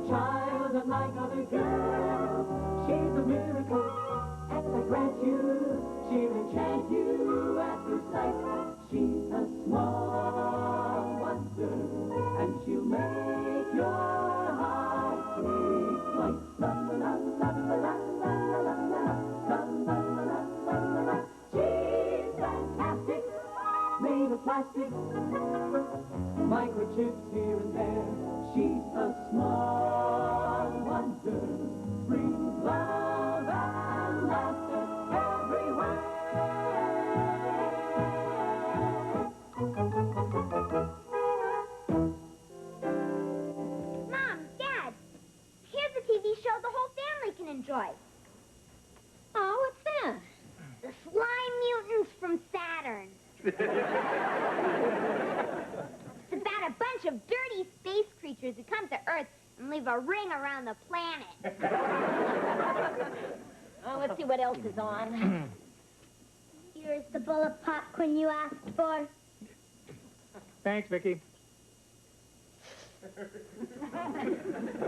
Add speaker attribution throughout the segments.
Speaker 1: child unlike other girls. She's a miracle, and I grant you, she'll enchant you at first sight. She's a small wonder, and she'll make your heart take flight. La la la la la la la la la la la la la. She's fantastic, made of plastic, microchips here and there. She's a small wonder, brings love and laughter everywhere.
Speaker 2: Mom, Dad, here's a TV show the whole family can enjoy.
Speaker 3: Oh, what's that?
Speaker 2: The Slime Mutants from Saturn. It's about a bunch of dirty space creatures who come to Earth and leave a ring around the planet.
Speaker 3: Oh, let's see what else is on.
Speaker 2: Here's the bowl of popcorn you asked for.
Speaker 4: Thanks, Vicky.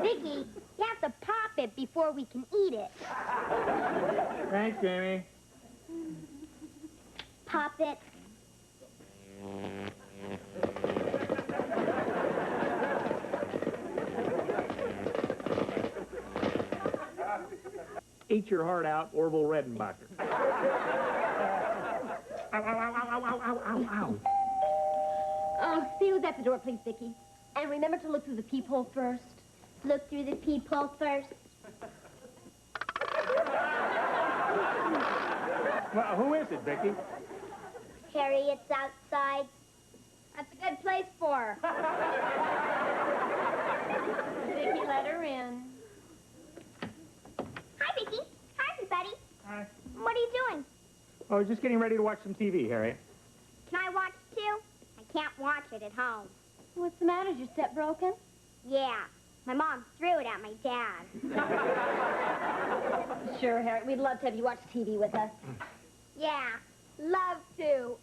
Speaker 2: Vicky, you have to pop it before we can eat it.
Speaker 4: Thanks, Jamie.
Speaker 2: Pop it.
Speaker 4: Eat your heart out, Orville Redenbacher. Ow, ow, ow, ow, ow, ow, ow, ow.
Speaker 3: Oh, see who's at the door, please, Vicky. And remember to look through the peephole first.
Speaker 2: Look through the peephole first.
Speaker 4: Well, who is it, Vicky?
Speaker 2: Harriet's outside. That's a good place for her.
Speaker 3: Vicky, let her in.
Speaker 2: Hi, Vicky. Hi, everybody.
Speaker 4: Hi.
Speaker 2: What are you doing?
Speaker 4: Oh, just getting ready to watch some TV, Harriet.
Speaker 2: Can I watch too? I can't watch it at home.
Speaker 3: What's the matter? Is your set broken?
Speaker 2: Yeah. My mom threw it at my dad.
Speaker 3: Sure, Harriet. We'd love to have you watch TV with us.
Speaker 2: Yeah. Love to.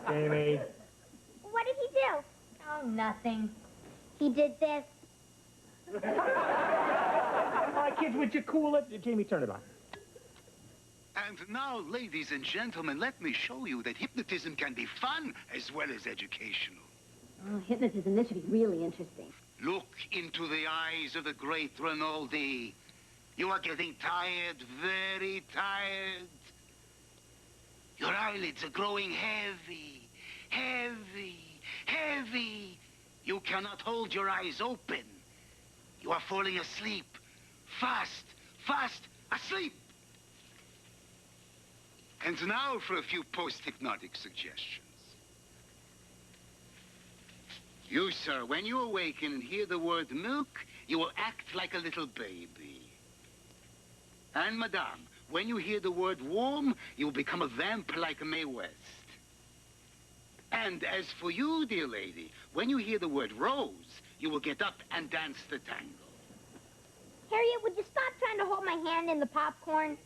Speaker 4: Jamie.
Speaker 2: What did he do?
Speaker 3: Oh, nothing.
Speaker 2: He did this.
Speaker 4: All right, kids, would you cool it? Jamie, turn it on.
Speaker 5: And now, ladies and gentlemen, let me show you that hypnotism can be fun as well as educational.
Speaker 3: Oh, hypnotism, this should be really interesting.
Speaker 5: Look into the eyes of the great Rinaldi. You are getting tired, very tired. Your eyelids are growing heavy, heavy, heavy. You cannot hold your eyes open. You are falling asleep. Fast, fast, asleep. And now for a few post-hypnotic suggestions. You, sir, when you awaken and hear the word milk, you will act like a little baby. And, madame, when you hear the word warm, you will become a vamp like Mae West. And as for you, dear lady, when you hear the word rose, you will get up and dance the tango.
Speaker 2: Harriet, would you stop trying to hold my hand in the popcorn?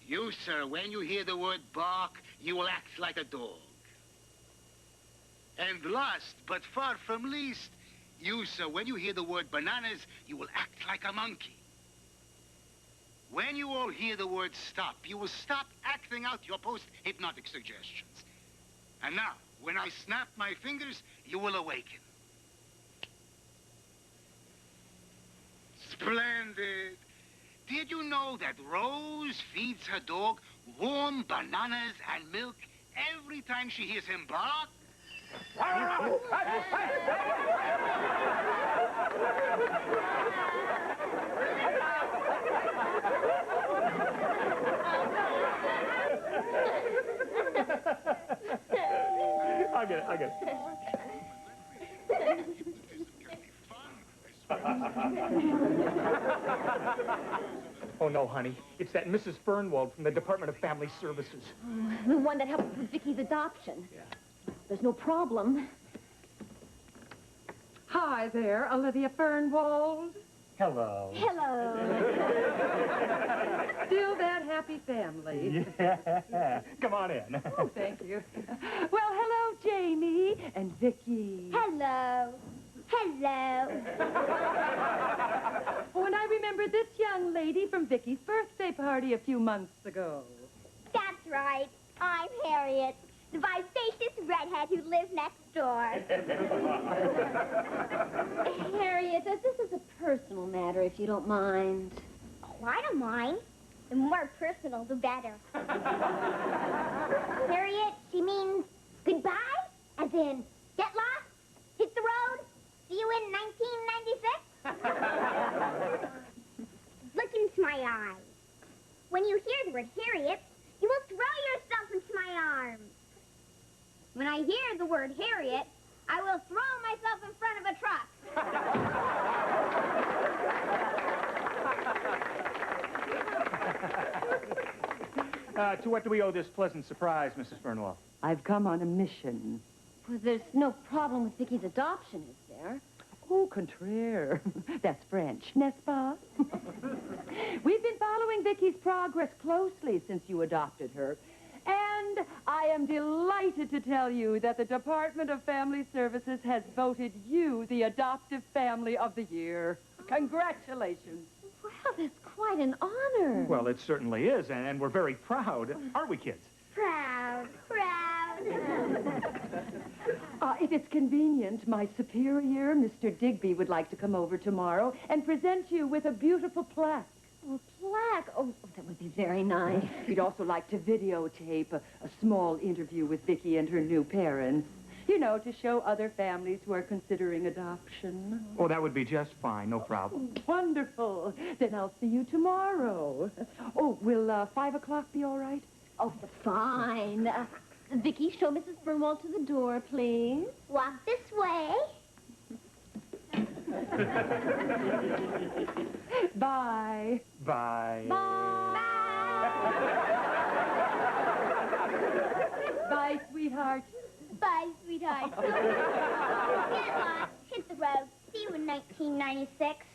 Speaker 5: You, sir, when you hear the word bark, you will act like a dog. And last, but far from least, you, sir, when you hear the word bananas, you will act like a monkey. When you all hear the word stop, you will stop acting out your post-hypnotic suggestions. And now, when I snap my fingers, you will awaken. Splendid. Did you know that Rose feeds her dog warm bananas and milk every time she hears him bark?
Speaker 4: I get it. Oh, no, honey. It's that Mrs. Fernwald from the Department of Family Services.
Speaker 3: The one that helped with Vicky's adoption.
Speaker 4: Yeah.
Speaker 3: There's no problem.
Speaker 6: Hi there, Olivia Fernwald.
Speaker 4: Hello.
Speaker 2: Hello.
Speaker 6: Still that happy family.
Speaker 4: Yeah. Come on in.
Speaker 6: Oh, thank you. Well, hello, Jamie. And Vicky.
Speaker 2: Hello. Hello.
Speaker 6: Oh, and I remember this young lady from Vicky's birthday party a few months ago.
Speaker 2: That's right. I'm Harriet, the vivacious redhead who lives next door.
Speaker 3: Harriet, this is a personal matter, if you don't mind.
Speaker 2: Oh, I don't mind. The more personal, the better. Harriet, she means goodbye? As in, get lost, hit the road, see you in 1996? Look into my eyes. When you hear the word Harriet, you will throw yourself into my arms. When I hear the word Harriet, I will throw myself in front of a truck.
Speaker 4: To what do we owe this pleasant surprise, Mrs. Fernwell?
Speaker 6: I've come on a mission.
Speaker 3: Well, there's no problem with Vicky's adoption, is there?
Speaker 6: Au contraire. That's French, n'est-ce pas? We've been following Vicky's progress closely since you adopted her. And I am delighted to tell you that the Department of Family Services has voted you the Adoptive Family of the Year. Congratulations.
Speaker 3: Well, that's quite an honor.
Speaker 4: Well, it certainly is, and we're very proud, aren't we, kids?
Speaker 2: Proud, proud.
Speaker 6: If it's convenient, my superior, Mr. Digby, would like to come over tomorrow and present you with a beautiful plaque.
Speaker 3: A plaque? Oh, that would be very nice.
Speaker 6: We'd also like to videotape a small interview with Vicky and her new parents. You know, to show other families who are considering adoption.
Speaker 4: Oh, that would be just fine, no problem.
Speaker 6: Wonderful. Then I'll see you tomorrow. Oh, will 5 o'clock be all right?
Speaker 3: Oh, fine. Vicky, show Mrs. Fernwell to the door, please.
Speaker 2: Walk this way.
Speaker 6: Bye.
Speaker 4: Bye.
Speaker 6: Bye, sweetheart.
Speaker 2: Bye, sweetheart. Get lost, hit the road, see you in 1996.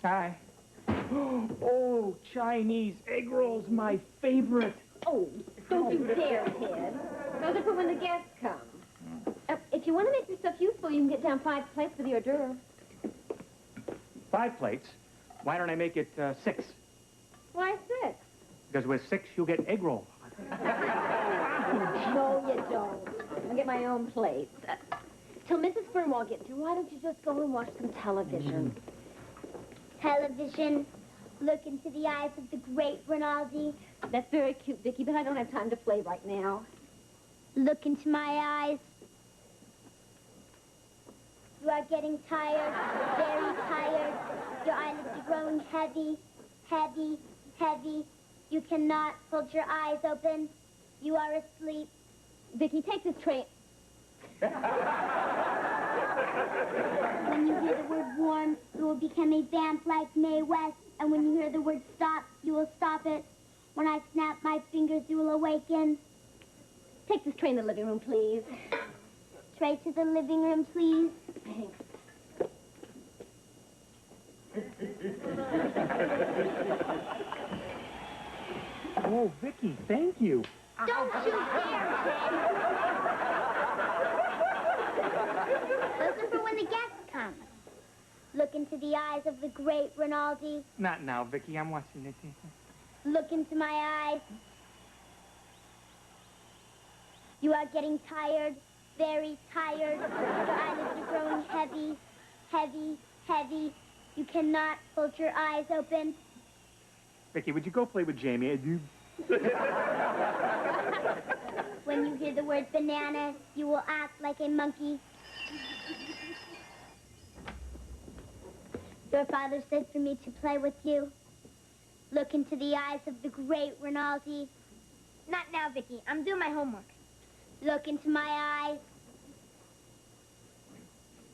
Speaker 4: Hi. Oh, Chinese egg rolls, my favorite.
Speaker 3: Oh, don't you dare, kid. Those are for when the guests come. If you want to make yourself useful, you can get down 5 plates for the hors d'oeuvre.
Speaker 4: 5 plates? Why don't I make it 6?
Speaker 3: Why 6?
Speaker 4: Because with 6, you'll get egg roll.
Speaker 3: No, you don't. I'll get my own plates. Till Mrs. Fernwell gets here, why don't you just go and watch some television?
Speaker 2: Television, look into the eyes of the great Rinaldi.
Speaker 3: That's very cute, Vicky, but I don't have time to play right now.
Speaker 2: Look into my eyes. You are getting tired, very tired. Your eyelids are growing heavy, heavy, heavy. You cannot hold your eyes open. You are asleep.
Speaker 3: Vicky, take this train.
Speaker 2: When you hear the word warm, you will become a vamp like Mae West. And when you hear the word stop, you will stop it. When I snap my fingers, you will awaken.
Speaker 3: Take this train to the living room, please.
Speaker 2: Tray to the living room, please.
Speaker 3: Thanks.
Speaker 4: Oh, Vicky, thank you.
Speaker 2: Don't you dare, kid. Those are for when the guests come. Look into the eyes of the great Rinaldi.
Speaker 4: Not now, Vicky. I'm watching it.
Speaker 2: Look into my eyes. You are getting tired, very tired. Your eyelids are growing heavy, heavy, heavy. You cannot hold your eyes open.
Speaker 4: Vicky, would you go play with Jamie?
Speaker 2: When you hear the word banana, you will act like a monkey. Your father said for me to play with you. Look into the eyes of the great Rinaldi. Not now, Vicky. I'm doing my homework. Look into my eyes.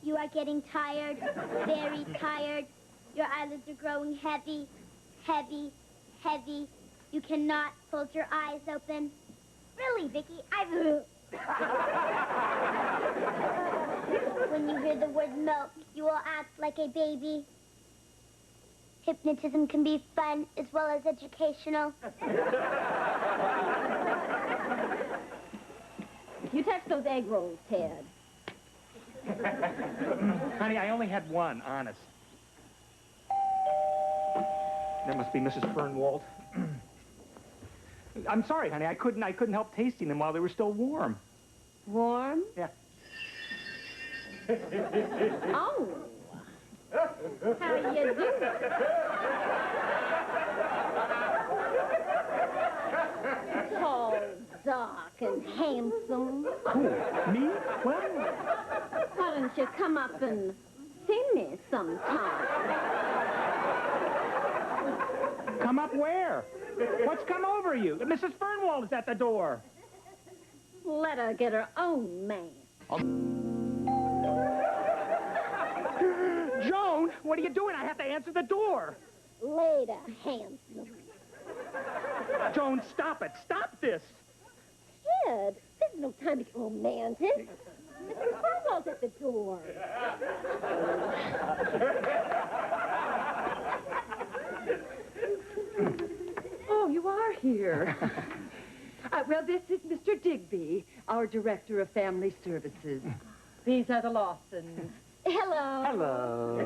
Speaker 2: You are getting tired, very tired. Your eyelids are growing heavy, heavy, heavy. You cannot hold your eyes open. Really, Vicky, When you hear the word milk, you will act like a baby. Hypnotism can be fun as well as educational.
Speaker 3: You touch those egg rolls, Ted.
Speaker 4: Honey, I only had one, honest. That must be Mrs. Fernwald. I'm sorry, honey. I couldn't help tasting them while they were still warm.
Speaker 3: Warm?
Speaker 4: Yeah.
Speaker 3: Oh. How you do? Tall, dark, and handsome.
Speaker 4: Who? Me? What?
Speaker 3: Why don't you come up and see me sometime?
Speaker 4: Come up where? What's come over you? Mrs. Fernwald is at the door.
Speaker 3: Let her get her own man.
Speaker 4: Joan, what are you doing? I have to answer the door.
Speaker 3: Later, handsome.
Speaker 4: Joan, stop it. Stop this.
Speaker 3: Ted, there's no time to get romantic. Mr. Fernwald's at the door.
Speaker 6: Oh, you are here. Well, this is Mr. Digby, our Director of Family Services. These are the Lawsons.
Speaker 3: Hello.
Speaker 7: Hello.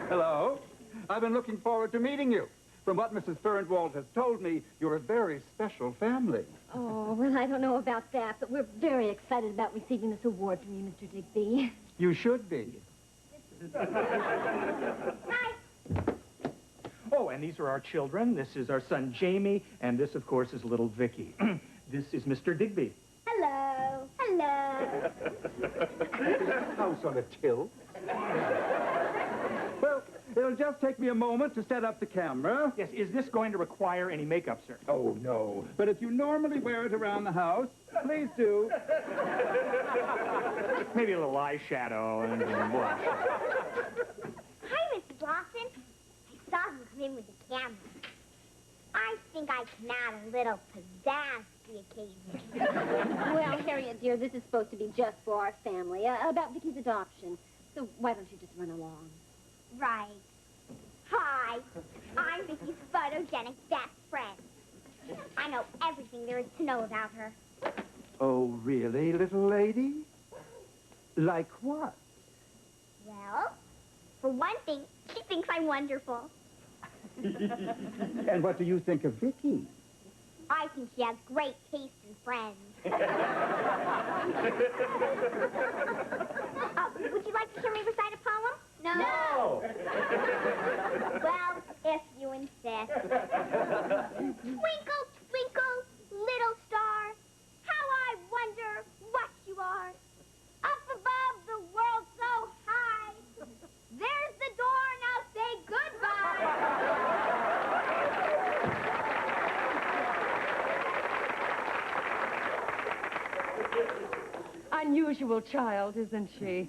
Speaker 7: Hello. I've been looking forward to meeting you. From what Mrs. Fernwald has told me, you're a very special family.
Speaker 3: Oh, well, I don't know about that, but we're very excited about receiving this award from you, Mr. Digby.
Speaker 7: You should be.
Speaker 4: Oh, and these are our children. This is our son, Jamie, and this, of course, is little Vicky. This is Mr. Digby.
Speaker 2: Hello. Hello.
Speaker 7: House on a tilt. Well, it'll just take me a moment to set up the camera.
Speaker 4: Yes, is this going to require any makeup, sir?
Speaker 7: Oh, no. But if you normally wear it around the house, please do.
Speaker 4: Maybe a little eyeshadow and blush.
Speaker 2: Hi, Mrs. Lawson. I saw him come in with the camera. I think I can add a little pizzazz to the occasion.
Speaker 3: Well, Harriet, dear, this is supposed to be just for our family, about Vicky's adoption. So why don't you just run along?
Speaker 2: Right. Hi, I'm Vicky's photogenic best friend. I know everything there is to know about her.
Speaker 7: Oh, really, little lady? Like what?
Speaker 2: Well, for one thing, she thinks I'm wonderful.
Speaker 7: And what do you think of Vicky?
Speaker 2: I think she has great taste in friends. Would you like to hear me recite a poem? No. Well, if you insist. Twinkle, twinkle, little star, how I wonder what you are. Up above the world so high, there's the door, now say goodbye.
Speaker 6: Unusual child, isn't she?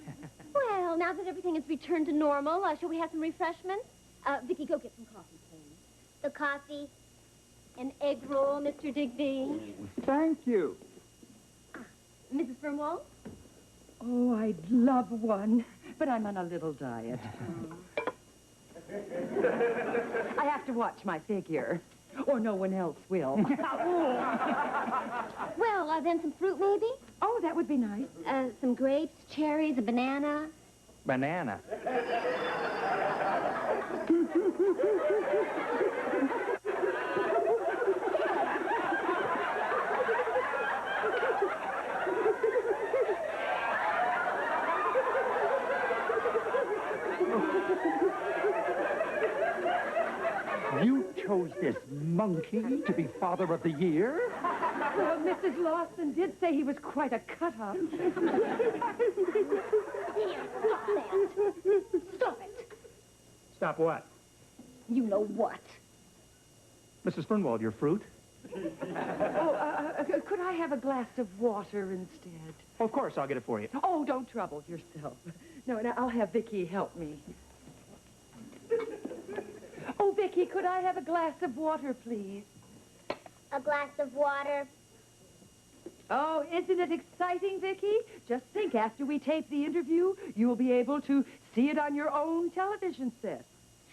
Speaker 3: Well, now that everything has returned to normal, shall we have some refreshments? Vicky, go get some coffee, please.
Speaker 2: The coffee.
Speaker 3: An egg roll, Mr. Digby.
Speaker 7: Thank you.
Speaker 3: Mrs. Fernwald?
Speaker 6: Oh, I'd love one, but I'm on a little diet. I have to watch my figure, or no one else will.
Speaker 3: Well, then some fruit, maybe?
Speaker 6: Oh, that would be nice.
Speaker 3: Some grapes, cherries, a banana.
Speaker 4: Banana.
Speaker 7: You chose this monkey to be Father of the Year?
Speaker 6: Well, Mrs. Lawson did say he was quite a cut-up.
Speaker 3: There, stop that. Stop it.
Speaker 4: Stop what?
Speaker 3: You know what?
Speaker 4: Mrs. Fernwald, your fruit?
Speaker 6: Oh, could I have a glass of water instead?
Speaker 4: Of course, I'll get it for you.
Speaker 6: Oh, don't trouble yourself. No, I'll have Vicky help me. Oh, Vicky, could I have a glass of water, please?
Speaker 2: A glass of water.
Speaker 6: Oh, isn't it exciting, Vicky? Just think, after we tape the interview, you'll be able to see it on your own television set.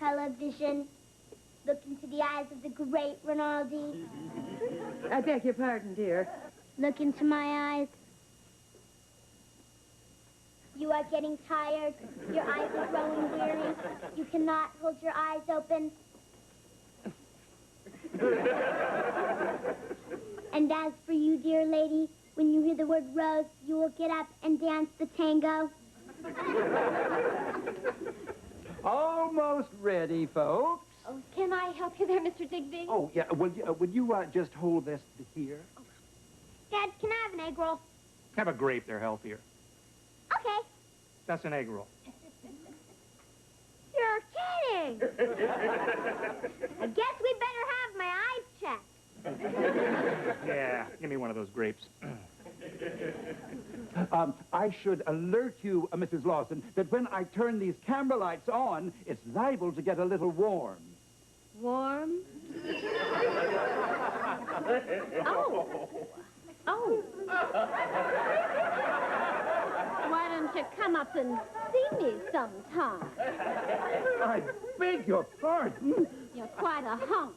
Speaker 2: television. Look into the eyes of the great Rinaldi.
Speaker 6: I beg your pardon, dear.
Speaker 2: Look into my eyes. You are getting tired. Your eyes are growing weary. You cannot hold your eyes open. And as for you, dear lady, when you hear the word rose, you will get up and dance the tango.
Speaker 7: Almost ready, folks.
Speaker 3: Oh, can I help you there, Mr. Digby?
Speaker 7: Oh, yeah. Would you just hold this here?
Speaker 2: Dad, can I have an egg roll?
Speaker 4: Have a grape, they're healthier.
Speaker 2: Okay.
Speaker 4: That's an egg roll.
Speaker 2: You're kidding. I guess we better have my eyes checked.
Speaker 4: Yeah, give me one of those grapes.
Speaker 7: I should alert you, Mrs. Lawson, that when I turn these camera lights on, it's liable to get a little warm.
Speaker 3: Warm? Oh. Oh. Why don't you come up and see me sometime?
Speaker 7: I beg your pardon.
Speaker 3: You're quite a hunk.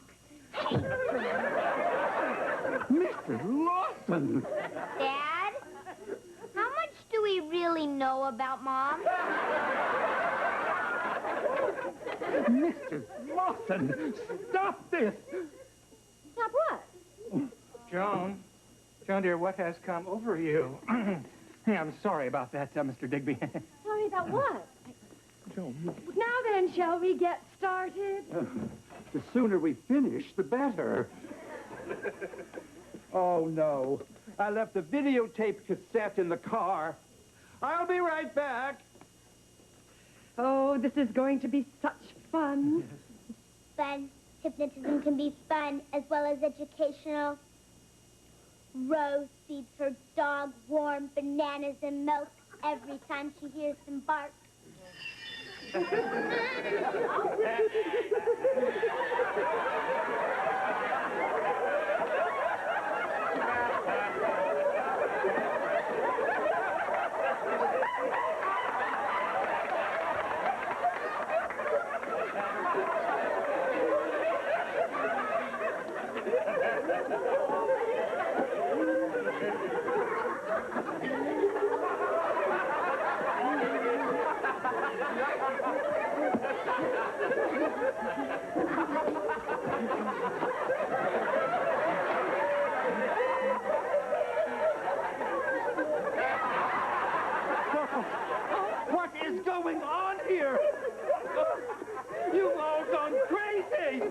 Speaker 7: Mr. Lawson!
Speaker 2: Dad, how much do we really know about Mom?
Speaker 7: Mr. Lawson, stop this!
Speaker 3: Stop what?
Speaker 4: Joan, dear, what has come over you? Hey, I'm sorry about that, Mr. Digby.
Speaker 3: Sorry about what?
Speaker 4: Joan.
Speaker 6: Now then, shall we get started?
Speaker 7: The sooner we finish, the better. Oh, no. I left the videotape cassette in the car. I'll be right back.
Speaker 6: Oh, this is going to be such fun.
Speaker 2: Fun. Hypnotism can be fun as well as educational. Rose feeds her dog warm bananas and milk every time she hears them bark.
Speaker 7: What is going on here? You've all gone crazy!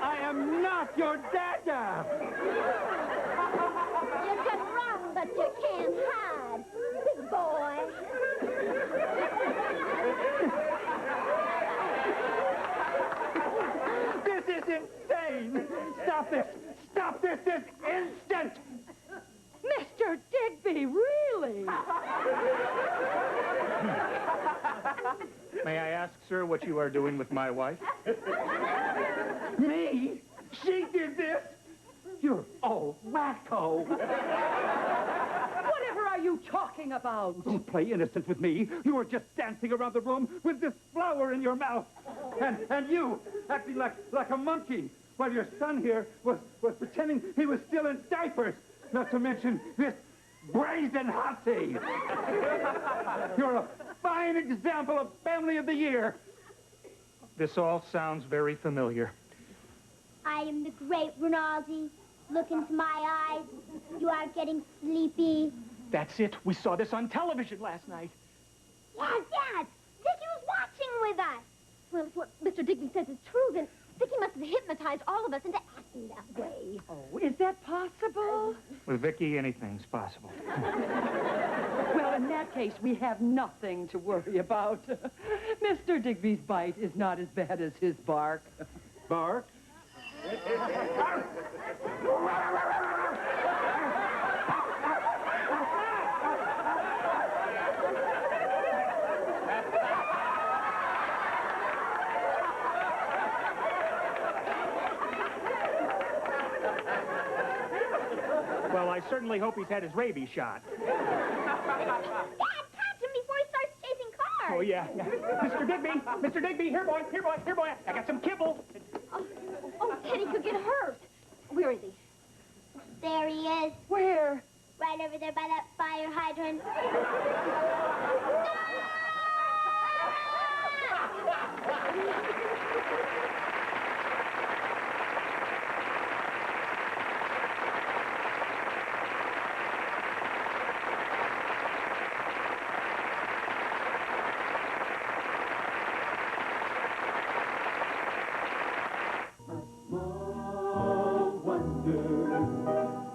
Speaker 7: I am not your dada!
Speaker 2: You can run, but you can't hide, big boy.
Speaker 7: This is insane! Stop this! Stop this instant!
Speaker 6: Mr. Digby, really?
Speaker 4: May I ask, sir, what you are doing with my wife?
Speaker 7: Me? She did this? You're all wacko!
Speaker 6: Whatever are you talking about?
Speaker 7: Don't play innocent with me. You were just dancing around the room with this flower in your mouth. And you, acting like a monkey, while your son here was pretending he was still in diapers. Not to mention this brazen hussy. You're a fine example of family of the year.
Speaker 4: This all sounds very familiar.
Speaker 2: I am the great Rinaldi. Look into my eyes. You are getting sleepy.
Speaker 4: That's it. We saw this on television last night.
Speaker 2: Yeah, Dad. Dickie was watching with us.
Speaker 3: Well, if what Mr. Digby says is true, then Vicky must have hypnotized all of us into acting that way.
Speaker 6: Oh, is that possible?
Speaker 4: With Vicky, anything's possible.
Speaker 6: Well, in that case, we have nothing to worry about. Mr. Digby's bite is not as bad as his bark.
Speaker 7: Bark?
Speaker 4: Well, I certainly hope he's had his rabies shot.
Speaker 2: Dad, catch him before he starts chasing cars.
Speaker 4: Oh, yeah. Mr. Digby, here, boy. I got some kibble.
Speaker 3: Oh, Teddy could get hurt. Where is he?
Speaker 2: There he is.
Speaker 6: Where?
Speaker 2: Right over there by that fire hydrant.
Speaker 1: Small wonder,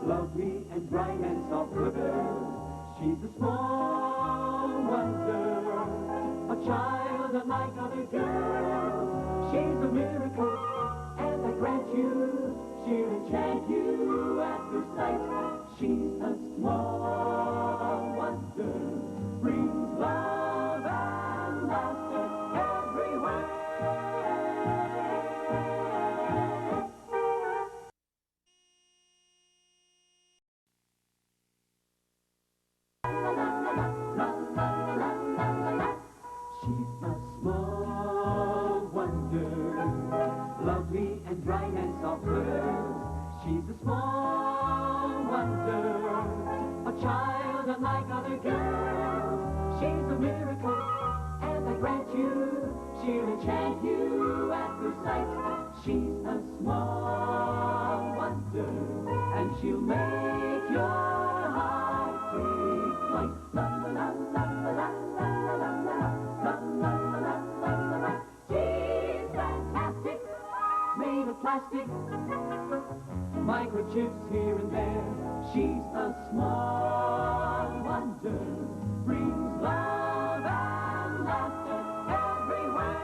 Speaker 1: lovely and bright and soft girl. She's a small wonder, a child unlike other girls. She's a miracle, and I grant you, she'll enchant you at first sight. She's a small wonder, brings love and laughter everywhere. She's a small wonder, lovely and bright and soft girl. She's a small wonder, a child unlike other girls. She's a miracle, and I grant you, she'll enchant you at first sight. She's a small wonder, and she'll make your heart take flight. La la la la la la la la la. La, la, la, la, la, la, la. She's fantastic, made of plastic, microchips here and there. She's a small wonder, brings love and laughter everywhere.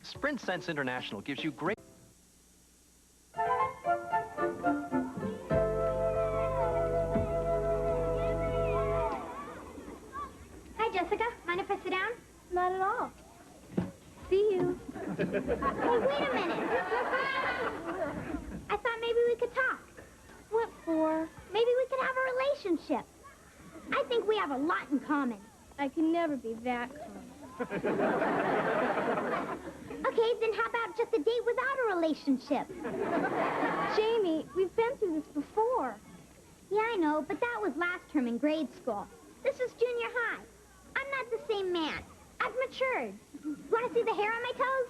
Speaker 8: Sprint Sense International gives you great...
Speaker 2: Jessica, mind if I sit down?
Speaker 3: Not at all. See you.
Speaker 2: Hey, wait a minute. I thought maybe we could talk.
Speaker 3: What for?
Speaker 2: Maybe we could have a relationship. I think we have a lot in common.
Speaker 3: I can never be that common.
Speaker 2: Okay, then how about just a date without a relationship?
Speaker 3: Jamie, we've been through this before.
Speaker 2: Yeah, I know, but that was last term in grade school. This is junior high. I'm not the same man. I've matured. Want to see the hair on my toes?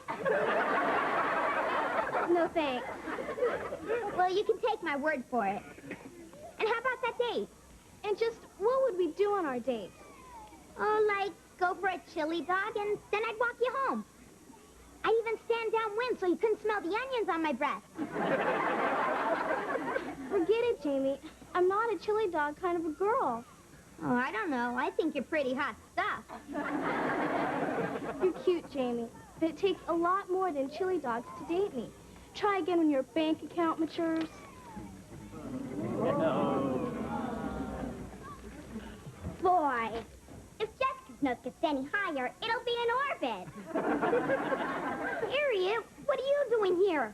Speaker 3: No, thanks.
Speaker 2: Well, you can take my word for it. And how about that date?
Speaker 3: And just what would we do on our dates?
Speaker 2: Oh, like go for a chili dog, and then I'd walk you home. I'd even stand downwind so you couldn't smell the onions on my breath.
Speaker 3: Forget it, Jamie. I'm not a chili dog kind of a girl.
Speaker 2: Oh, I don't know. I think you're pretty hot stuff.
Speaker 3: You're cute, Jamie. But it takes a lot more than chili dogs to date me. Try again when your bank account matures.
Speaker 2: Boy, if Jessica's nose gets any higher, it'll be in orbit. Harriet, what are you doing here?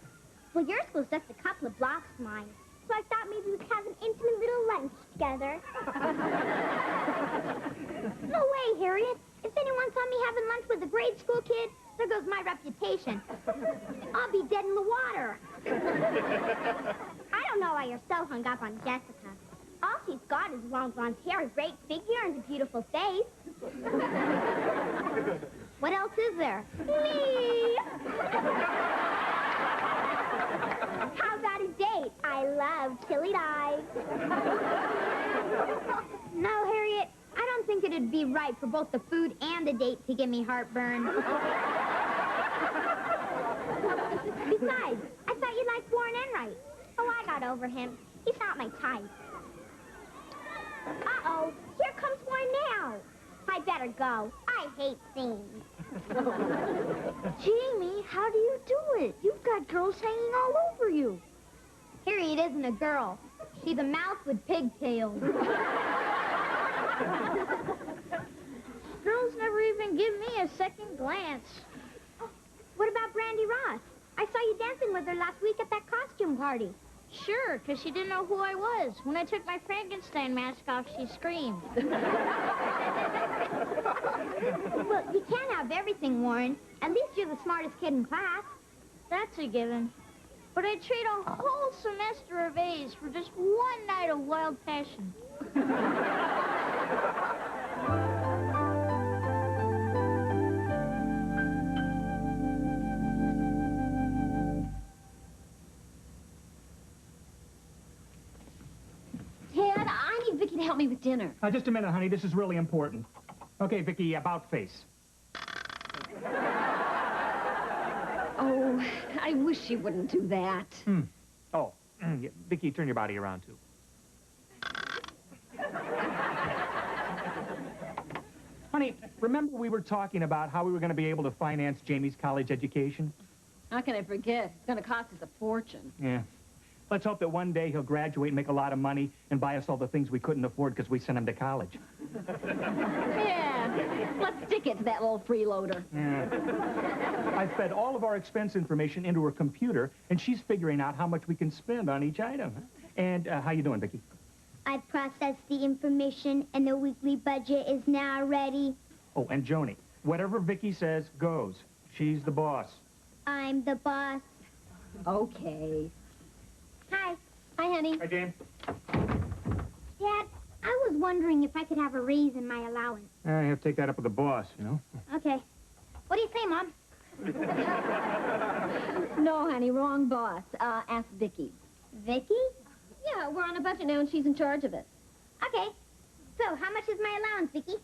Speaker 2: Well, your school's just a couple of blocks from mine. So I thought maybe we could have an intimate little lunch together. No way, Harriet. If anyone saw me having lunch with a grade school kid, there goes my reputation. I'll be dead in the water. I don't know why you're so hung up on Jessica. All she's got is long blonde hair, a great figure, and a beautiful face. What else is there? Me! How about a date? I love chili dogs. No, Harriet, I don't think it'd be right for both the food and the date to give me heartburn. Besides, I thought you liked Warren Enright. Oh, I got over him. He's not my type. Uh-oh, here comes Warren now. I better go. I hate scenes.
Speaker 3: Jamie, how do you do it? You've got girls hanging all over you.
Speaker 2: Harriet isn't a girl. She's a mouse with pigtails.
Speaker 3: Girls never even give me a second glance.
Speaker 2: What about Brandy Ross? I saw you dancing with her last week at that costume party. Sure, because she didn't know who I was. When I took my Frankenstein mask off, she screamed. Well, you can't have everything, Warren. At least you're the smartest kid in class. That's a given. But I'd trade a whole semester of A's for just one night of wild passion.
Speaker 3: Ted, I need Vicky to help me with dinner.
Speaker 4: Just a minute, honey. This is really important. Okay, Vicky, about face.
Speaker 3: Oh, I wish she wouldn't do that.
Speaker 4: Oh, yeah, Vicky, turn your body around, too. Honey, remember we were talking about how we were going to be able to finance Jamie's college education?
Speaker 3: How can I forget? It's going to cost us a fortune.
Speaker 4: Yeah. Let's hope that one day he'll graduate and make a lot of money and buy us all the things we couldn't afford because we sent him to college.
Speaker 3: Yeah, let's stick it to that little freeloader.
Speaker 4: Yeah. I fed all of our expense information into her computer, and she's figuring out how much we can spend on each item. And how you doing, Vicky?
Speaker 2: I processed the information, and the weekly budget is now ready.
Speaker 4: Oh, and Joni, whatever Vicky says goes. She's the boss.
Speaker 2: I'm the boss.
Speaker 3: Okay.
Speaker 2: Hi.
Speaker 3: Hi, honey.
Speaker 4: Hi, Jane.
Speaker 2: Dad, I was wondering if I could have a raise in my allowance.
Speaker 4: I have to take that up with the boss, you know.
Speaker 2: Okay. What do you say, Mom?
Speaker 3: No, honey, wrong boss. Ask Vicky.
Speaker 2: Vicky?
Speaker 3: Yeah, we're on a budget now, and she's in charge of it.
Speaker 2: Okay. So, how much is my allowance, Vicky?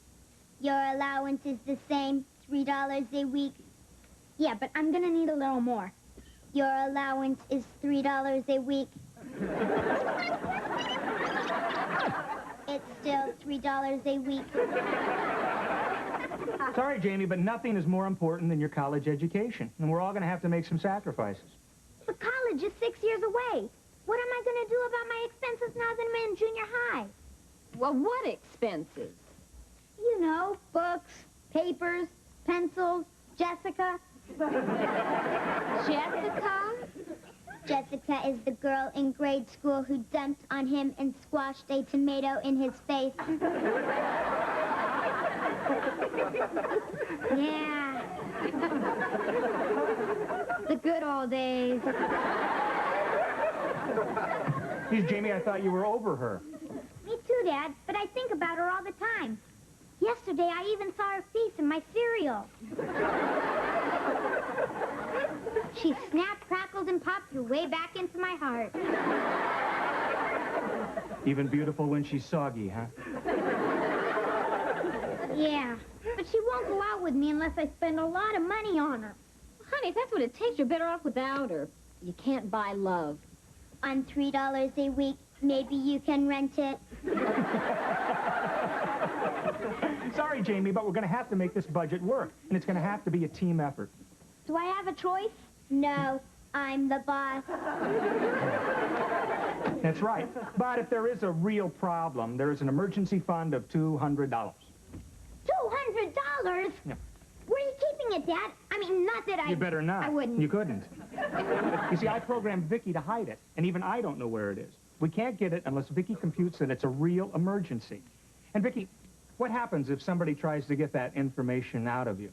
Speaker 2: Your allowance is the same, $3 a week. Yeah, but I'm gonna need a little more. Your allowance is $3 a week. It's still $3 a week.
Speaker 4: Sorry, Jamie, but nothing is more important than your college education. And we're all going to have to make some sacrifices.
Speaker 2: But college is 6 years away. What am I gonna do about my expenses now that I'm in junior high?
Speaker 3: Well, what expenses?
Speaker 2: You know, books, papers, pencils, Jessica.
Speaker 3: Jessica?
Speaker 2: Jessica is the girl in grade school who dumped on him and squashed a tomato in his face. Yeah. The good old days.
Speaker 4: Geez, Jamie, I thought you were over her.
Speaker 2: Me too, Dad, but I think about her all the time. Yesterday, I even saw her face in my cereal. She snapped, crackled, and popped her way back into my heart.
Speaker 4: Even beautiful when she's soggy, huh?
Speaker 2: Yeah, but she won't go out with me unless I spend a lot of money on her.
Speaker 3: Honey, if that's what it takes, you're better off without her. You can't buy love.
Speaker 2: On $3 a week, maybe you can rent it.
Speaker 4: Sorry, Jamie, but we're going to have to make this budget work, and it's going to have to be a team effort.
Speaker 2: Do I have a choice? No, I'm the boss.
Speaker 4: That's right. But if there is a real problem, there is an emergency fund of $200.
Speaker 2: $200?
Speaker 4: Yeah.
Speaker 2: Where are you keeping it, Dad? I mean, not that I...
Speaker 4: You better not.
Speaker 2: I wouldn't.
Speaker 4: You couldn't. You see, I programmed Vicky to hide it, and even I don't know where it is. We can't get it unless Vicky computes that it's a real emergency. And Vicky, what happens if somebody tries to get that information out of you?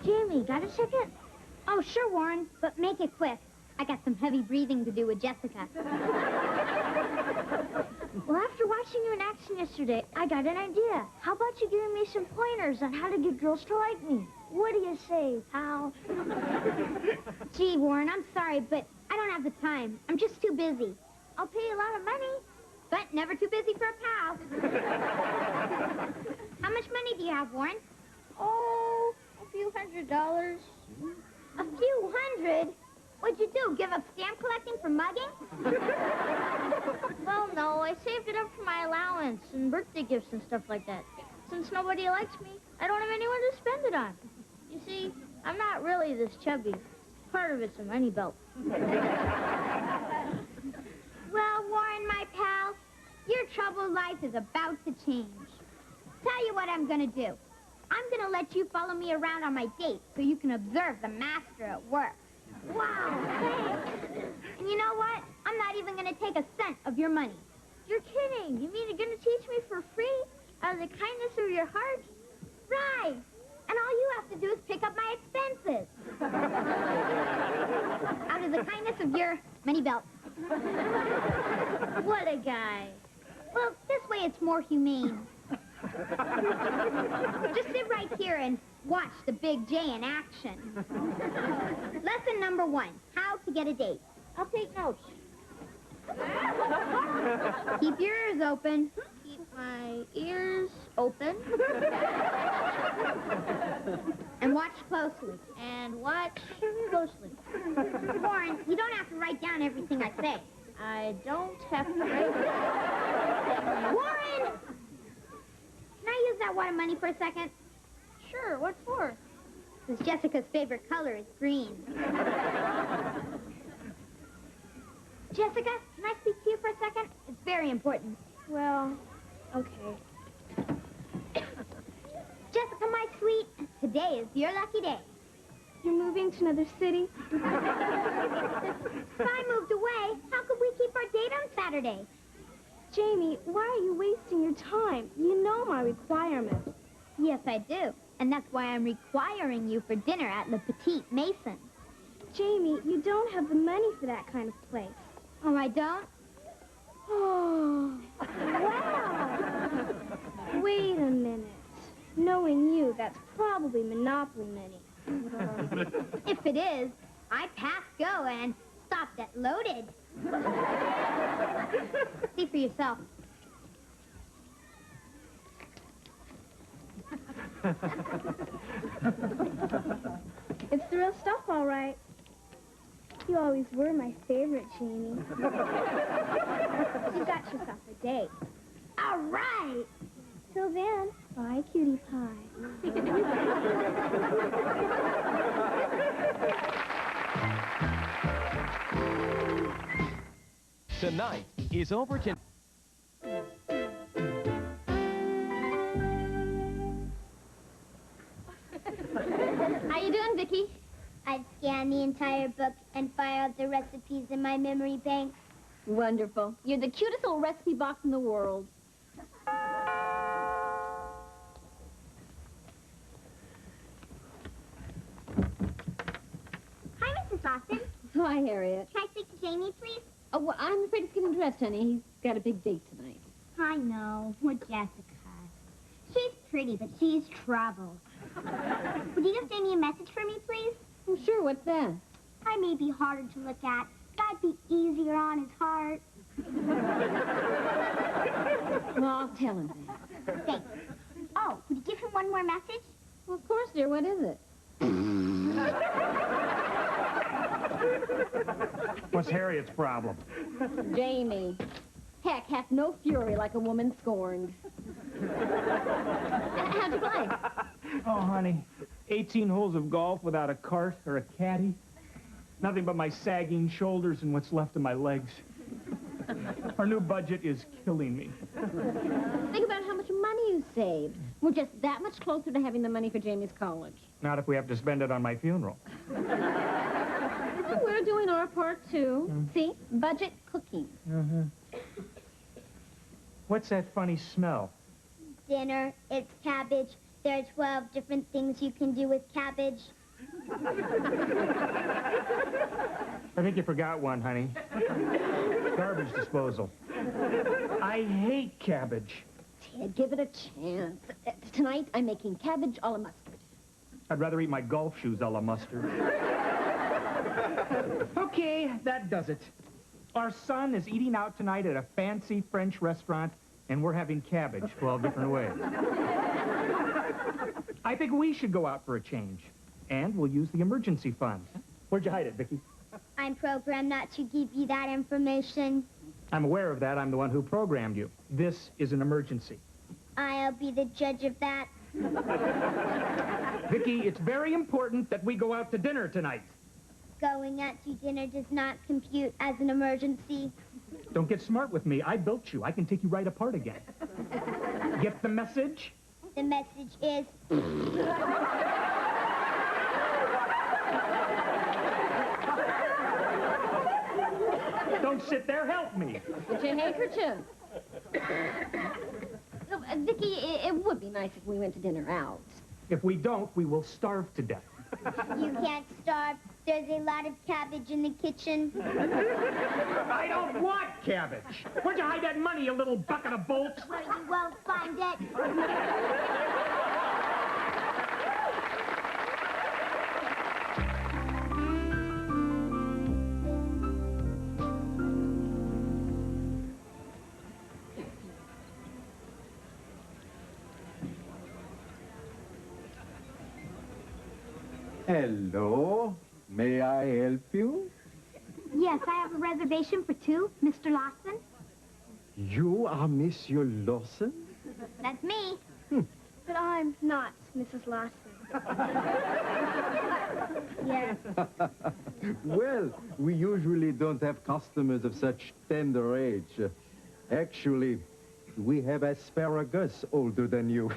Speaker 2: Jamie, got a ticket? Oh, sure, Warren, but make it quick. I got some heavy breathing to do with Jessica. Well, after watching you in action yesterday, I got an idea. How about you giving me some pointers on how to get girls to like me? What do you say, pal? Gee, Warren, I'm sorry, but I don't have the time. I'm just too busy. I'll pay you a lot of money, but never too busy for a pal. How much money do you have, Warren? Oh, a few $100s. A few hundred? What'd you do, give up stamp collecting for mugging? Well, no, I saved it up for my allowance and birthday gifts and stuff like that. Since nobody likes me, I don't have anyone to spend it on. You see, I'm not really this chubby. Part of it's a money belt. troubled life is about to change. Tell you what I'm gonna do. I'm gonna let you follow me around on my date so you can observe the master at work. Wow, thanks. And you know what? I'm not even gonna take a cent of your money. You're kidding. You mean you're gonna teach me for free? Out of the kindness of your heart? Right. And all you have to do is pick up my expenses. Out of the kindness of your money belt. What a guy. Well, this way it's more humane. Just sit right here and watch the Big J in action. Lesson number 1, how to get a date. I'll take notes. Keep your ears open. Keep my ears open. And watch closely. And watch closely. Warren, you don't have to write down everything I say. I don't have to write down. Warren! Can I use that water money for a second? Sure, what for? Because Jessica's favorite color is green. Jessica, can I speak to you for a second? It's very important.
Speaker 3: Well, okay.
Speaker 2: Jessica, my sweet, today is your lucky day.
Speaker 3: You're moving to another city?
Speaker 2: If I moved away, how could we keep our date on Saturday?
Speaker 3: Jamie, why are you wasting your time? You know my requirements.
Speaker 2: Yes, I do. And that's why I'm requiring you for dinner at Le Petit Mason.
Speaker 3: Jamie, you don't have the money for that kind of place.
Speaker 2: Oh, I don't?
Speaker 3: Oh, wow. Wait a minute. Knowing you, that's probably Monopoly money.
Speaker 2: If it is, I pass go and stopped at loaded. See for yourself.
Speaker 3: It's the real stuff, all right. You always were my favorite, Jamie. You got yourself a date.
Speaker 2: All right.
Speaker 3: Till then, bye, cutie pie.
Speaker 8: Tonight is Overton.
Speaker 2: How you doing, Vicky? I've scanned the entire book and filed the recipes in my memory bank.
Speaker 3: Wonderful. You're the cutest little recipe box in the world.
Speaker 2: Hi, Mrs. Austin.
Speaker 3: Hi, Harriet.
Speaker 2: Can I speak to Jamie, please?
Speaker 3: Oh, well, I'm afraid he's getting dressed, honey. He's got a big date tonight.
Speaker 2: I know. With Jessica. She's pretty, but she's trouble. Would you just leave me a message for me, please?
Speaker 3: Oh, sure. What's that?
Speaker 2: I may be harder to look at, but I'd be easier on his heart.
Speaker 3: Well, I'll tell him that.
Speaker 2: Thanks. Oh, would you give him one more message?
Speaker 3: Well, of course, dear. What is it?
Speaker 4: What's Harriet's problem?
Speaker 3: Jamie. Heck hath no fury like a woman scorned. How'd you play?
Speaker 4: Oh, honey, 18 holes of golf without a cart or a caddy. Nothing but my sagging shoulders and what's left of my legs. Our new budget is killing me.
Speaker 3: Think about how much money you saved. We're just that much closer to having the money for Jamie's college.
Speaker 4: Not if we have to spend it on my funeral.
Speaker 3: Well, we're doing our part, too. See? Budget cooking.
Speaker 4: What's that funny smell?
Speaker 2: Dinner, it's cabbage. There are 12 different things you can do with cabbage.
Speaker 4: I think you forgot one, honey. Garbage disposal. I hate cabbage.
Speaker 3: Ted, give it a chance. Tonight, I'm making cabbage a la mustard.
Speaker 4: I'd rather eat my golf shoes a la mustard. Okay, that does it. Our son is eating out tonight at a fancy French restaurant, and we're having cabbage 12 different ways. I think we should go out for a change, and we'll use the emergency fund. Where'd you hide it, Vicky?
Speaker 2: I'm programmed not to give you that information.
Speaker 4: I'm aware of that. I'm the one who programmed you. This is an emergency.
Speaker 2: I'll be the judge of that.
Speaker 4: Vicky, it's very important that we go out to dinner tonight.
Speaker 2: Going out to dinner does not compute as an emergency.
Speaker 4: Don't get smart with me. I built you. I can take you right apart again. Get the message?
Speaker 2: The message is...
Speaker 4: Don't sit there. Help me.
Speaker 3: Get your handkerchief. No, Vicky, it would be nice if we went to dinner out.
Speaker 4: If we don't, we will starve to death.
Speaker 2: You can't starve. There's a lot of cabbage in the kitchen.
Speaker 4: I don't want cabbage. Where'd you hide that money, you little bucket of bolts?
Speaker 2: Where you won't find it.
Speaker 9: Hello. May I help you?
Speaker 2: Yes, I have a reservation for two, Mr. Lawson.
Speaker 9: You are Monsieur Lawson?
Speaker 2: That's me. But I'm not Mrs. Lawson. Yes.
Speaker 9: Well, we usually don't have customers of such tender age. Actually, we have asparagus older than you.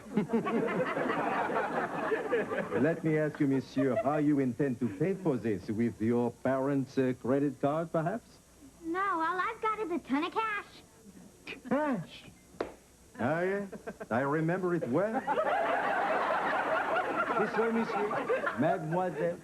Speaker 9: Let me ask you, monsieur, how you intend to pay for this? With your parents' credit card, perhaps?
Speaker 2: No, all I've got is a ton of cash.
Speaker 9: Cash? Ah, yes. I remember it well. This way, monsieur. Mademoiselle.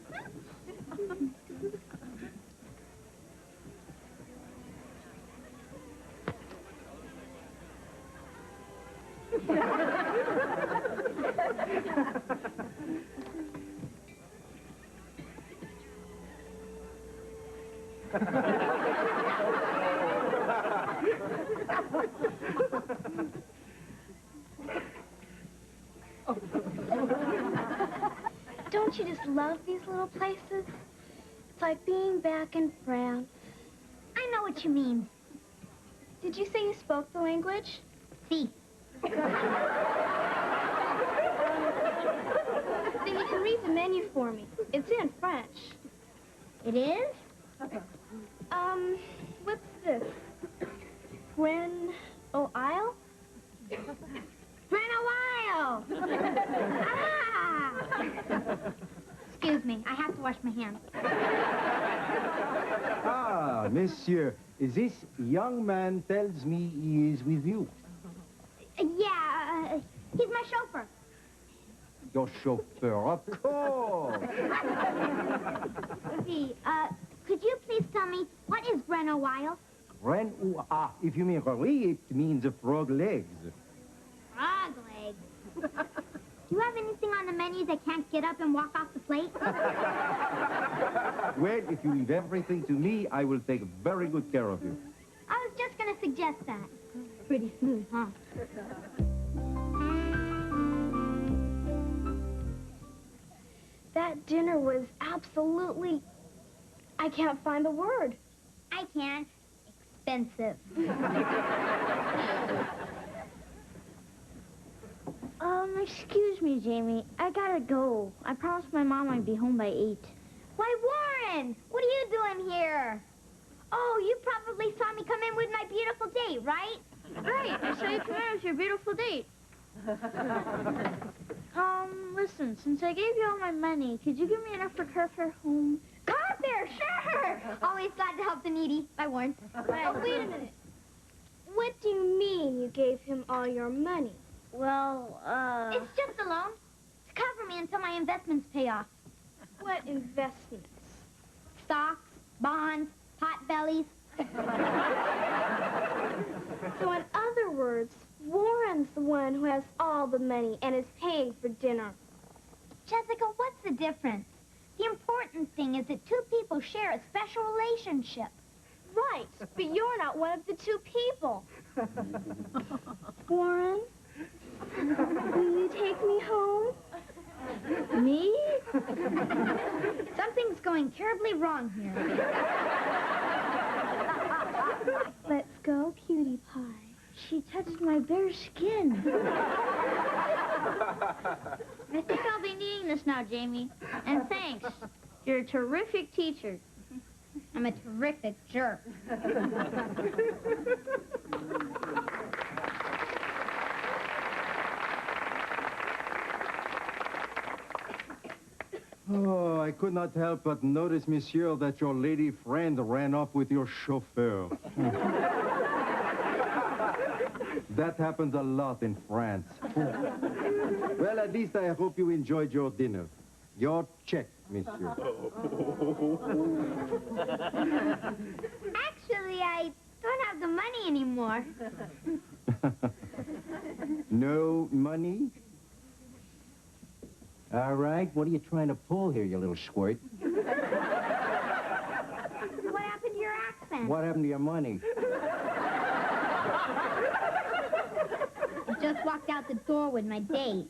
Speaker 2: Don't you just love these little places? It's like being back in France. I know what you mean. Did you say you spoke the language? Si. Then you can read the menu for me. It's in French. It is? What's this? Gren O'Isle? Gren O'Isle! Ah! Excuse me, I have to wash my hands.
Speaker 9: Ah, monsieur, this young man tells me he is with you.
Speaker 2: Yeah, he's my chauffeur.
Speaker 9: Your chauffeur, of course.
Speaker 2: See, could you please tell me, what is Gren O'Isle?
Speaker 9: Ren ou ah, if you mean Rari, it means frog legs.
Speaker 2: Frog legs. Do you have anything on the menu that can't get up and walk off the plate?
Speaker 9: Well, if you leave everything to me, I will take very good care of you.
Speaker 2: I was just going to suggest that. Pretty smooth, huh? That dinner was absolutely... I can't find the word. I can't. Expensive. Excuse me, Jamie. I gotta go. I promised my mom I'd be home by 8. Why, Warren! What are you doing here? Oh, you probably saw me come in with my beautiful date, right? Right. I saw you come in with your beautiful date. Listen, since I gave you all my money, could you give me enough for carfare home? Carfare, sure! Always glad to help the needy. Bye, Warren. Oh, wait a minute. What do you mean you gave him all your money? Well, it's just a loan. To cover me until my investments pay off. What investments? Stocks, bonds, potbellies. So in other words, Warren's the one who has all the money and is paying for dinner. Jessica, what's the difference? The important thing is that two people share a special relationship. Right, but you're not one of the two people. Warren, will you take me home? Me? Something's going terribly wrong here. Let's go, cutie pie. She touched my bare skin. I think I'll be needing this now, Jamie. And thanks. You're a terrific teacher. I'm a terrific jerk.
Speaker 9: Oh, I could not help but notice, monsieur, that your lady friend ran off with your chauffeur. That happens a lot in France. Well, at least I hope you enjoyed your dinner. Your check, monsieur.
Speaker 2: Actually, I don't have the money anymore.
Speaker 9: No money? All right, what are you trying to pull here, you little squirt?
Speaker 2: What happened to your accent?
Speaker 9: What happened to your money?
Speaker 2: I just walked out the door with my date.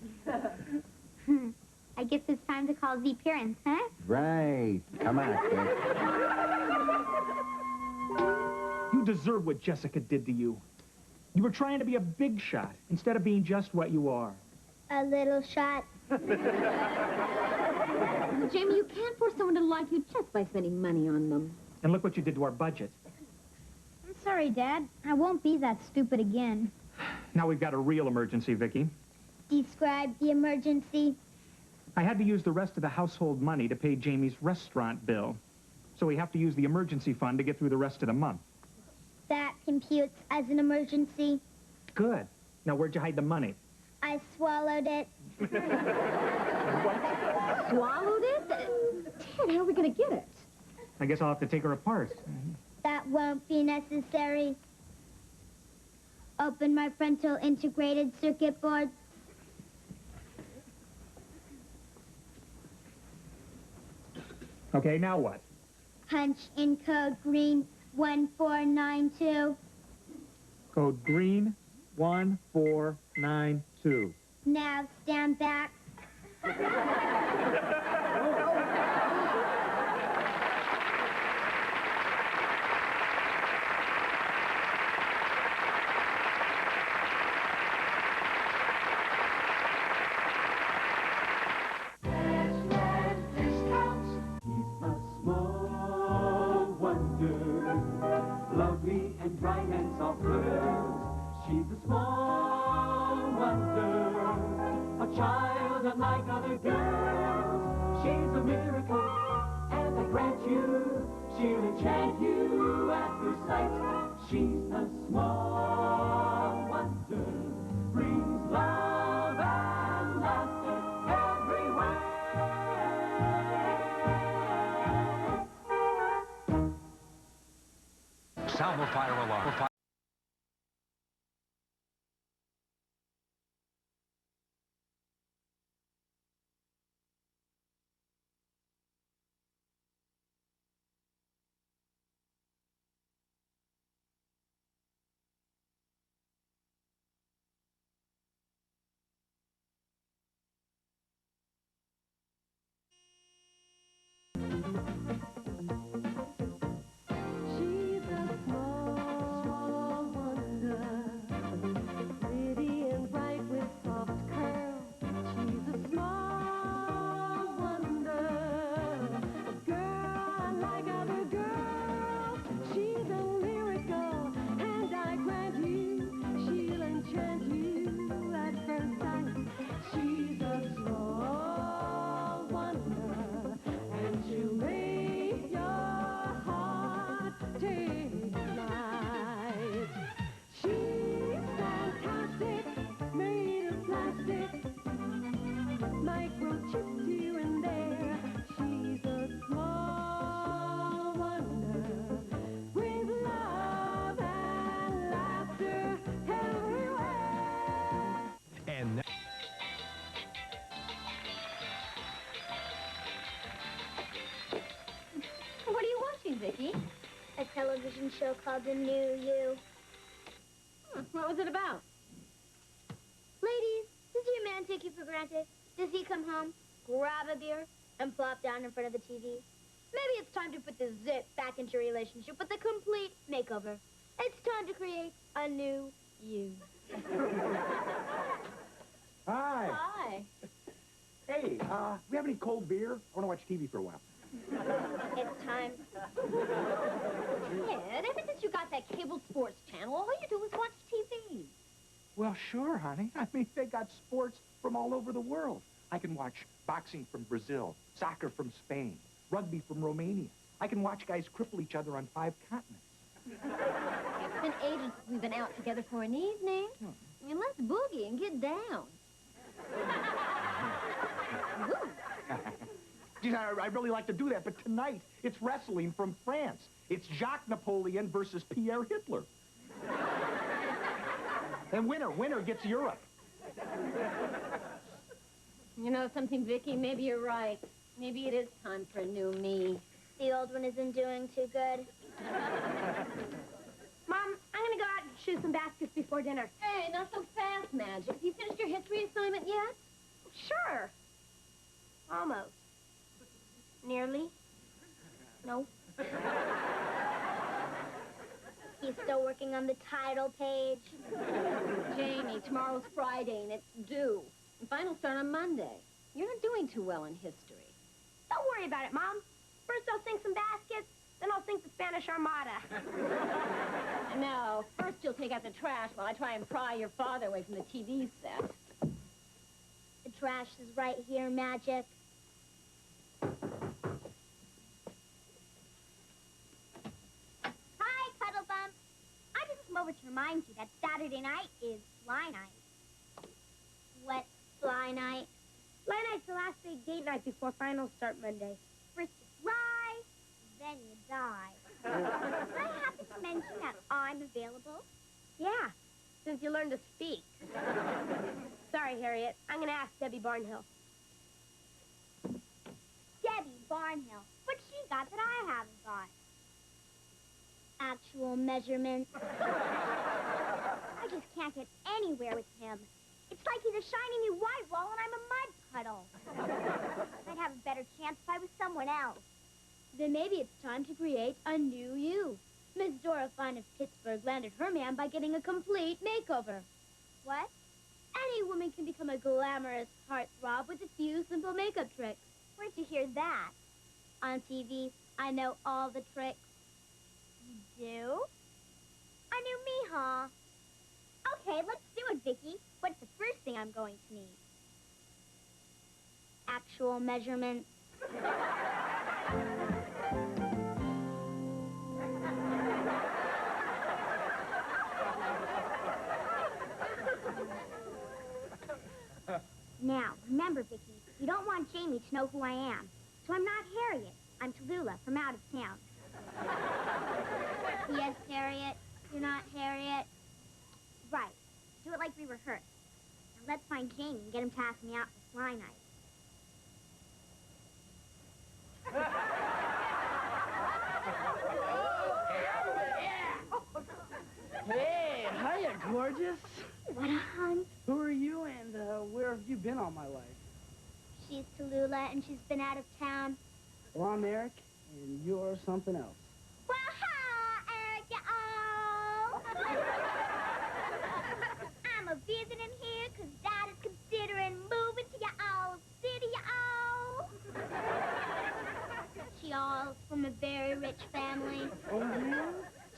Speaker 2: I guess it's time to call the parents, huh?
Speaker 9: Right. Come on, kid.
Speaker 4: You deserve what Jessica did to you. You were trying to be a big shot instead of being just what you are.
Speaker 2: A little shot.
Speaker 3: Jamie, you can't force someone to like you just by spending money on them.
Speaker 4: And look what you did to our budget.
Speaker 2: I'm sorry, Dad. I won't be that stupid again.
Speaker 4: Now we've got a real emergency, Vicky.
Speaker 2: Describe the emergency.
Speaker 4: I had to use the rest of the household money to pay Jamie's restaurant bill. So we have to use the emergency fund to get through the rest of the month.
Speaker 2: That computes as an emergency.
Speaker 4: Good. Now where'd you hide the money?
Speaker 2: I swallowed it.
Speaker 3: Swallowed it? Ted, how are we going to get it?
Speaker 4: I guess I'll have to take her apart.
Speaker 2: That won't be necessary. Open my frontal integrated circuit board.
Speaker 4: Okay, now what?
Speaker 2: Punch in code green 1492.
Speaker 4: Code green 1492.
Speaker 2: Now stand back.
Speaker 1: Lovely and bright and soft girls. She's a small wonder, a child unlike other girls. She's a miracle, and I grant you, she'll enchant you at first sight. She's a small wonder, brings love and laughter everywhere.
Speaker 8: Sound the fire alarm.
Speaker 1: She's a small wonder, pretty and bright with soft curls. She's a small wonder, a girl like other girls. She's a miracle, and I grant you, she'll enchant you at first sight. She's a small wonder, and she'll make your heart take flight. She's fantastic, made of plastic, microchipped here and there. She's a small wonder, brings love and laughter everywhere.
Speaker 8: And now,
Speaker 3: What are you watching, Vicky?
Speaker 2: A television show called The New You.
Speaker 3: What was it about?
Speaker 2: Ladies, does your man take you for granted? Does he come home, grab a beer, and plop down in front of the TV? Maybe it's time to put the zip back into your relationship with a complete makeover. It's time to create a new you.
Speaker 4: Hi.
Speaker 3: Hi.
Speaker 4: Hey, we have any cold beer? I want to watch TV for a while.
Speaker 3: It's time. Ted, ever since you got that cable sports channel, all you do is watch TV.
Speaker 4: Well, sure, honey. I mean, they got sports from all over the world. I can watch boxing from Brazil, soccer from Spain, rugby from Romania. I can watch guys cripple each other on 5 continents.
Speaker 3: It's been ages since we've been out together for an evening. I mean, let's boogie and get down.
Speaker 4: Geez, I really like to do that, but tonight it's wrestling from France. It's Jacques Napoleon versus Pierre Hitler. And winner gets Europe.
Speaker 3: You know something, Vicky? Maybe you're right. Maybe it is time for a new me.
Speaker 2: The old one isn't doing too good.
Speaker 3: Mom, I'm gonna go out and shoot some baskets before dinner. Hey, not so fast, Magic. Have you finished your history assignment yet?
Speaker 2: Sure. Almost. Nearly. No. He's still working on the title page.
Speaker 3: Jamie, tomorrow's Friday and it's due. And finals start on Monday. You're not doing too well in history.
Speaker 2: Don't worry about it, Mom. First I'll sink some baskets, then I'll sink the Spanish Armada.
Speaker 3: No, first you'll take out the trash while I try and pry your father away from the TV set.
Speaker 2: The trash is right here, Magic. Hi, Cuddle Bump. I just came over to remind you that Saturday night is Fly Night. What's Fly Night? Fly Night's the last big date night before finals start Monday. First you fly, then you die. I happen to mention that I'm available. Yeah, since you learned to speak. Sorry, Harriet. I'm going to ask Debbie Barnhill. Debbie Barnhill. What's she got that I haven't got? Actual measurements. I just can't get anywhere with him. It's like he's a shiny new white wall and I'm a mud puddle. I'd have a better chance if I was someone else. Then maybe it's time to create a new you. Miss Dora Fine of Pittsburgh landed her man by getting a complete makeover. What? Any woman can become a glamorous heartthrob with a few simple makeup tricks. Where'd you hear that? On TV. I know all the tricks. You do? A new me, huh? Okay, let's do it, Vicky. What's the first thing I'm going to need? Actual measurements. Now, remember, Vicky, you don't want Jamie to know who I am. So I'm not Harriet. I'm Tallulah from out of town. Yes, Harriet. You're not Harriet. Right. Do it like we rehearsed. Now let's find Jamie and get him to ask me out for Fly Night.
Speaker 10: Hey, hiya, gorgeous.
Speaker 2: What a hunk.
Speaker 10: Who are you and where have you been all my life?
Speaker 2: She's Tallulah, and she's been out of town.
Speaker 10: Well, I'm Eric, and you're something else.
Speaker 2: Well, hi, Eric, y'all. I'm a visiting here because Dad is considering moving to your old city, y'all. She all's from a very rich family.
Speaker 10: Oh, yeah?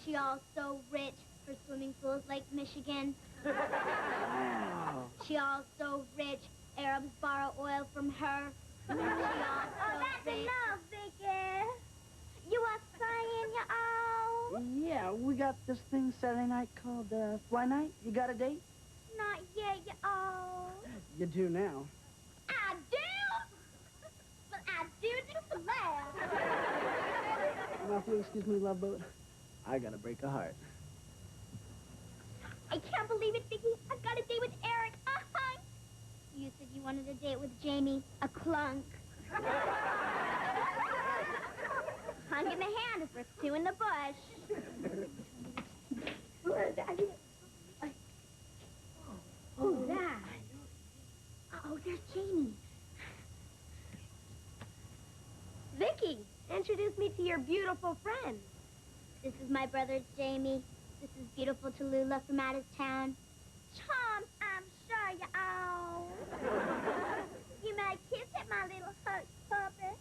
Speaker 2: She all's so rich, her swimming pool's Lake Michigan.
Speaker 10: Wow.
Speaker 2: She all's so rich, Arabs borrow oil from her. She all's so that's rich. Enough, Vicky. You are saying, y'all?
Speaker 10: Yeah, we got this thing Saturday night called Fly Night. You got a date?
Speaker 2: Not yet, y'all.
Speaker 10: You do now.
Speaker 2: I do? But I do for laugh.
Speaker 10: Now, if you'll excuse me, love boat, I gotta break a heart.
Speaker 2: I can't believe it, Vicky. I've got a date with Eric. Uh-huh. You said you wanted a date with Jamie. A clunk. Hung in the hand is worth two in the bush. Who's that? Oh, there's Jamie. Vicky, introduce me to your beautiful friend. This is my brother, Jamie. This is beautiful Tallulah from out of town. Charms, I'm sure you all. You may kiss it, my little hush puppy.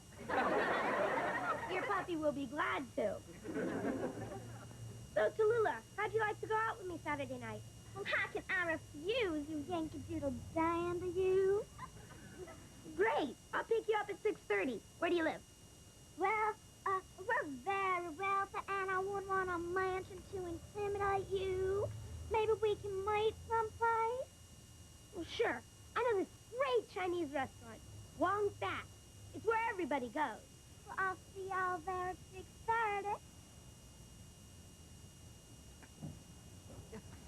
Speaker 2: Your puppy Pappy will be glad to. So, Tallulah, how'd you like to go out with me Saturday night? Well, how can I refuse, you Yankee-Doodle dandy, you? Great. I'll pick you up at 6:30. Where do you live? Well, we're very wealthy, and I wouldn't want a mansion to intimidate you. Maybe we can meet someplace? Well, sure. I know this great Chinese restaurant, Wong Fat. It's where everybody goes. Well, I'll see y'all there at 6:30.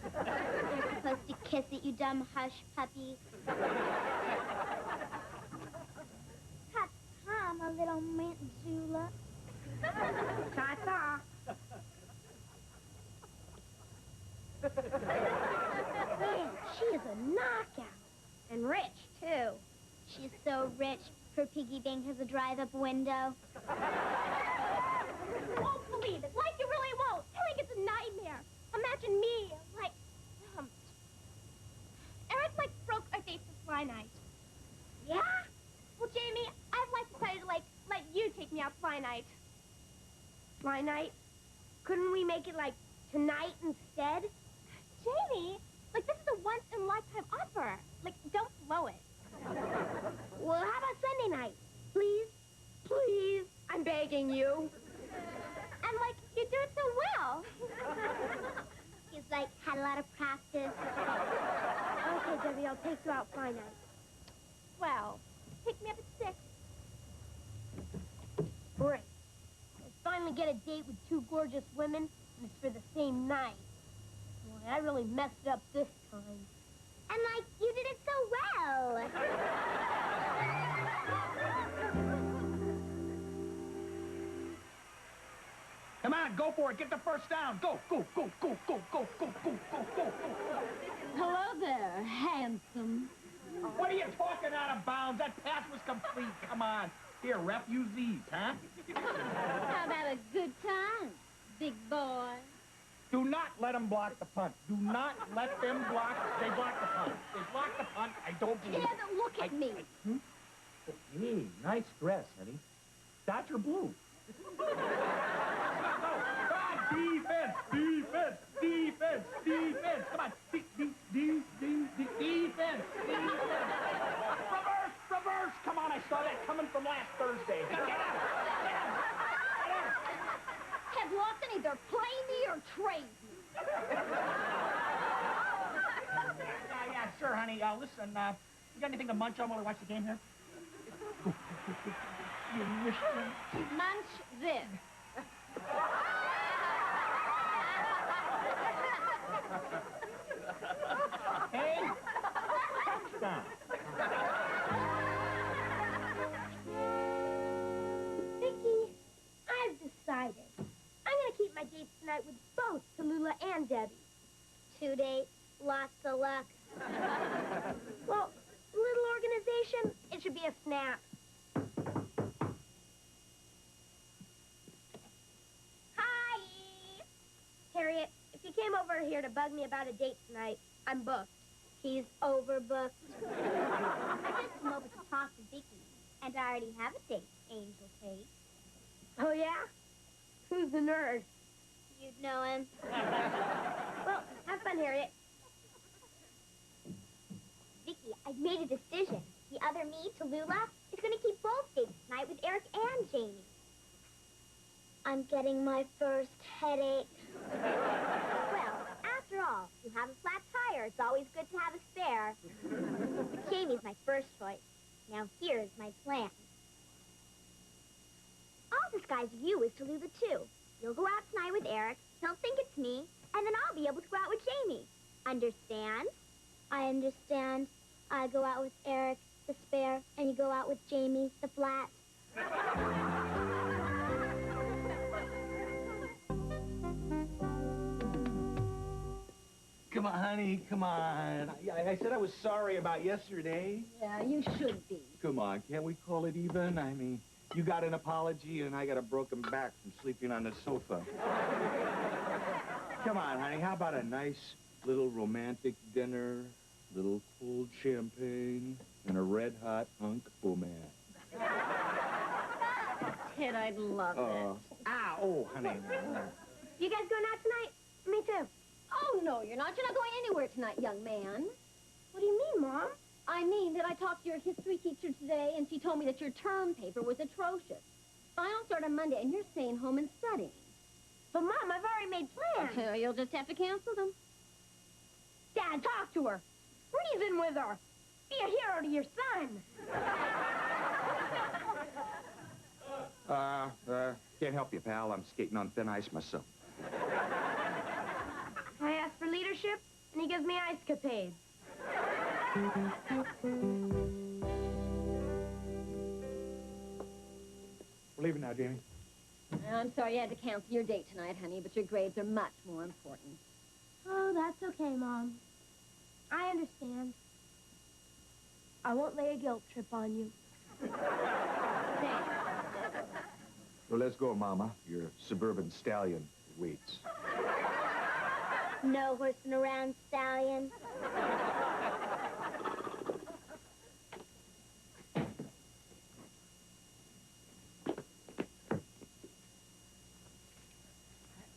Speaker 2: You're supposed to kiss it, you dumb hush puppy. Ta-ta, my little mint julep. Ta-ta. Man, she is a knockout. And rich, too. She's so rich, her piggy bank has a drive-up window. You won't believe it. Like you really won't. I think it's a nightmare. Imagine me, like, Eric, broke our date for fly night. Yeah? Well, Jamie, I'd decided to, let you take me out fly night. Fly night? Couldn't we make it, tonight instead? Jamie, this is a once-in-a-lifetime offer. Don't blow it. Well, how about Sunday night? Please? Please? I'm begging you. And, you do it so well. He's, had a lot of practice. Okay, Debbie, I'll take you out fly night. Well, pick me up at 6. Great. I finally get a date with 2 gorgeous women, and it's for the same night. Boy, I really messed it up this time. And, you did it so well.
Speaker 4: Come on, go for it. Get the first down. Go, go, go, go, go, go, go, go, go, go, go.
Speaker 3: Hello there, handsome.
Speaker 4: What are you talking out of bounds? That pass was complete. Come on. Here, ref, use these, huh?
Speaker 3: How about a good time, big boy?
Speaker 4: Do not let them block the punt. Do not let them block. They block the punt. They block the punt. I don't believe it.
Speaker 2: Kid, look at me.
Speaker 4: Hey, nice dress, honey. Dodger blue. Defense, defense, defense, defense. Come on. Defense. Reverse, reverse. Come on, I saw that coming from last Thursday. Get out. Get out.
Speaker 2: Ted Lawson, either play me or trade me.
Speaker 4: Yeah, sure, honey. Listen, you got anything to munch on while we watch the game here?
Speaker 3: Munch this.
Speaker 4: Hey, touchdown.
Speaker 2: Vicky, I've decided. I'm going to keep my dates tonight with both Tallulah and Debbie. 2 dates, lots of luck. Well, little organization, it should be a snap. Hi! Harriet, if you came over here to bug me about a date tonight, I'm booked. He's overbooked. I just came over to talk to Vicky, and I already have a date, Angel Kate. Oh, yeah? Who's the nerd? You'd know him. Well, have fun, Harriet. Vicky, I've made a decision. The other me, Tallulah, is going to keep both dates tonight with Eric and Jamie. I'm getting my first headache. Well, after all, you have a flat tire. It's always good to have a spare. But Jamie's my first choice. Now here's my plan. I'll disguise you as Tallulah, too. You'll go out tonight with Eric, he'll think it's me, and then I'll be able to go out with Jamie. Understand? I understand. I go out with Eric, the spare, and you go out with Jamie, the flat.
Speaker 11: Come on, honey, come on. I said I was sorry about yesterday.
Speaker 3: Yeah, you should be.
Speaker 11: Come on, can't we call it even? I mean, you got an apology and I got a broken back from sleeping on the sofa. Come on, honey, how about a nice little romantic dinner, little cold champagne, and a red-hot hunk of man?
Speaker 3: Ted, I'd love it.
Speaker 4: honey.
Speaker 3: You guys going out tonight? Me too. Oh, no, you're not. You're not going anywhere tonight, young man.
Speaker 2: What do you mean, Mom?
Speaker 3: I mean that I talked to your history teacher today, and she told me that your term paper was atrocious. Finals start on Monday, and you're staying home and studying.
Speaker 2: But, Mom, I've already made plans.
Speaker 3: You'll just have to cancel them.
Speaker 2: Dad, talk to her. Reason with her. Be a hero to your son.
Speaker 11: Can't help you, pal. I'm skating on thin ice myself.
Speaker 2: I ask for leadership, and he gives me ice capades.
Speaker 4: We're leaving now, Jamie.
Speaker 3: I'm sorry you had to cancel your date tonight, honey, but your grades are much more important.
Speaker 2: Oh, that's okay, Mom. I understand. I won't lay a guilt trip on you.
Speaker 3: Thanks.
Speaker 11: Well, let's go, Mama. Your suburban stallion waits.
Speaker 2: No horsing around, stallion.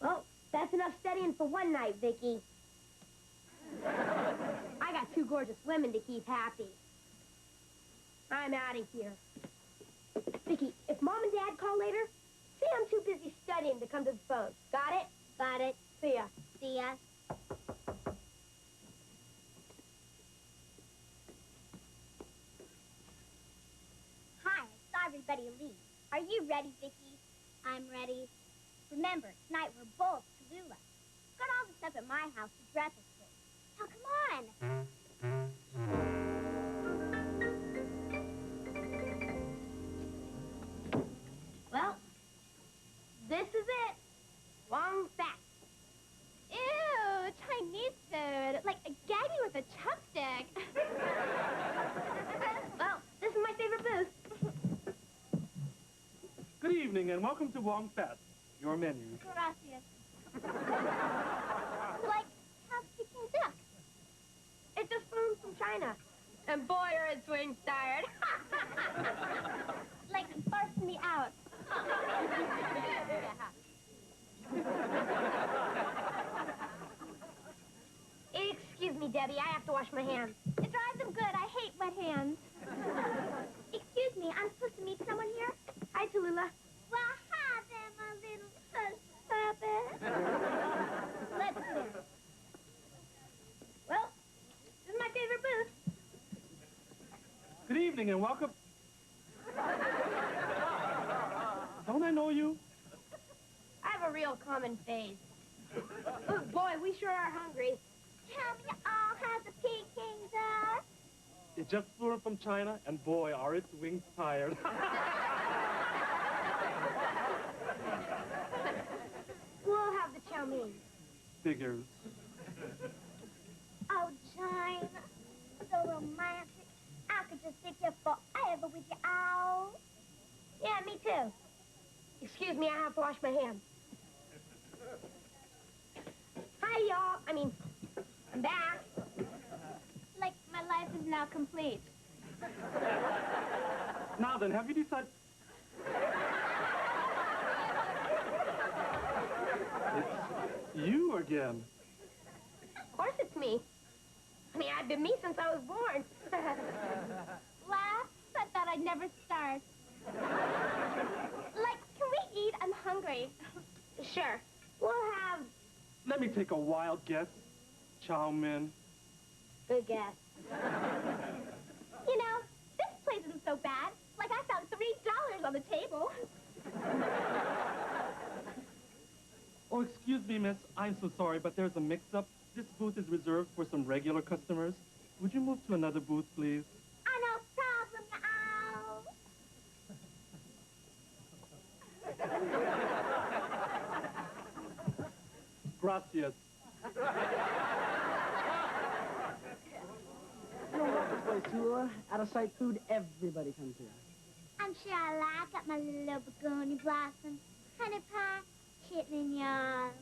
Speaker 2: Well, that's enough studying for one night, Vicky. I got 2 gorgeous women to keep happy. I'm out of here. Vicky, if Mom and Dad call later, say I'm too busy studying to come to the phone. Got it? Got it. See ya. See ya. Hi, I saw everybody leave. Are you ready, Vicky? I'm ready. Remember, tonight we're both Tallulah. Got all the stuff at my house to dress us with. Now, come on. Well, this is it. Wong Fat.
Speaker 3: Ew, Chinese food. Like a gaggy with a chopstick.
Speaker 2: Well, this is my favorite booth.
Speaker 12: Good evening and welcome to Wong Fat. Your menu.
Speaker 2: Gracias. Like half-Peking duck. It's a spoon from China. And boy, are its wings tired. Like bursting me out. Excuse me, Debbie. I have to wash my hands. It dries them good. I hate wet hands. Excuse me. I'm supposed to meet someone here? Hi, Tallulah. Well, hi there, my little hush puppet. Let's sit. Well, this is my favorite booth.
Speaker 12: Good evening and welcome. Don't I know you?
Speaker 2: I have a real common face. Oh, boy, we sure are hungry. Tell me all how the Peking duck.
Speaker 12: It just flew in from China and boy, are its wings tired.
Speaker 2: We'll have the chow mein.
Speaker 12: Figures.
Speaker 2: Oh, Jane, so romantic. I could just sit here forever with you all. Yeah, me too. Excuse me, I have to wash my hands. Hi, y'all. I'm back. Like my life is now complete.
Speaker 12: Now then, have you decided? It's you again.
Speaker 2: Of course it's me. I've been me since I was born. Laugh? I thought I'd never start. Like, can we eat? I'm hungry. Sure. We'll have...
Speaker 12: Let me take a wild guess. Chow mein.
Speaker 2: Good guess. You know, this place isn't so bad. Like, I found $3 on the table.
Speaker 12: Oh, excuse me, miss. I'm so sorry, but there's a mix-up. This booth is reserved for some regular customers. Would you move to another booth, please?
Speaker 2: Oh, no problem,
Speaker 12: Gracias.
Speaker 10: You don't love this place, Tallulah. Out-of-sight food, everybody comes here.
Speaker 2: I'm sure I like it, my little begonias blossom. Honey pie, chitlin yarn.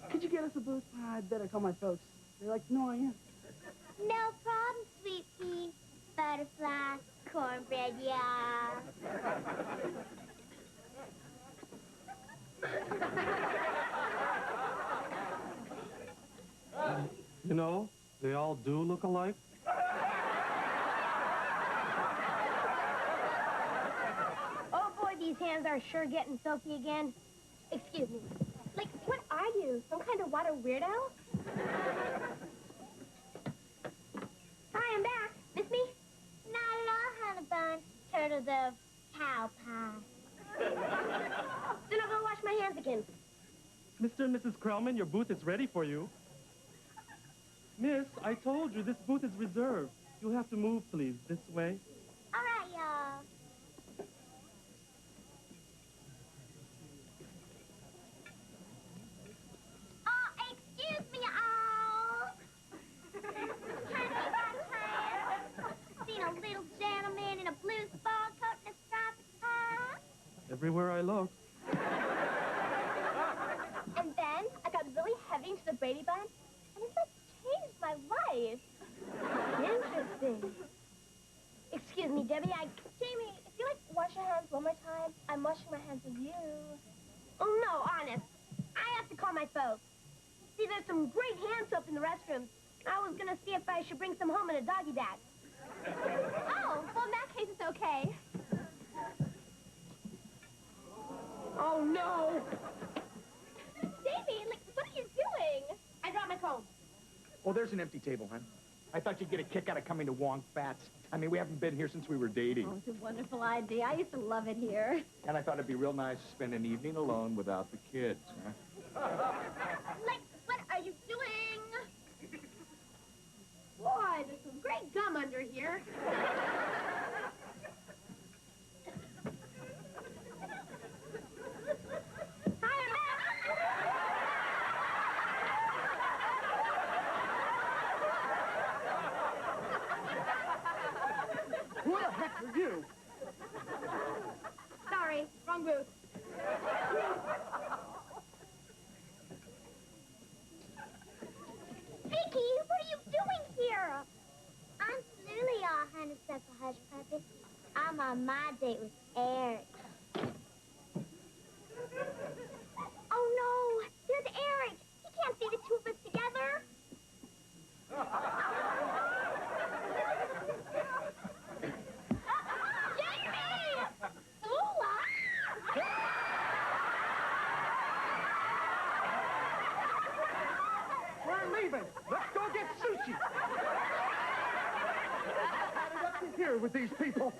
Speaker 10: Could you get us a booth pie? I'd better call my folks. They like to know I am.
Speaker 2: No problem, sweet pea, butterfly, cornbread, yeah.
Speaker 12: Lou look-alike?
Speaker 3: Oh, boy, these hands are sure getting filthy again. Excuse me. Like, what are you? Some kind of water weirdo? Hi, I'm back. Miss me?
Speaker 2: Not at all, honey bun. Turtles of cow pie.
Speaker 3: Then I'll go wash my hands again.
Speaker 12: Mr. and Mrs. Krellman, your booth is ready for you. Miss, I told you this booth is reserved. You'll have to move, please, this way.
Speaker 2: All right, y'all. Oh, excuse me, all. Seen a little gentleman in a blue sport coat and a striped tie.
Speaker 12: Everywhere I look.
Speaker 3: And then I got really heavy into the Brady Bunch, and it's like changed my life. Interesting. Excuse me, Debbie. Jamie, if you like wash your hands one more time, I'm washing my hands with you. Oh no, honest. I have to call my folks. See, there's some great hand soap in the restrooms. I was gonna see if I should bring some home in a doggy bag. Oh, well in that case it's okay. Oh no! Davey, like, what are you doing? I dropped my comb.
Speaker 4: Oh, there's an empty table, hon. I thought you'd get a kick out of coming to Wong Fats. I mean, we haven't been here since we were dating.
Speaker 3: Oh, it's a wonderful idea. I used to love it here.
Speaker 4: And I thought it'd be real nice to spend an evening alone without the kids, huh?
Speaker 3: Like, what are you doing? Boy, there's some great gum under here. Hi, I'm back.
Speaker 10: Who the heck are you?
Speaker 3: Sorry, wrong booth.
Speaker 2: Vicky, what are you doing here? I'm Lily, all honeysuckle hush puppy. I'm on my date with Eric. Oh no, there's Eric. He can't see the two of us together. Jamie! Lula!
Speaker 7: We're leaving. Let's go get sushi. Had it up to here with these people.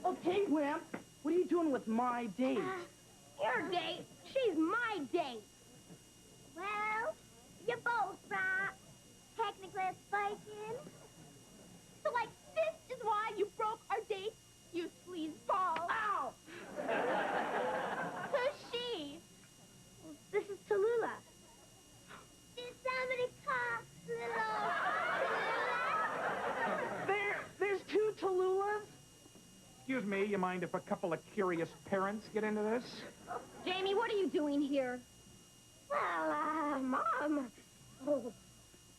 Speaker 10: Okay, Wimp. What are you doing with my date?
Speaker 3: Your date? She's my date.
Speaker 2: Well, you're both right. Technically speaking.
Speaker 3: So, like, this is why you broke our date, you sleazeball.
Speaker 10: Ow!
Speaker 3: Who's she?
Speaker 2: This is Tallulah. Did somebody call little
Speaker 10: There's two Tallulahs?
Speaker 4: Excuse me, you mind if a couple of curious parents get into this?
Speaker 3: Jamie, what are you doing here?
Speaker 2: Well, Mom.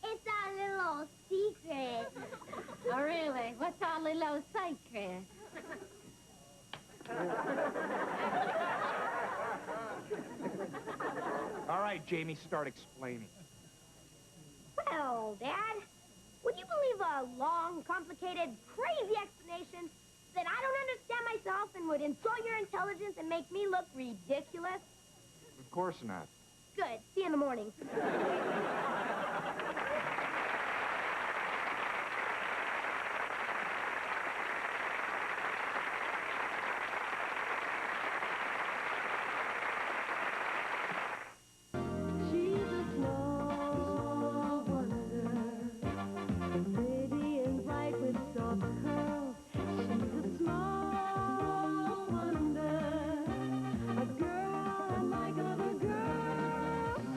Speaker 2: It's our little secret.
Speaker 3: Oh, really? What's our little secret?
Speaker 4: All right, Jamie, start explaining.
Speaker 2: Well, Dad, would you believe a long, complicated, crazy explanation that I don't understand myself and would insult your intelligence and make me look ridiculous?
Speaker 4: Of course not.
Speaker 2: Good. See you in the morning.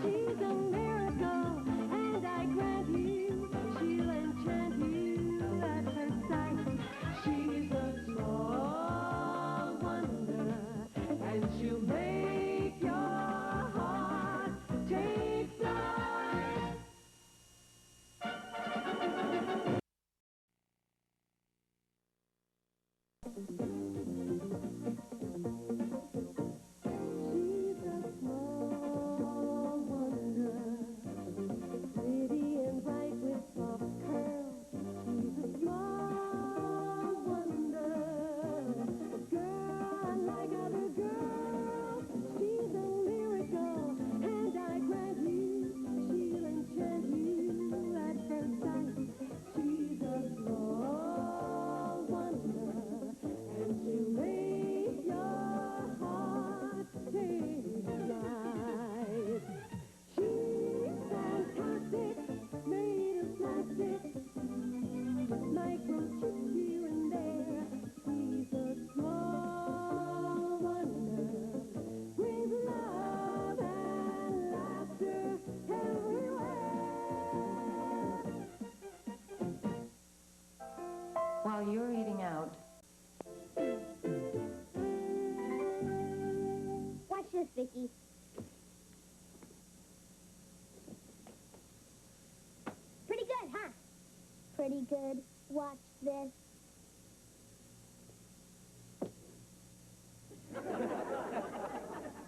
Speaker 1: She's a miracle.
Speaker 6: you're eating out.
Speaker 2: Watch this, Vicky. Pretty good, huh? Pretty good. Watch this.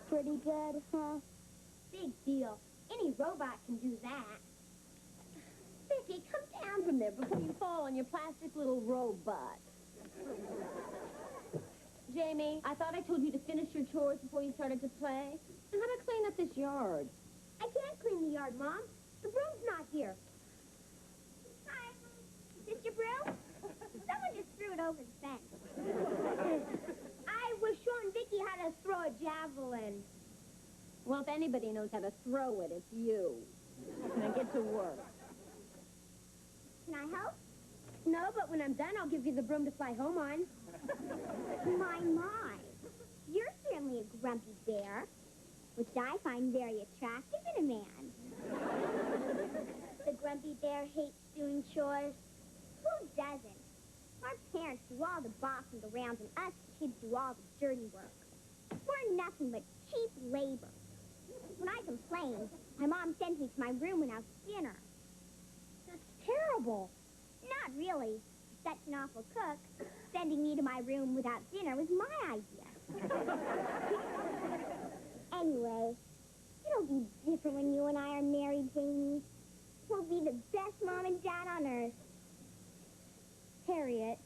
Speaker 2: Pretty good, huh? Big deal. Any robot can do that.
Speaker 3: Vicky, come down from there before you fall on your plastic little robot. Jamie, I thought I told you to finish your chores before you started to play. And how about clean up this yard?
Speaker 2: I can't clean the yard, Mom. The broom's not here. Hi. Is this your broom? Someone just threw it over the fence. I was showing Vicky how to throw a javelin.
Speaker 3: Well, if anybody knows how to throw it, it's you. Now get to work.
Speaker 2: Can I help?
Speaker 3: No, but when I'm done, I'll give you the broom to fly home on.
Speaker 2: My. You're certainly a grumpy bear, which I find very attractive in a man. The grumpy bear hates doing chores. Who doesn't? Our parents do all the bossing around and us kids do all the dirty work. We're nothing but cheap labor. When I complain, my mom sends me to my room without dinner. That's terrible. Not really. Such an awful cook. Sending me to my room without dinner was my idea. Anyway, it'll be different when you and I are married, Jamie. We'll be the best mom and dad on earth.
Speaker 3: Harriet,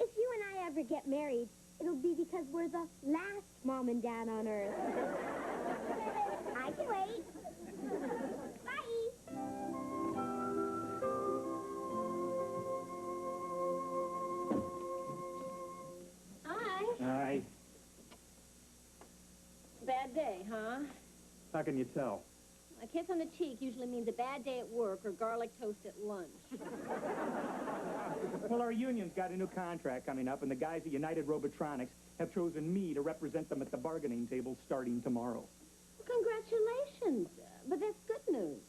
Speaker 3: if you and I ever get married, it'll be because we're the last mom and dad on earth.
Speaker 2: I can wait. Bye.
Speaker 3: Hi.
Speaker 4: Hi.
Speaker 3: Bad day, huh?
Speaker 4: How can you tell?
Speaker 3: A kiss on the cheek usually means a bad day at work or garlic toast at lunch.
Speaker 4: Well, our union's got a new contract coming up, and the guys at United Robotronics have chosen me to represent them at the bargaining table starting tomorrow.
Speaker 3: Congratulations. But that's good news.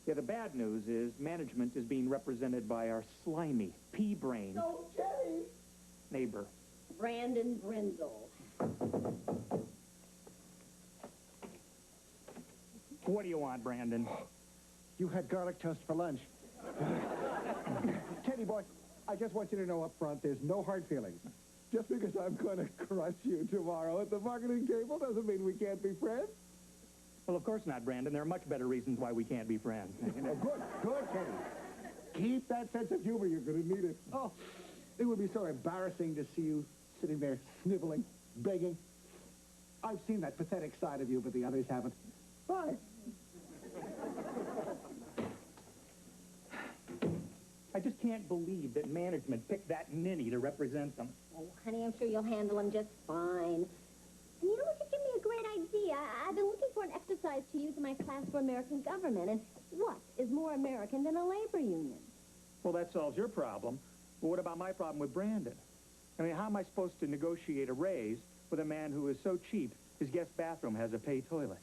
Speaker 4: Yeah, the bad news is management is being represented by our slimy, pea-brain neighbor.
Speaker 3: Brandon Brindle.
Speaker 4: What do you want, Brandon?
Speaker 10: You had garlic toast for lunch. Teddy boy, I just want you to know up front, there's no hard feelings. Just because I'm going to crush you tomorrow at the bargaining table doesn't mean we can't be friends.
Speaker 4: Well, of course not, Brandon. There are much better reasons why we can't be friends.
Speaker 10: Oh, good, Teddy. Keep that sense of humor. You're going to need it. Oh, it would be so embarrassing to see you sitting there sniveling, begging. I've seen that pathetic side of you, but the others haven't. Bye.
Speaker 4: I just can't believe that management picked that ninny to represent them.
Speaker 3: Oh, honey, I'm sure you'll handle him just fine. And you know what? You give me a great idea. I've been looking for an exercise to use in my class for American government. And what is more American than a labor union?
Speaker 4: Well, that solves your problem. But what about my problem with Brandon? I mean, how am I supposed to negotiate a raise with a man who is so cheap his guest bathroom has a pay toilet?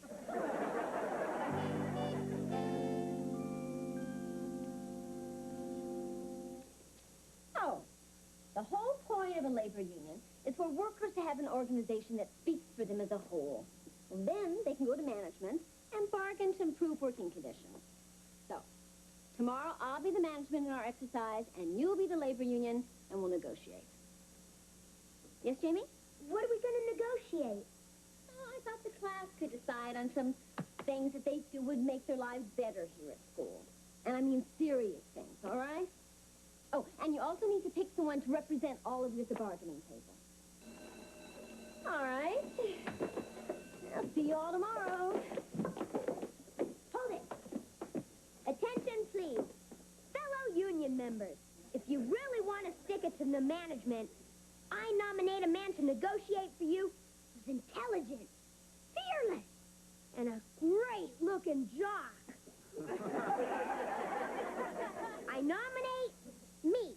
Speaker 3: Oh, the whole point of a labor union is for workers to have an organization that speaks for them as a whole. And then they can go to management and bargain to improve working conditions. So, tomorrow I'll be the management in our exercise, and you'll be the labor union, and we'll negotiate. Yes, Jamie?
Speaker 2: What are we going to negotiate?
Speaker 3: Oh, I thought the class could decide on some things that they feel would make their lives better here at school. And I mean serious things, all right? Oh, and you also need to pick someone to represent all of you at the bargaining table. All right. I'll see you all tomorrow.
Speaker 2: Hold it. Attention, please. Fellow union members, if you really want to stick it to the management, I nominate a man to negotiate for you who's intelligent, fearless, and a great-looking jock. I nominate me.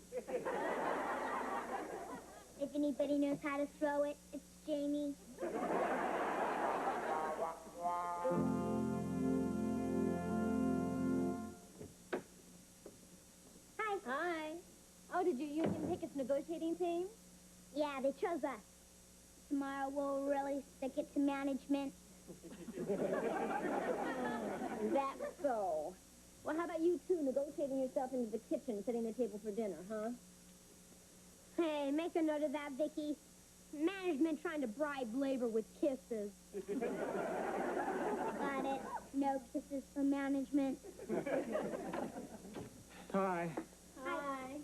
Speaker 2: If anybody knows how to throw it, it's Jamie.
Speaker 3: Hi. Oh, did your union pick its negotiator? negotiating team?
Speaker 2: Yeah, they chose us. Tomorrow we'll really stick it to management.
Speaker 3: That's so. Well, how about you two negotiating yourself into the kitchen, setting the table for dinner, huh?
Speaker 2: Hey, make a note of that, Vicky. Management trying to bribe labor with kisses. Got it. No kisses for management.
Speaker 4: Hi.
Speaker 3: Hi.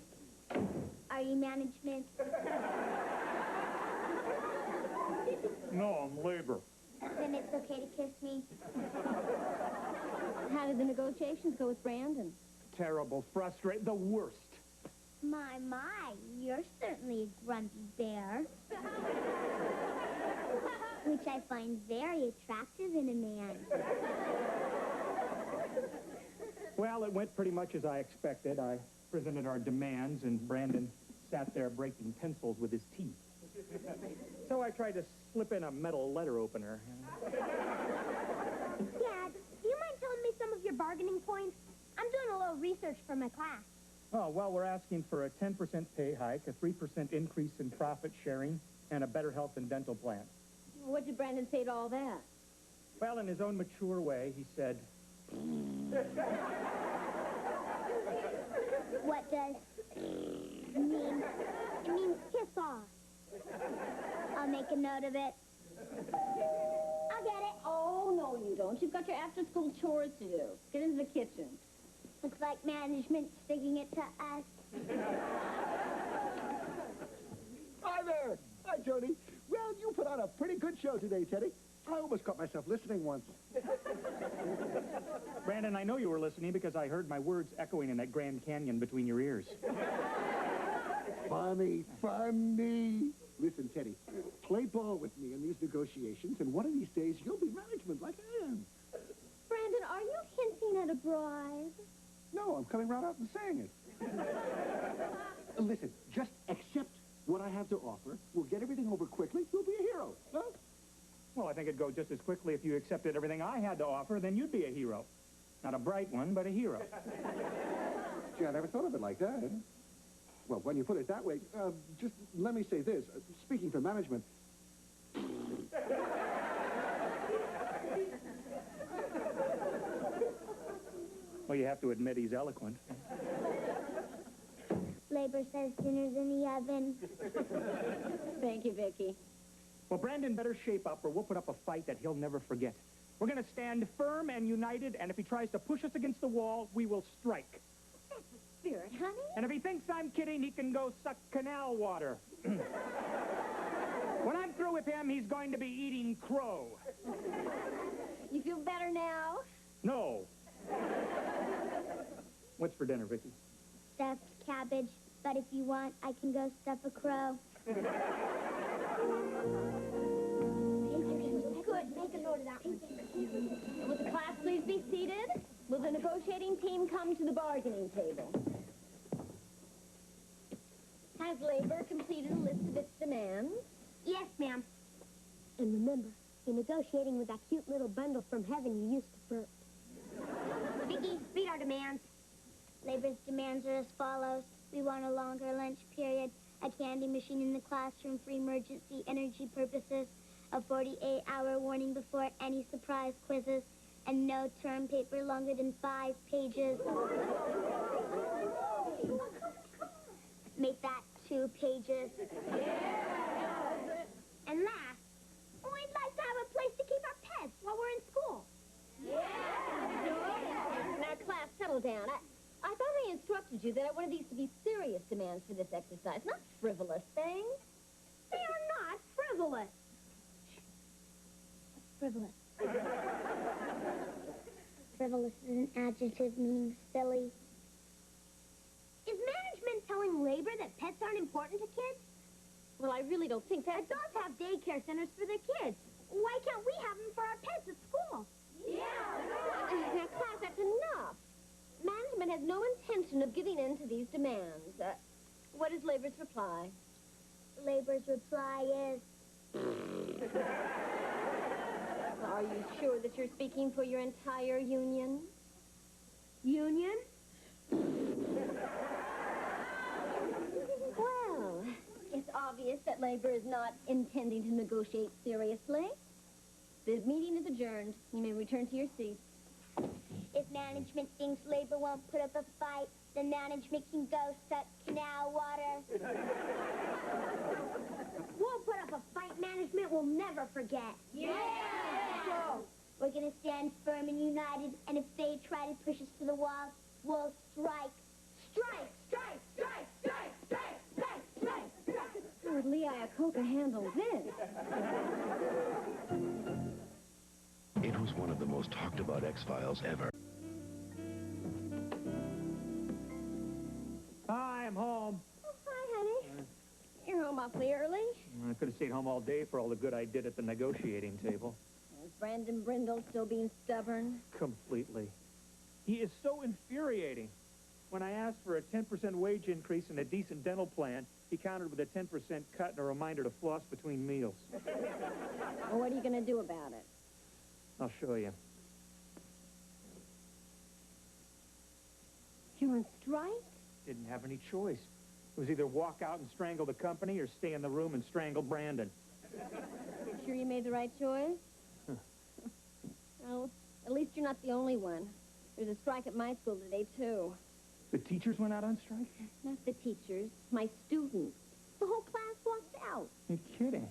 Speaker 2: Are you management?
Speaker 4: No, I'm labor.
Speaker 2: Then it's okay to kiss me.
Speaker 3: How did the negotiations go with Brandon?
Speaker 4: Terrible, frustrating, the worst.
Speaker 2: My, you're certainly a grumpy bear. Which I find very attractive in a man.
Speaker 4: Well, it went pretty much as I expected. I presented our demands, and Brandon sat there breaking pencils with his teeth. So I tried to slip in a metal letter opener.
Speaker 2: Dad, do you mind telling me some of your bargaining points? I'm doing a little research for my class.
Speaker 4: Oh, well, we're asking for a 10% pay hike, a 3% increase in profit sharing, and a better health and dental plan.
Speaker 3: What did Brandon say to all that?
Speaker 4: Well, in his own mature way, he said,
Speaker 2: What does mean? It means kiss off. I'll make a note of it. I'll get it.
Speaker 3: Oh, no, you don't. You've got your after-school chores to do. Get into the kitchen.
Speaker 2: Looks like management's sticking it to us.
Speaker 10: Hi there. Hi, Jody. Well, you put on a pretty good show today, Teddy. I almost caught myself listening once.
Speaker 4: Brandon, I know you were listening because I heard my words echoing in that Grand Canyon between your ears.
Speaker 10: Funny. Listen, Teddy, play ball with me in these negotiations, and one of these days you'll be management like I am.
Speaker 3: Brandon, are you hinting at a bribe?
Speaker 10: No, I'm coming right out and saying it. Listen, just accept what I have to offer. We'll get everything over quickly. You'll be a hero. Huh?
Speaker 4: Well, I think it'd go just as quickly if you accepted everything I had to offer, then you'd be a hero. Not a bright one, but a hero.
Speaker 10: Gee, I never thought of it like that. Well, when you put it that way, just let me say this. Speaking for management,
Speaker 4: Well, you have to admit he's eloquent.
Speaker 2: Labor says dinner's in the oven.
Speaker 3: Thank you, Vicky.
Speaker 4: Well, Brandon better shape up or we'll put up a fight that he'll never forget. We're going to stand firm and united, and if he tries to push us against the wall, we will strike.
Speaker 3: That's the spirit, honey.
Speaker 4: And if he thinks I'm kidding, he can go suck canal water. When I'm through with him, he's going to be eating crow.
Speaker 3: You feel better now?
Speaker 4: No. What's for dinner, Vicky?
Speaker 2: Stuffed cabbage, but if you want, I can go stuff a crow.
Speaker 3: Good. Make a note of that one. Will the class please be seated? Will the negotiating team come to the bargaining table? Has labor completed a list of its demands?
Speaker 2: Yes, ma'am. And remember, you're negotiating with that cute little bundle from heaven you used to burp. Vicky, read our demands. Labor's demands are as follows. We want a longer lunch period, a candy machine in the classroom for emergency energy purposes, a 48-hour warning before any surprise quizzes, and no term paper longer than 5 pages. Make that 2 pages. And last, we'd like to have a place to keep our pets while we're in school.
Speaker 3: Now, class, settle down. I thought I instructed you that I wanted these to be serious demands for this exercise, not frivolous things.
Speaker 2: They are not frivolous. Frivolous. Frivolous is an adjective meaning silly. Is management telling labor that pets aren't important to kids?
Speaker 3: Well, I really don't think that...
Speaker 2: Adults have daycare centers for their kids. Why can't we have them for our pets at school?
Speaker 3: Now, class, that's enough. Management has no intention of giving in to these demands. What is labor's reply?
Speaker 2: Labor's reply is...
Speaker 3: Are you sure that you're speaking for your entire union?
Speaker 2: Union?
Speaker 3: Well, Labor is not intending to negotiate seriously. The meeting is adjourned. You may return to your seats.
Speaker 2: If management thinks labor won't put up a fight, then management can go suck canal water. We'll put up a fight management will never forget. Yeah! So, we're gonna stand firm and united, and if they try to push us to the wall, we'll strike. Strike! Strike! Strike! Strike! Strike! Strike! Strike! Strike!
Speaker 3: How would Lee Iacocca handle this?
Speaker 13: It was one of the most talked about X-Files ever.
Speaker 4: Hi, I'm home.
Speaker 3: Oh, hi, honey. You're home awfully early.
Speaker 4: I could have stayed home all day for all the good I did at the negotiating table.
Speaker 3: Is Brandon Brindle still being stubborn?
Speaker 4: Completely. He is so infuriating. When I asked for a 10% wage increase and a decent dental plan, he countered with a 10% cut and a reminder to floss between meals.
Speaker 3: Well, what are you going to do about it?
Speaker 4: I'll show you.
Speaker 3: You're on strike?
Speaker 4: Didn't have any choice. It was either walk out and strangle the company or stay in the room and strangle Brandon.
Speaker 3: Sure you made the right choice? Well, at least you're not the only one. There's a strike at my school today, too.
Speaker 4: The teachers went out on strike?
Speaker 3: Not the teachers, my students. The whole class walked out.
Speaker 4: You're kidding.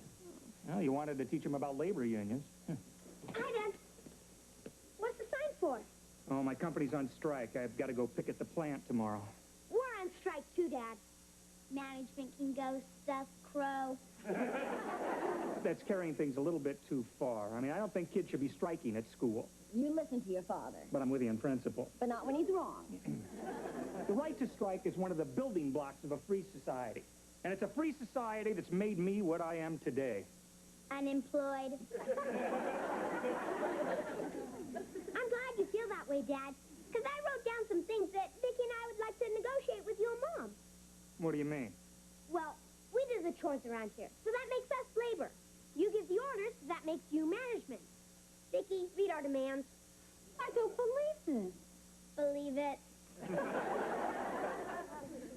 Speaker 4: Well, you wanted to teach them about labor unions.
Speaker 2: Hi, Dad. What's the sign for?
Speaker 4: Oh, my company's on strike. I've got to go picket the plant tomorrow.
Speaker 2: We're on strike, too, Dad. Management can go stuff crow.
Speaker 4: That's carrying things a little bit too far. I mean, I don't think kids should be striking at school.
Speaker 3: You listen to your father.
Speaker 4: But I'm with you in principle.
Speaker 3: But not when he's wrong.
Speaker 4: The right to strike is one of the building blocks of a free society. And it's a free society that's made me what I am today.
Speaker 2: Unemployed. I'm glad you feel that way, Dad. Because I wrote down some things that Vicki and I would like to negotiate with your mom.
Speaker 4: What do you mean?
Speaker 2: Well, we do the chores around here, so that makes us labor. You give the orders, so that makes you management. Vicki, read our demands.
Speaker 3: I don't believe this.
Speaker 2: Believe it.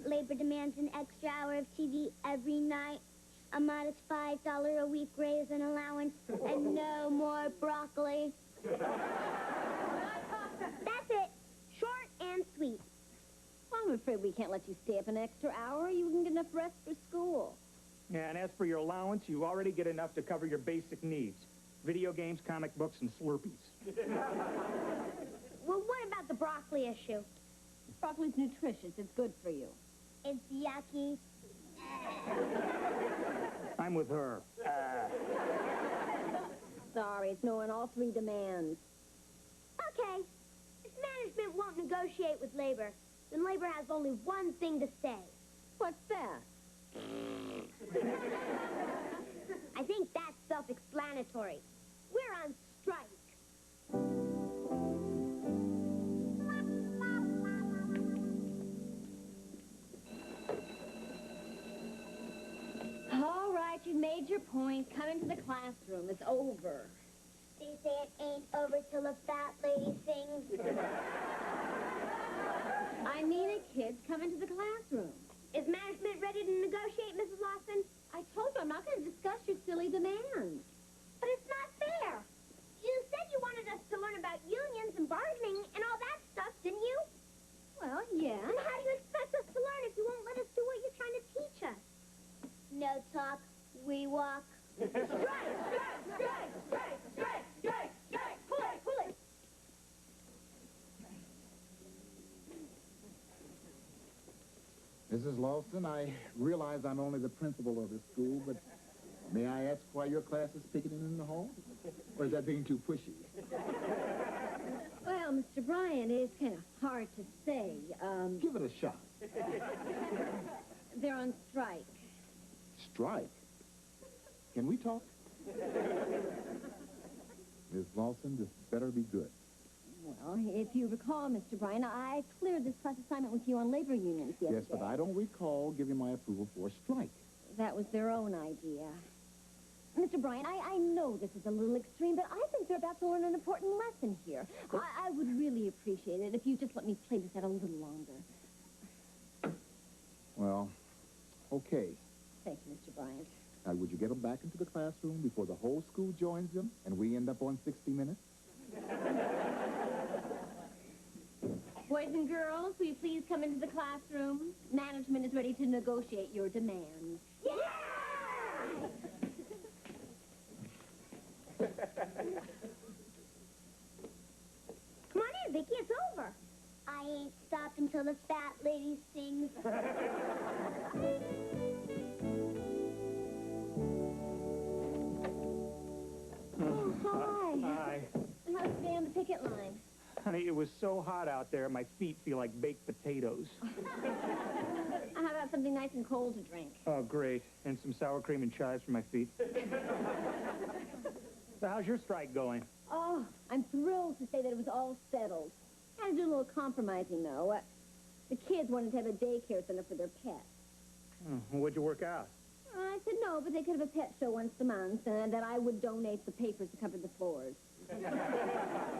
Speaker 2: Labor demands an extra hour of TV every night, a modest $5 a week raise and allowance, and no more broccoli. That's it. Short and sweet.
Speaker 3: Well, I'm afraid we can't let you stay up an extra hour. You wouldn't get enough rest for school.
Speaker 4: Yeah, and as for your allowance, you already get enough to cover your basic needs. Video games, comic books, and Slurpees.
Speaker 2: Well, what about the broccoli issue?
Speaker 3: Broccoli's nutritious. It's good for you.
Speaker 2: It's yucky.
Speaker 4: I'm with her.
Speaker 3: Sorry, it's no on all three demands.
Speaker 2: Okay. If management won't negotiate with labor, then labor has only one thing to say.
Speaker 3: What's that?
Speaker 2: I think that's self-explanatory. We're on strike.
Speaker 3: All right, you've made your point. Come into the classroom. It's over.
Speaker 2: They say it ain't over till the fat lady sings.
Speaker 3: I mean it, kids. Come into the classroom.
Speaker 2: Is management ready to negotiate, Mrs. Lawson?
Speaker 3: I told you I'm not going to discuss your silly demands.
Speaker 2: But it's not fair. You said you wanted us to learn about unions and bargaining and all that stuff, didn't you?
Speaker 3: Well, yeah.
Speaker 2: And how do you expect us to learn if you won't let us do what you're trying to teach us? No talk, we walk. Strike! Strike! Strike! Strike! Strike! Strike! Strike! Pull it! Pull it!
Speaker 10: Mrs. Lawson, I realize I'm only the principal of the school, but may I ask why your class is picketing in the hall? Or is that being too pushy?
Speaker 3: Well, Mr. Bryant, it's kind of hard to say.
Speaker 10: Give it a shot.
Speaker 3: They're on strike.
Speaker 10: Strike? Can we talk? Miss Lawson, this better be good.
Speaker 3: Well, if you recall, Mr. Bryant, I cleared this class assignment with you on labor unions yesterday.
Speaker 10: Yes, but I don't recall giving my approval for a strike.
Speaker 3: That was their own idea. Mr. Bryant, I know this is a little extreme, but I think they're about to learn an important lesson here. I would really appreciate it if you just let me play this out a little longer.
Speaker 10: Well, okay.
Speaker 3: Thank you, Mr. Bryant.
Speaker 10: Now, would you get them back into the classroom before the whole school joins them and we end up on 60 Minutes?
Speaker 3: Boys and girls, will you please come into the classroom? Management is ready to negotiate your demands. Yeah!
Speaker 2: Come on in, Vicky, it's over. I ain't stopped until the fat lady sings.
Speaker 3: Oh, hi.
Speaker 4: Hi.
Speaker 3: How's the day on the picket line?
Speaker 4: Honey, it was so hot out there, my feet feel like baked potatoes.
Speaker 3: How about something nice and cold to drink?
Speaker 4: Oh, great. And some sour cream and chives for my feet. So how's your strike going?
Speaker 3: Oh, I'm thrilled to say that it was all settled. Had to do a little compromising, though. The kids wanted to have a daycare center for their pets.
Speaker 4: What'd you work out?
Speaker 3: I said no, but they could have a pet show once a month, and that I would donate the papers to cover the floors.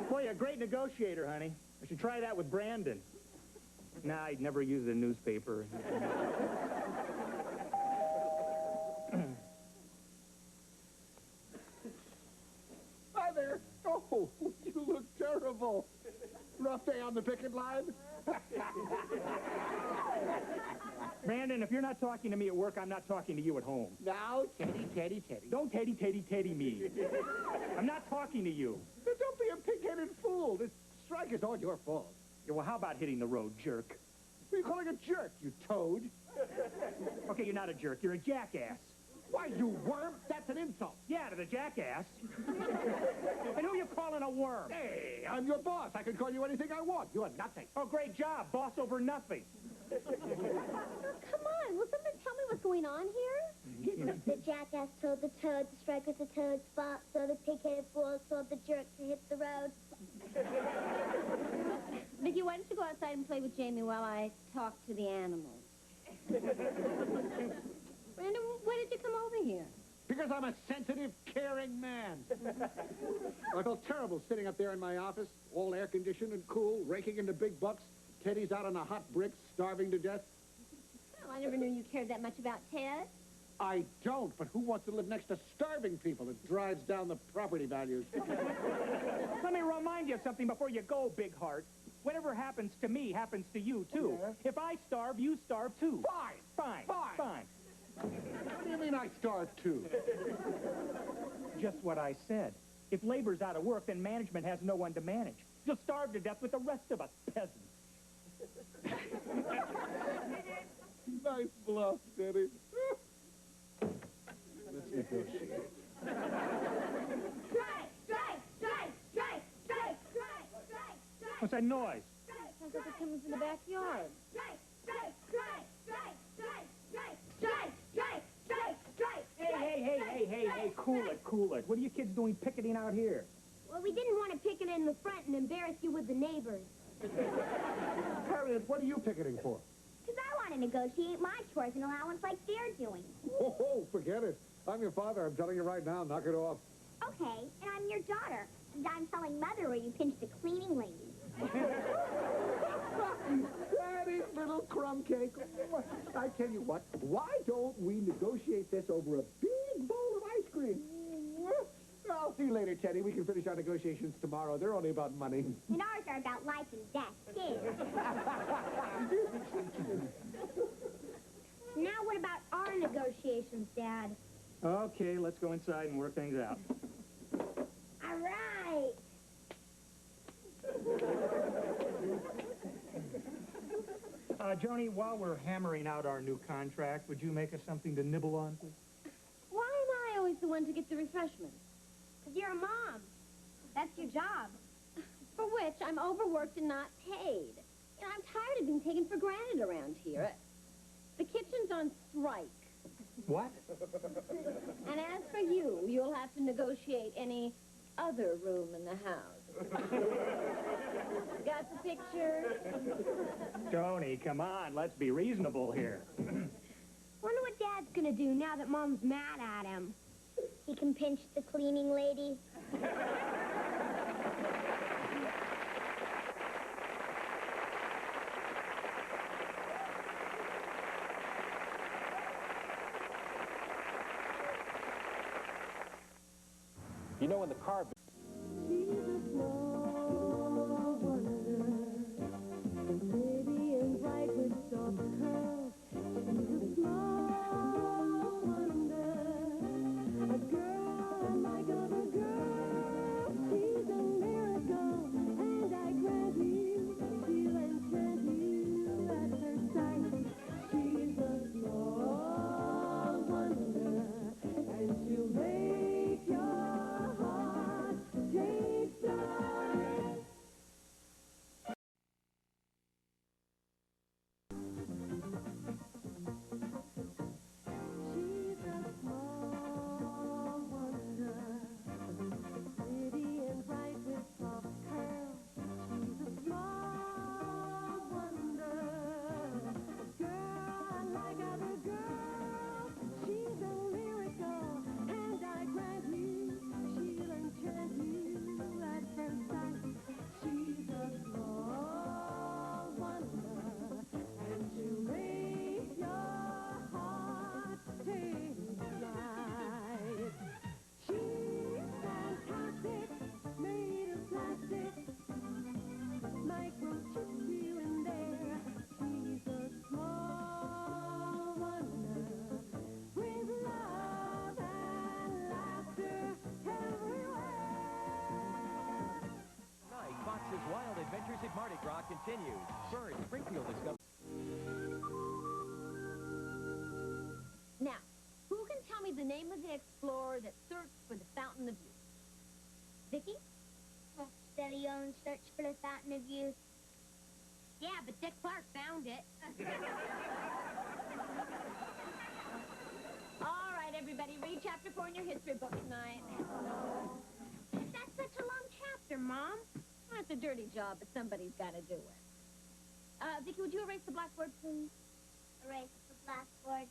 Speaker 4: Boy, you're a great negotiator, honey. I should try that with Brandon. Nah, he'd never use a newspaper.
Speaker 10: Hi there. Oh, you look terrible. Rough day on the picket line?
Speaker 4: Brandon, if you're not talking to me at work, I'm not talking to you at home.
Speaker 10: Now, Teddy, Teddy, Teddy.
Speaker 4: Don't Teddy me. I'm not talking to you.
Speaker 10: Then don't be a pig-headed fool. This strike is all your fault.
Speaker 4: Yeah, well, how about hitting the road, jerk?
Speaker 10: What are you calling a jerk, you toad?
Speaker 4: Okay, you're not a jerk. You're a jackass.
Speaker 10: Why, you worm? That's an insult.
Speaker 4: Yeah, to the jackass. And who you calling a worm?
Speaker 10: Hey, I'm your boss. I can call you anything I want. You're nothing.
Speaker 4: Oh, great job. Boss over nothing.
Speaker 3: Oh, come on. Will someone tell me what's going on here?
Speaker 2: The jackass told the toad to strike with the toad's fault, so the pig-headed fool told the jerk to hit the road.
Speaker 3: Vicky, why don't you go outside and play with Jamie while I talk to the animals? Brandon, why did you come over here?
Speaker 10: Because I'm a sensitive, caring man. I felt terrible sitting up there in my office, all air-conditioned and cool, raking in the big bucks. Teddy's out on the hot bricks, starving to death.
Speaker 3: Well, I never knew you cared that much about Ted.
Speaker 10: I don't, but who wants to live next to starving people? It drives down the property values.
Speaker 4: Let me remind you of something before you go, big heart. Whatever happens to me happens to you, too.
Speaker 10: Yeah.
Speaker 4: If I starve, you starve, too.
Speaker 10: Fine.
Speaker 4: Fine.
Speaker 10: What do you mean I starve, too?
Speaker 4: Just what I said. If labor's out of work, then management has no one to manage. You'll starve to death with the rest of us peasants.
Speaker 10: Nice bluff, Teddy. Let's negotiate.
Speaker 2: Strike!
Speaker 4: What's that noise?
Speaker 3: Sounds like it's coming from the backyard.
Speaker 4: Hey, cool it. What are you kids doing picketing out here?
Speaker 2: Well, we didn't want to picket in the front and embarrass you with the neighbors.
Speaker 10: Harriet, what are you picketing for?
Speaker 2: Because I want to negotiate my chores and allowance like they're doing.
Speaker 10: Oh, forget it. I'm your father. I'm telling you right now, knock it off.
Speaker 2: Okay, and I'm your daughter. And I'm telling Mother where you pinched a cleaning lady.
Speaker 10: Daddy, little crumb cake. I tell you what, why don't we negotiate this over a big bowl of ice cream? I'll see you later, Teddy. We can finish our negotiations tomorrow. They're only about money.
Speaker 2: And ours are about life and death, too. Now what about our negotiations, Dad?
Speaker 4: Okay, let's go inside and work things out.
Speaker 2: All right.
Speaker 4: Joni, while we're hammering out our new contract, would you make us something to nibble on, please?
Speaker 3: Why am I always the one to get the refreshments?
Speaker 2: Because you're a mom. That's your job.
Speaker 3: For which I'm overworked and not paid. You know, I'm tired of being taken for granted around here. The kitchen's on strike.
Speaker 4: What?
Speaker 3: And as for you, you'll have to negotiate any other room in the house. Got the picture?
Speaker 4: Joni, come on, let's be reasonable here.
Speaker 2: Wonder what Dad's gonna do now that Mom's mad at him. He can pinch the cleaning lady.
Speaker 14: You know, in the car...
Speaker 15: Wild Adventures at Mardi Gras continues. First, Springfield discovers...
Speaker 3: Now, who can tell me the name of the explorer that searched for the Fountain of Youth? Vicky?
Speaker 2: Steady on search for the Fountain of Youth.
Speaker 3: Yeah, but Dick Clark found it. All right, everybody, read chapter 4 in your history book tonight.
Speaker 2: That's such a long chapter, Mom.
Speaker 3: Well, it's a dirty job, but somebody's got to do it. Vicky, would you erase the blackboard, please?
Speaker 2: Erase the blackboard.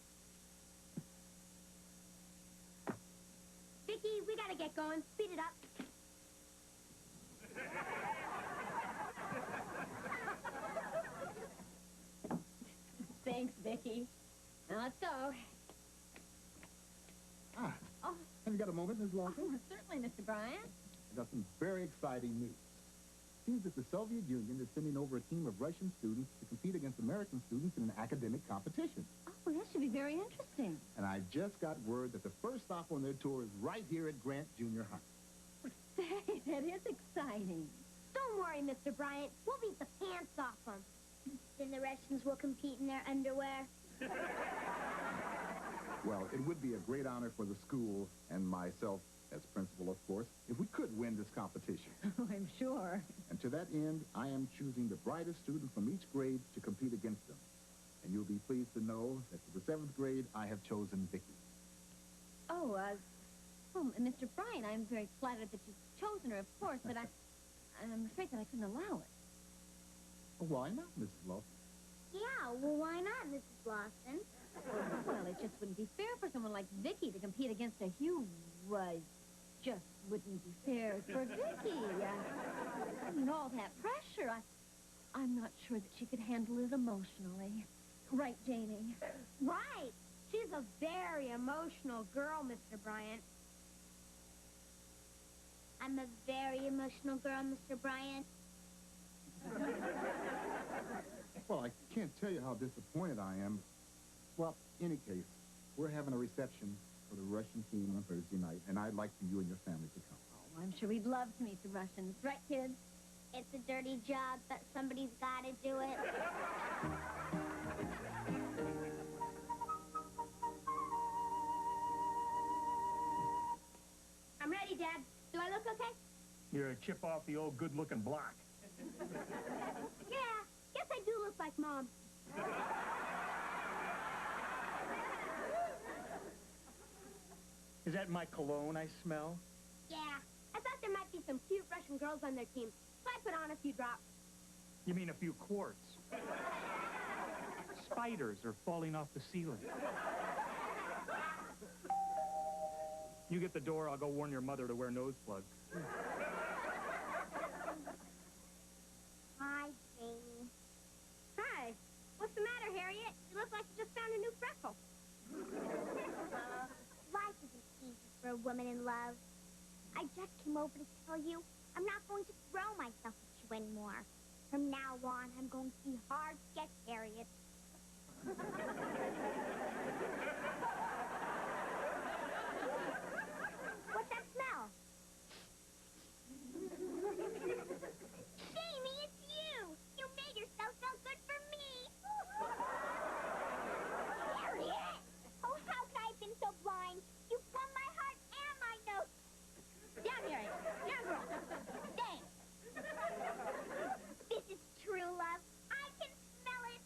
Speaker 3: Vicky, we got to get going. Speed it up. Thanks, Vicky. Now, let's go.
Speaker 10: Ah,
Speaker 3: Oh,
Speaker 10: have you got a moment, Ms. Lawson?
Speaker 3: oh, certainly, Mr. Bryant.
Speaker 10: I got some very exciting news. Seems that the Soviet Union is sending over a team of Russian students to compete against American students in an academic competition.
Speaker 3: Oh, well, that should be very interesting.
Speaker 10: And I just got word that the first stop on their tour is right here at Grant Junior High.
Speaker 3: Say, that is exciting.
Speaker 2: Don't worry, Mr. Bryant. We'll beat the pants off them. Then the Russians will compete in their underwear.
Speaker 10: Well, it would be a great honor for the school and myself as principal, of course, if we could win this competition.
Speaker 3: Oh, I'm sure.
Speaker 10: And to that end, I am choosing the brightest student from each grade to compete against them. And you'll be pleased to know that for the 7th grade, I have chosen Vicky.
Speaker 3: Oh, Mr. Bryant, I'm very flattered that you've chosen her, of course, but I'm afraid that I couldn't allow it.
Speaker 10: Well, why not, Mrs. Lawson?
Speaker 2: Yeah, well, why not, Mrs. Lawson?
Speaker 3: Well, it just wouldn't be fair for someone like Vicky to compete against a Hugh. Just wouldn't be fair for Vicky. I mean, all that pressure. I'm not sure that she could handle it emotionally. Right, Janie?
Speaker 2: Right. She's a very emotional girl, Mr. Bryant. I'm a very emotional girl, Mr. Bryant.
Speaker 10: Well, I can't tell you how disappointed I am. Well, in any case, we're having a reception for the Russian team on Thursday night, and I'd like for you and your family to come.
Speaker 3: Oh, I'm sure we'd love to meet the Russians. Right, kids?
Speaker 2: It's a dirty job, but somebody's got to do it.
Speaker 3: I'm ready, Dad. Do I look okay?
Speaker 4: You're a chip off the old good-looking block.
Speaker 2: Yeah, guess I do look like Mom.
Speaker 4: Is that my cologne I smell?
Speaker 2: Yeah, I thought there might be some cute Russian girls on their team, so I put on a few drops.
Speaker 4: You mean a few quarts? Spiders are falling off the ceiling. You get the door, I'll go warn your mother to wear nose plugs.
Speaker 2: Hi, Janie. Hi. What's the matter, Harriet? You look like you just found a new freckle. Life isn't easy for a woman in love. I I just came over to tell you I'm not going to throw myself at you anymore. From now on, I'm going to be hard to get Harriet. What's that smell? Jamie, it's you! You made yourself smell good for me! Harriet! Oh, how could I have been so blind? You won my heart and my nose! Down, Harriet! Down, girl! Stay! This is true love. I can smell it!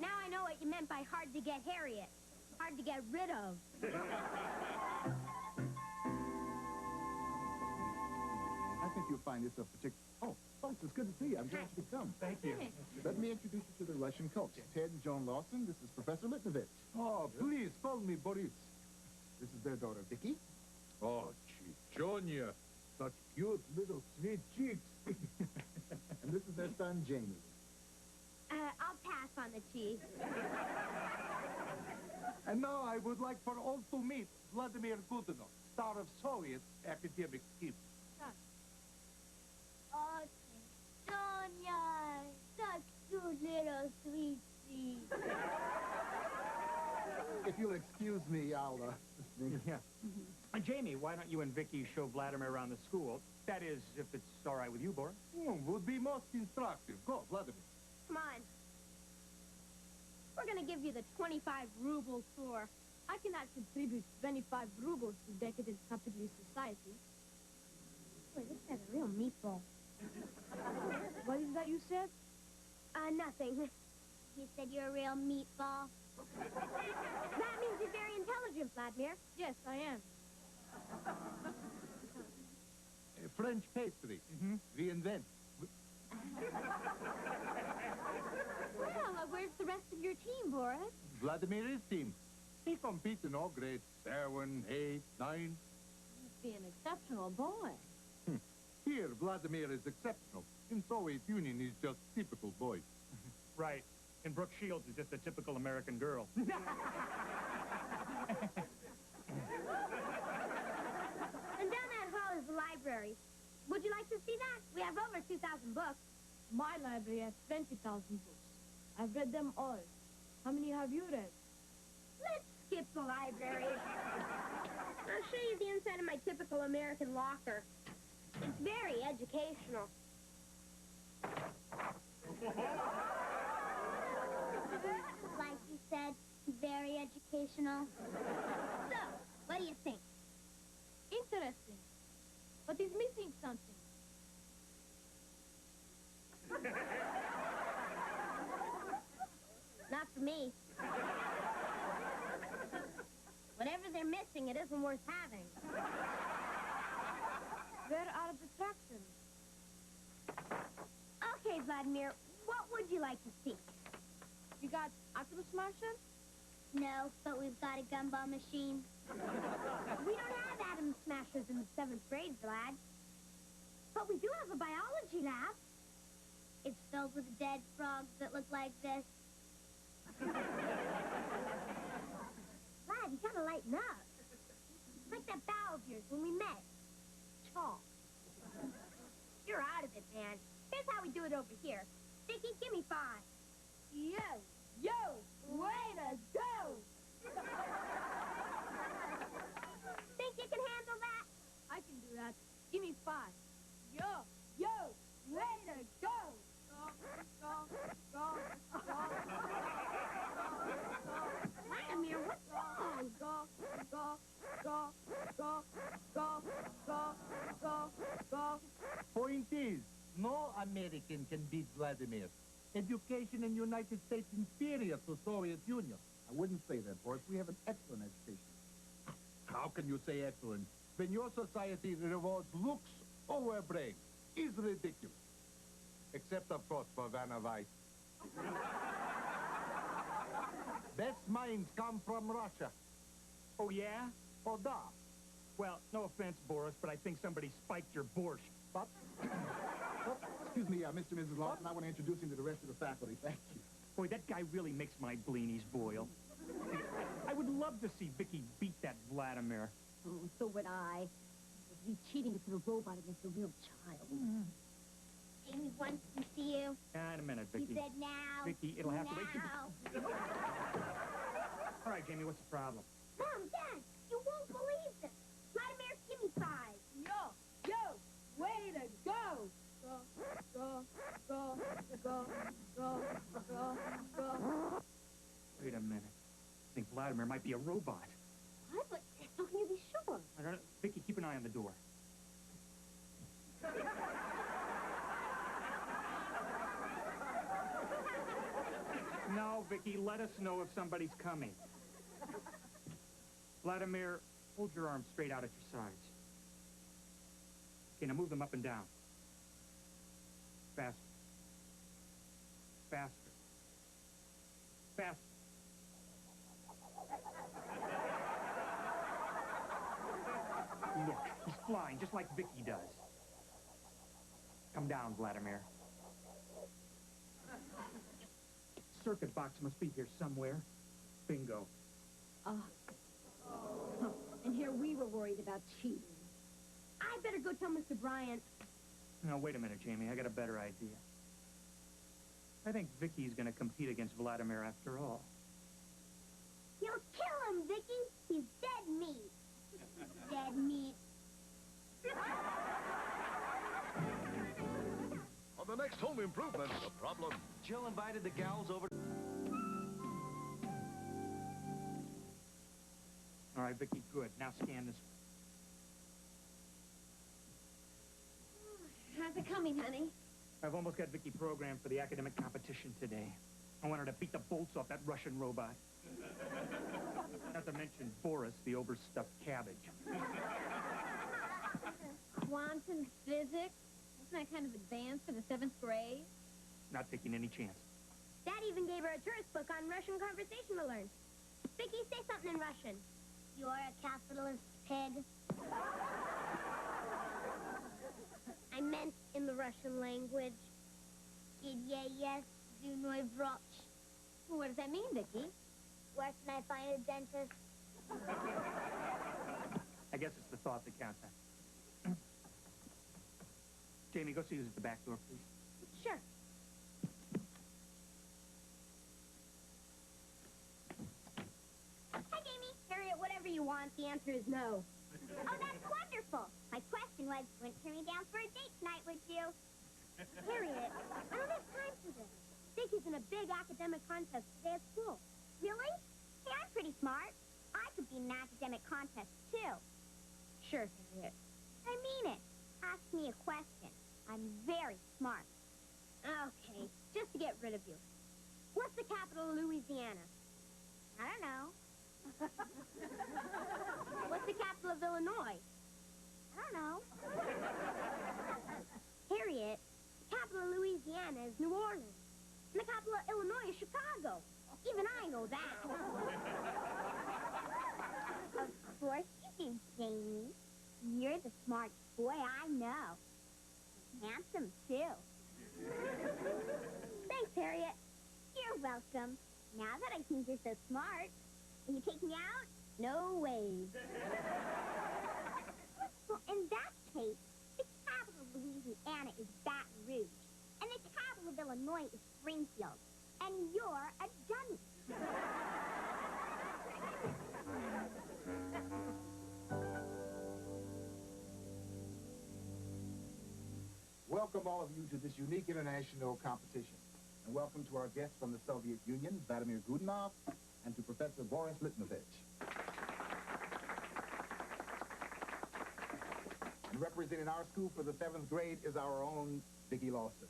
Speaker 2: Now I know what you meant by hard to get Harriet. Hard to get rid of.
Speaker 10: I think you'll find this a particular... Oh, folks, it's good to see you. I'm glad you could come.
Speaker 4: Thank you.
Speaker 10: Let me introduce you to the Russian coach, Ted and Joan Lawson. This is Professor Litnovich.
Speaker 9: Oh, please, call me Boris.
Speaker 10: This is their daughter, Vicky.
Speaker 9: Oh, Chichonia. Such cute little sweet cheeks.
Speaker 10: And this is their son, Jamie.
Speaker 2: I'll pass on the cheese.
Speaker 9: And now I would like for all to meet Vladimir Godunov, star of Soviet academic team.
Speaker 3: Oh, Sonia, such cute little sweetie.
Speaker 10: If you'll excuse me, I'll,
Speaker 4: Yeah. Jamie, why don't you and Vicky show Vladimir around the school? That is, if it's all right with you, Boris.
Speaker 9: Would be most instructive. Go, Vladimir.
Speaker 3: Come on. We're gonna give you the 25-ruble tour. I cannot contribute 25 rubles to decadent capitalist society.
Speaker 2: Wait, this guy's a real meatball.
Speaker 3: What is that you said?
Speaker 2: Nothing. You said you're a real meatball. That means you're very intelligent, Vladimir.
Speaker 3: Yes, I am.
Speaker 9: French pastry. We invent.
Speaker 3: Well, where's the rest of your team, Boris?
Speaker 9: Vladimir's team. He competes in all grades 7, 8, 9.
Speaker 3: You must be an exceptional boy.
Speaker 9: Here, Vladimir is exceptional. In Soviet Union, he's just typical boy.
Speaker 4: Right. And Brooke Shields is just a typical American girl.
Speaker 2: And down that hall is the library. Would you like to see that? We have over 2,000 books.
Speaker 3: My library has 20,000 books. I've read them all. How many have you read?
Speaker 2: Let's skip the library. I'll show you the inside of my typical American locker. It's very educational. Like you said, very educational. So, what do you think?
Speaker 3: Interesting. But he's missing something.
Speaker 2: Not for me. Whatever they're missing, it isn't worth having.
Speaker 3: Where are the tractions?
Speaker 2: Okay, Vladimir, what would you like to see?
Speaker 3: You got Atom Smasher?
Speaker 2: No, but we've got a gumball machine. We don't have atom smashers in the 7th grade, Vlad. But we do have a biology lab. It's filled with dead frogs that look like this. Vlad, you gotta lighten up. Like that bow of yours when we met. Chalk. You're out of it, man. Here's how we do it over here. Vicky, give me 5.
Speaker 3: Yo, way to go!
Speaker 2: Think you can handle that?
Speaker 3: I can do that. Give me 5. Yo, way to go! Go.
Speaker 2: Vladimir, what's wrong?
Speaker 3: Go.
Speaker 9: Point is, no American can beat Vladimir. Education in United States inferior to Soviet Union.
Speaker 10: I wouldn't say that, Boris. We have an excellent education.
Speaker 9: How can you say excellent when your society rewards looks over brain? Is ridiculous. Except, of course, for Vanna White. Best minds come from Russia.
Speaker 4: Oh, yeah?
Speaker 9: Oh, da.
Speaker 4: Well, no offense, Boris, but I think somebody spiked your borscht.
Speaker 10: But, excuse me, Mr. and Mrs. Lawson, I want to introduce you to the rest of the faculty. Thank you.
Speaker 4: Boy, that guy really makes my bleenies boil. I would love to see Vicky beat that Vladimir.
Speaker 3: Oh, so would I. He's cheating to the robot against a real child.
Speaker 2: Jamie wants to see you.
Speaker 4: In a minute, Vicky.
Speaker 2: He said now.
Speaker 4: Vicky, it'll have to wait.
Speaker 2: Now.
Speaker 4: All right, Jamie, what's the problem?
Speaker 2: Mom, Dad, you won't believe this. Vladimir, give me 5.
Speaker 6: Yo, way to go! Go.
Speaker 4: Wait a minute. I think Vladimir might be a robot.
Speaker 3: What? But how can you be sure?
Speaker 4: I don't know. Vicky, keep an eye on the door. No, Vicky, let us know if somebody's coming. Vladimir, hold your arms straight out at your sides. Okay, now move them up and down. Faster. Faster. Faster. Look, he's flying just like Vicky does. Come down, Vladimir. Circuit box must be here somewhere. Bingo.
Speaker 3: And here we were worried about cheating. I better go tell Mr. Bryant.
Speaker 4: Now, wait a minute, Jamie. I got a better idea. I think Vicky's gonna compete against Vladimir after all.
Speaker 2: You'll kill him, Vicky. He's dead meat. Dead meat.
Speaker 13: On the next Home Improvement, The Problem.
Speaker 15: Jill invited the gals over.
Speaker 4: All right, Vicky, good. Now scan this.
Speaker 3: How's it coming, honey?
Speaker 4: I've almost got Vicky programmed for the academic competition today. I want her to beat the bolts off that Russian robot. Not to mention Boris, the overstuffed cabbage.
Speaker 3: Quantum physics? Isn't that kind of advanced for the 7th grade?
Speaker 4: Not taking any chance.
Speaker 2: Dad even gave her a tourist book on Russian conversation to learn. Vicky, say something in Russian. You're a capitalist pig. I meant in the Russian language. Yes, Zunoy Vroch.
Speaker 3: What does that mean, Vicky?
Speaker 2: Where can I find a dentist?
Speaker 4: I guess it's the thought that counts, huh? Jamie, go see who's at the back door, please.
Speaker 2: Sure. Hi, Jamie. Harriet, whatever you want, the answer is no. Oh, that's wonderful. My question was, wouldn't turn me down for a date tonight, would you? Harriet, I don't have time for this. Vicky's in a big academic contest today at school. Really? Hey, I'm pretty smart. I could be in an academic contest, too.
Speaker 3: Sure, Harriet.
Speaker 2: I mean it. Ask me a question. I'm very smart. Okay, just to get rid of you. What's the capital of Louisiana? I don't know. What's the capital of Illinois? I don't know. Harriet, the capital of Louisiana is New Orleans. And the capital of Illinois is Chicago. Even I know that. Of course you do, Jamie. You're the smartest boy I know. Handsome, too. Thanks, Harriet. You're welcome. Now that I think you're so smart, will you take me out? No way. Well, in that case, the capital of Louisiana is Baton Rouge, and the capital of Illinois is Springfield, and you're a dummy.
Speaker 14: Welcome all of you to this unique international competition. And welcome to our guests from the Soviet Union, Vladimir Godunov, and to Professor Boris Litmanovich. And representing our school for the 7th grade is our own Vicki Lawson.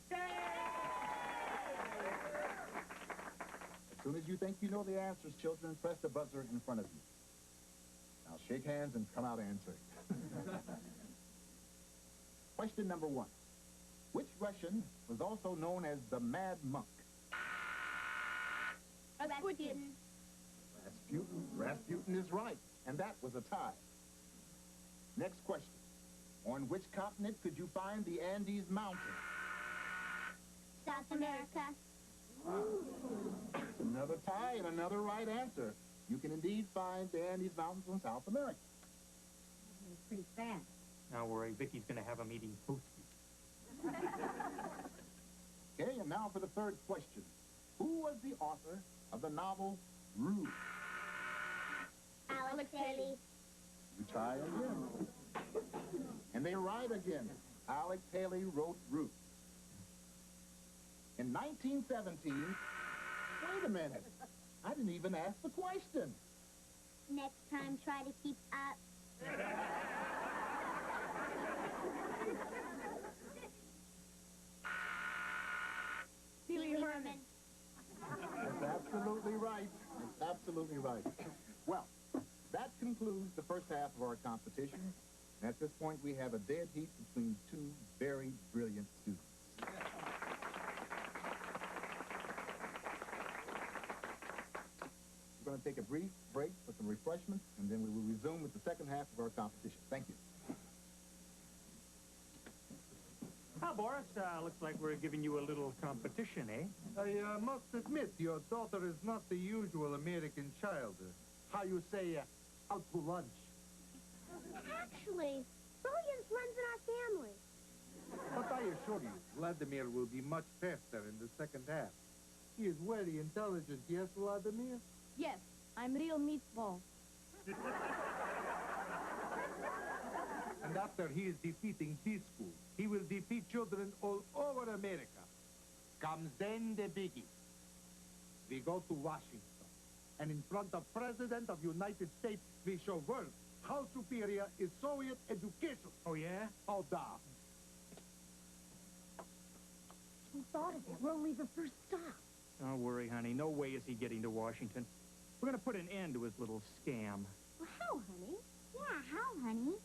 Speaker 14: As soon as you think you know the answers, children, press the buzzer in front of you. Now shake hands and come out answering. Question number 1. Which Russian was also known as the Mad Monk?
Speaker 2: Rasputin.
Speaker 14: Rasputin. Rasputin is right, and that was a tie. Next question. On which continent could you find the Andes Mountains?
Speaker 2: South America.
Speaker 14: That's another tie and another right answer. You can indeed find the Andes Mountains in South America.
Speaker 16: It was pretty fast.
Speaker 4: Don't worry, Vicky's going to have him eating Toasties.
Speaker 14: Okay, and now for the third question. Who was the author of the novel Ruth?
Speaker 2: Alex Haley.
Speaker 14: You try again. And they right again. Alex Haley wrote Ruth. In 1917, wait a minute. I didn't even ask the question.
Speaker 2: Next time, try to keep up.
Speaker 3: Pee Wee Herman.
Speaker 14: That's absolutely right. That's absolutely right. Well, that concludes the first half of our competition. And at this point, we have a dead heat between two very brilliant students. We're going to take a brief break for some refreshments, and then we will resume with the second half of our competition. Thank you.
Speaker 4: Well, Boris, looks like we're giving you a little competition, eh?
Speaker 9: I must admit, your daughter is not the usual American child. How you say, out to lunch.
Speaker 2: Actually, brilliance runs in our family.
Speaker 9: But I assure you, Vladimir will be much faster in the second half. He is very intelligent, yes, Vladimir?
Speaker 3: Yes, I'm real meatball.
Speaker 9: And after he is defeating this school, he will defeat children all over America. Comes then the biggie. We go to Washington, and in front of President of United States, we show world how superior is Soviet education.
Speaker 4: Oh, yeah?
Speaker 9: Oh, da.
Speaker 16: Who thought of it? We're only the first stop.
Speaker 4: Don't worry, honey. No way is he getting to Washington. We're going to put an end to his little scam.
Speaker 2: Well, how, honey? Yeah, how, honey?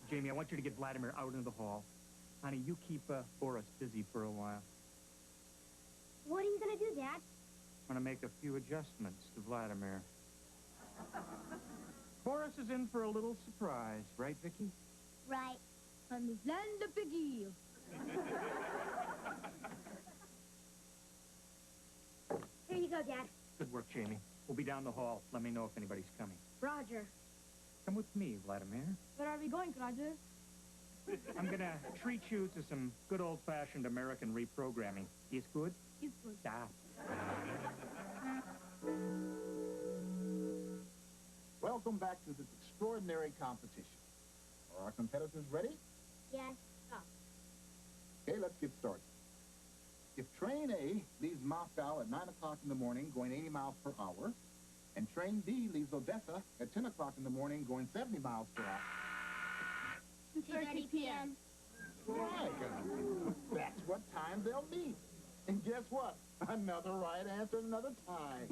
Speaker 4: Jamie, I want you to get Vladimir out into the hall. Honey, you keep Boris busy for a while.
Speaker 2: What are you going to do, Dad?
Speaker 4: I'm going to make a few adjustments to Vladimir. Boris is in for a little surprise, right, Vicky?
Speaker 2: Right.
Speaker 3: I'm the land of Piggy.
Speaker 2: Here you go, Dad.
Speaker 4: Good work, Jamie. We'll be down the hall. Let me know if anybody's coming.
Speaker 3: Roger.
Speaker 4: Come with me, Vladimir.
Speaker 3: Where are we going, Roger?
Speaker 4: I'm going to treat you to some good old-fashioned American reprogramming. Is good?
Speaker 3: It's good.
Speaker 4: Da.
Speaker 14: Welcome back to this extraordinary competition. Are our competitors ready?
Speaker 2: Yes.
Speaker 14: Okay, let's get started. If train A leaves Moscow at 9 o'clock in the morning going 80 miles per hour, and train B leaves Odessa at 10 o'clock in the morning going 70 miles per hour.
Speaker 3: 2:30 p.m.
Speaker 14: Right. That's what time they'll meet. And guess what? Another right answer, another tie.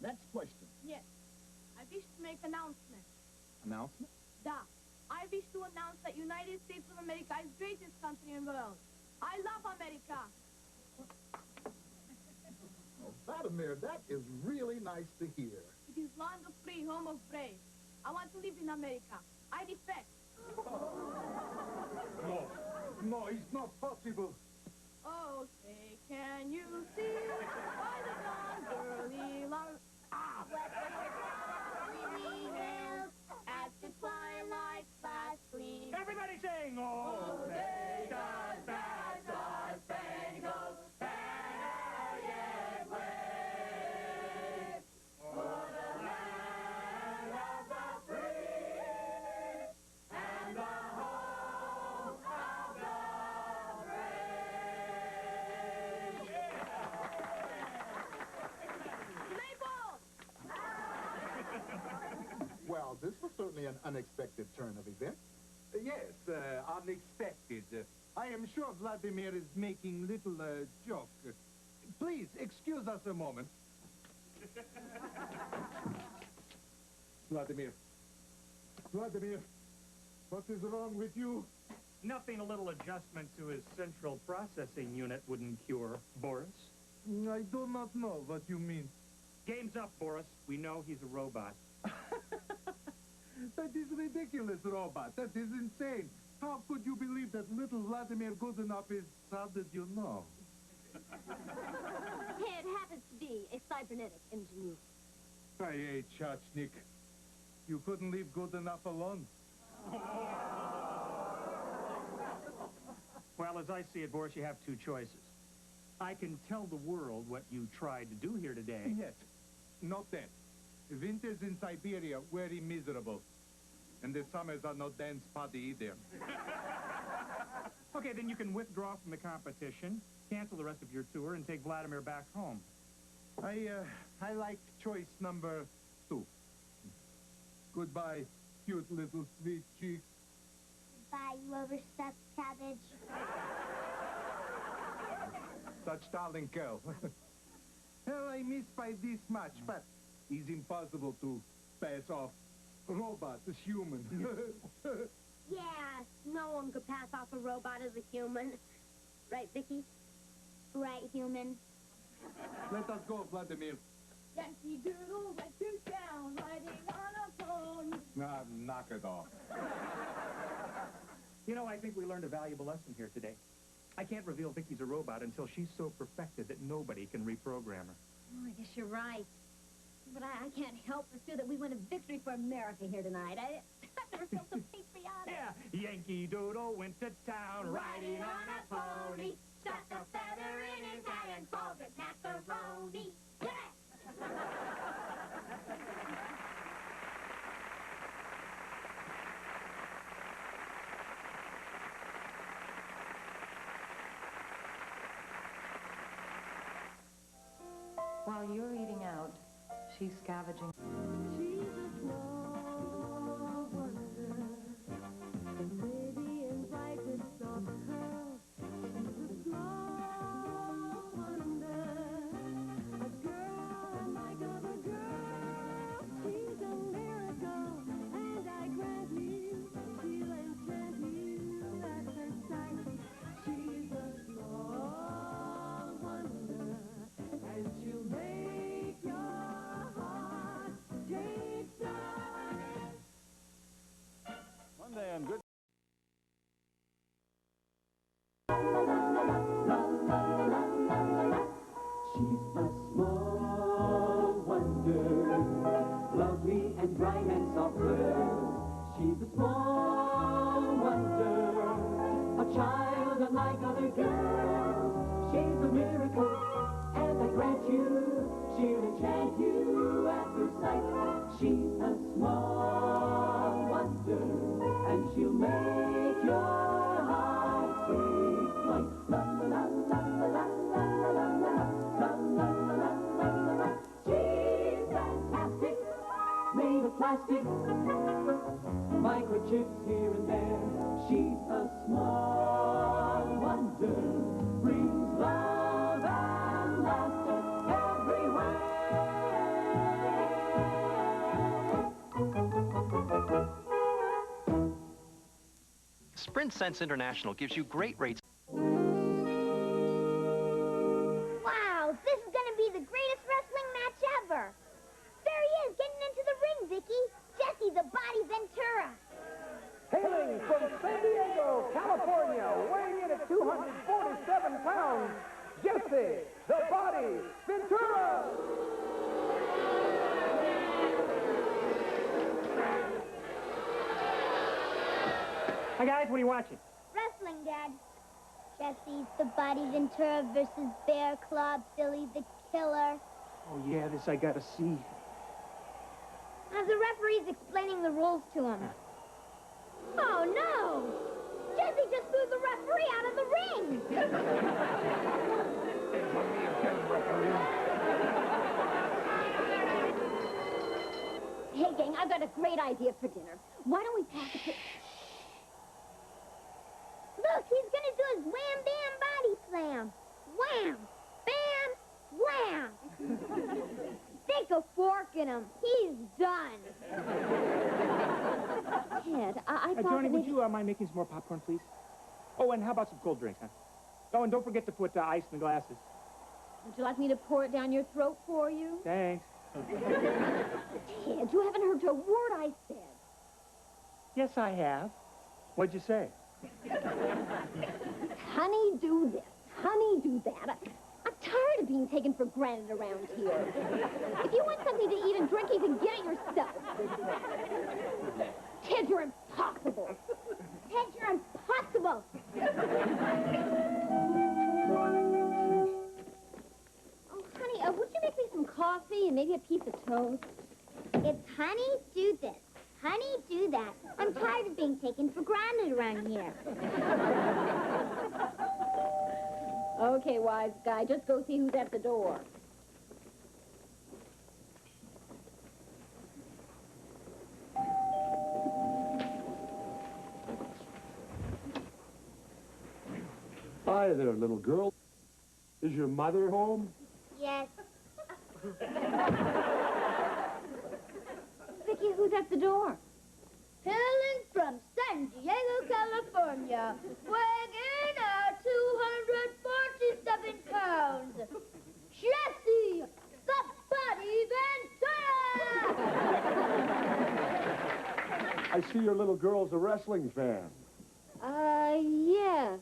Speaker 14: Next question.
Speaker 3: Yes. I wish to make announcement.
Speaker 14: Announcement?
Speaker 3: Da. I wish to announce that United States of America is greatest country in the world. I love America.
Speaker 14: Oh, Vladimir, that is really nice to hear.
Speaker 3: It is land of free, home of brave. I want to live in America. I defect.
Speaker 9: No, it's not possible.
Speaker 3: Oh, say, can you see by the dawn's early light? Ah!
Speaker 2: At the twilight fast gleam.
Speaker 4: Everybody sing! Oh,
Speaker 2: they does bad stars, spangled banner yet wave. For the land of the free and the home of the
Speaker 14: Well, this was certainly an unexpected turn of events.
Speaker 9: Yes, unexpected. I am sure Vladimir is making little joke. Please, excuse us a moment. Vladimir. Vladimir, what is wrong with you?
Speaker 4: Nothing a little adjustment to his central processing unit wouldn't cure, Boris.
Speaker 9: I do not know what you mean.
Speaker 4: Game's up, Boris. We know he's a robot.
Speaker 9: That is ridiculous, robot. That is insane. How could you believe that little Vladimir Goodenough is, how did you know?
Speaker 3: It happens to be a cybernetic engineer.
Speaker 9: Hey, Chachnik. You couldn't leave good enough alone.
Speaker 4: Well, as I see it, Boris, you have two choices. I can tell the world what you tried to do here today.
Speaker 9: Yes. Not that. Winters in Siberia very miserable. And the summers are not dance party either.
Speaker 4: Okay, then you can withdraw from the competition, cancel the rest of your tour, and take Vladimir back home.
Speaker 9: I like choice number 2. Goodbye, cute little sweet cheeks.
Speaker 2: Bye, you overstuffed cabbage.
Speaker 9: Such darling girl. Well, I miss by this much, but it's impossible to pass off robot as human.
Speaker 3: Yeah, no one could pass off a robot as a human. Right, Vicky?
Speaker 2: Right, human.
Speaker 9: Let us go, Vladimir.
Speaker 1: Yankee Doodle went to town riding on a pony.
Speaker 9: Ah, knock it off.
Speaker 4: You know, I think we learned a valuable lesson here today. I can't reveal Vicky's a robot until she's so perfected that nobody can reprogram her.
Speaker 3: Oh, I guess you're right. But I can't help but feel that we won a victory for America here tonight. I've never felt so patriotic.
Speaker 4: Yeah, Yankee Doodle went to town
Speaker 1: Riding on a pony, stuck a feather in his hat and called it macaroni.
Speaker 6: While you're eating out, she's scavenging.
Speaker 1: She's a small wonder, baby in bright with soft curls. She's a small wonder, a girl unlike other girls. She's a miracle, and I grant you, she'll enchant you at first sight. She's a small wonder, and she'll make your heart take flight.
Speaker 17: Monday and good.
Speaker 1: She's a small wonder, lovely and bright and soft girl. She's a small wonder, a child unlike other girls. She's a miracle, and I grant you, she'll enchant you at first sight. She's a small wonder, and she'll make your heart take flight. La la la la la la la la la la la la la la. She's fantastic, made of plastic, microchips here and there. She's a small wonder, brings love and laughter everywhere.
Speaker 15: Sprint Sense International gives you great rates.
Speaker 2: Wow, this is gonna be the greatest wrestling match ever. There he is, getting into the ring, Vicky. Jesse the Body Ventura.
Speaker 18: Hailing from San Diego, California, weighing in at 247 pounds, Jesse the Body Ventura.
Speaker 4: Hi, guys, what are you watching?
Speaker 2: Wrestling, Dad. Jesse the Body Ventura versus Bear Claw Billy the Killer.
Speaker 4: Oh, yeah, this I gotta see.
Speaker 2: As the referee's explaining the rules to him. Oh, no! Jesse just threw the referee out of the ring!
Speaker 3: Hey, gang, I've got a great idea for dinner. Why don't we pass a...
Speaker 2: Look, he's gonna do his wham bam body slam. Wham, bam, wham. Stick a fork in him. He's done.
Speaker 3: Ted, I thought
Speaker 4: Johnny,
Speaker 3: that
Speaker 4: would
Speaker 3: maybe...
Speaker 4: you mind making some more popcorn, please? Oh, and how about some cold drink, huh? Oh, and don't forget to put ice in the glasses.
Speaker 3: Would you like me to pour it down your throat for you?
Speaker 4: Thanks.
Speaker 3: Ted, you haven't heard a word I said.
Speaker 4: Yes, I have. What'd you say?
Speaker 3: Honey, do this. Honey, do that.
Speaker 2: tired of being taken for granted around here. If you want something to eat and drink, you can get it yourself. Ted, you're impossible. Ted, you're impossible. Oh, honey, would you make me some coffee and maybe a piece of toast? It's honey, do this. Honey, do that. I'm tired of being taken for granted around here. Okay, wise guy, just go see who's at the door.
Speaker 17: Hi there, little girl. Is your mother home?
Speaker 2: Yes. Vicky, who's at the door?
Speaker 3: Hailing from San Diego, California, weighing in 247 pounds, Jessie, the Body Ventura!
Speaker 17: I see your little girl's a wrestling fan.
Speaker 2: Yes.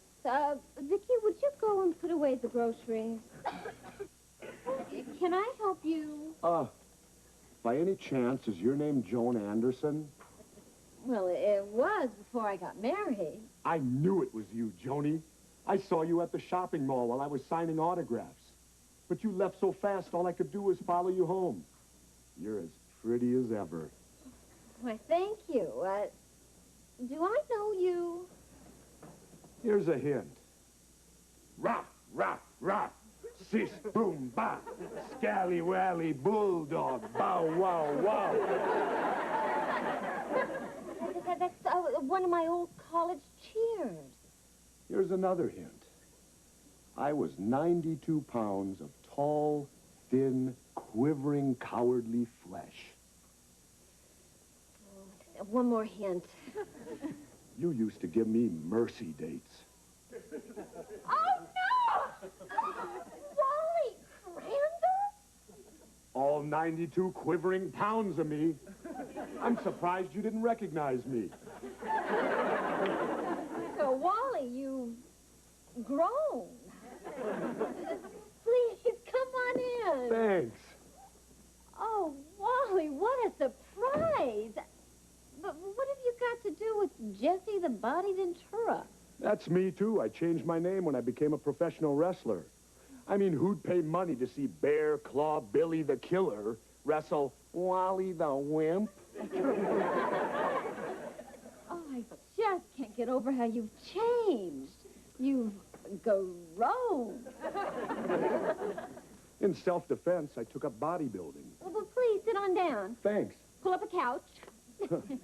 Speaker 2: Vicky, would you go and put away the groceries? Can I help you?
Speaker 17: By any chance, is your name Joan Anderson?
Speaker 2: Well, it was before I got married.
Speaker 17: I knew it was you, Joni. I saw you at the shopping mall while I was signing autographs. But you left so fast, all I could do was follow you home. You're as pretty as ever.
Speaker 2: Why, thank you. Do I know you?
Speaker 17: Here's a hint. Rah, rah, rah. Sis, boom, ba. Scally-wally, bulldog, bow, wow, wow.
Speaker 2: That's one of my old college cheers.
Speaker 17: Here's another hint. I was 92 pounds of tall, thin, quivering, cowardly flesh.
Speaker 2: One more hint.
Speaker 17: You used to give me mercy dates.
Speaker 3: Oh, no! Wally Crandall?
Speaker 17: All 92 quivering pounds of me. I'm surprised you didn't recognize me.
Speaker 2: So, Wally, you've grown. Please, come on in.
Speaker 17: Thanks.
Speaker 2: Oh, Wally, what a surprise. But what have you got to do with Jessie the Body Ventura?
Speaker 17: That's me, too. I changed my name when I became a professional wrestler. I mean, who'd pay money to see Bear Claw Billy the Killer wrestle Wally the Wimp?
Speaker 2: Oh, I just can't get over how you've changed. You've grown.
Speaker 17: In self-defense, I took up bodybuilding.
Speaker 2: Well, please, sit on down.
Speaker 17: Thanks.
Speaker 2: Pull up a couch. How did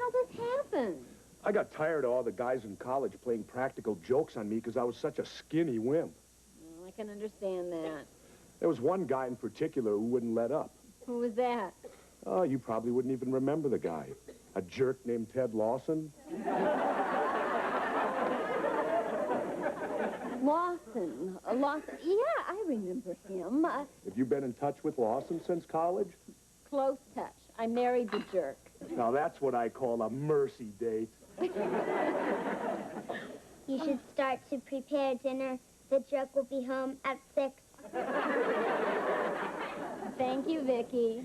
Speaker 2: all this happen?
Speaker 17: I got tired of all the guys in college playing practical jokes on me because I was such a skinny wimp.
Speaker 2: Well, I can understand that.
Speaker 17: There was one guy in particular who wouldn't let up.
Speaker 2: Who was that?
Speaker 17: Oh, you probably wouldn't even remember the guy. A jerk named Ted Lawson.
Speaker 2: Lawson. Lawson. Yeah, I remember him.
Speaker 17: Have you been in touch with Lawson since college?
Speaker 2: Close touch. I married the jerk.
Speaker 17: Now, that's what I call a mercy date.
Speaker 2: You should start to prepare dinner. The jerk will be home at 6. Thank you, Vicky.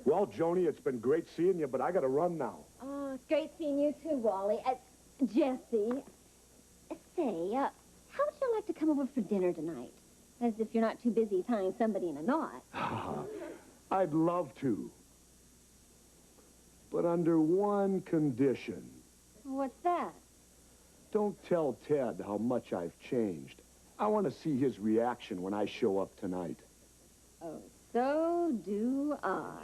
Speaker 17: Well, Joni, it's been great seeing you, but I gotta run now.
Speaker 2: Oh, it's great seeing you too, Wally. Jessie, say, how would you like to come over for dinner tonight? As if you're not too busy tying somebody in a knot.
Speaker 17: I'd love to. But under one condition.
Speaker 2: What's that?
Speaker 17: Don't tell Ted how much I've changed. I want to see his reaction when I show up tonight.
Speaker 2: Oh, so do I.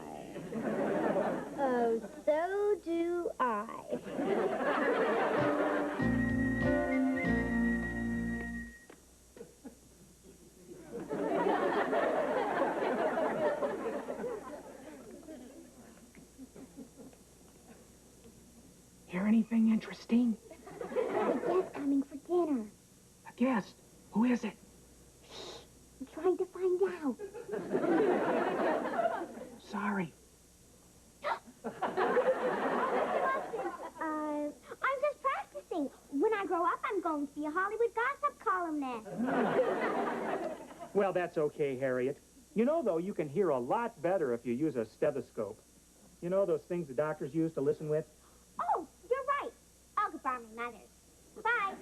Speaker 2: Oh, so do I.
Speaker 4: Hear anything interesting?
Speaker 2: A guest coming for dinner.
Speaker 4: A guest? Who is it?
Speaker 2: I'm trying to find out.
Speaker 4: Sorry.
Speaker 2: I'm just practicing. When I grow up, I'm going to be a Hollywood gossip columnist. nest.
Speaker 4: Well, that's okay, Harriet. You know, though, you can hear a lot better if you use a stethoscope. You know those things the doctors use to listen with?
Speaker 2: Oh, you're right. I'll go borrow my mother's. Bye.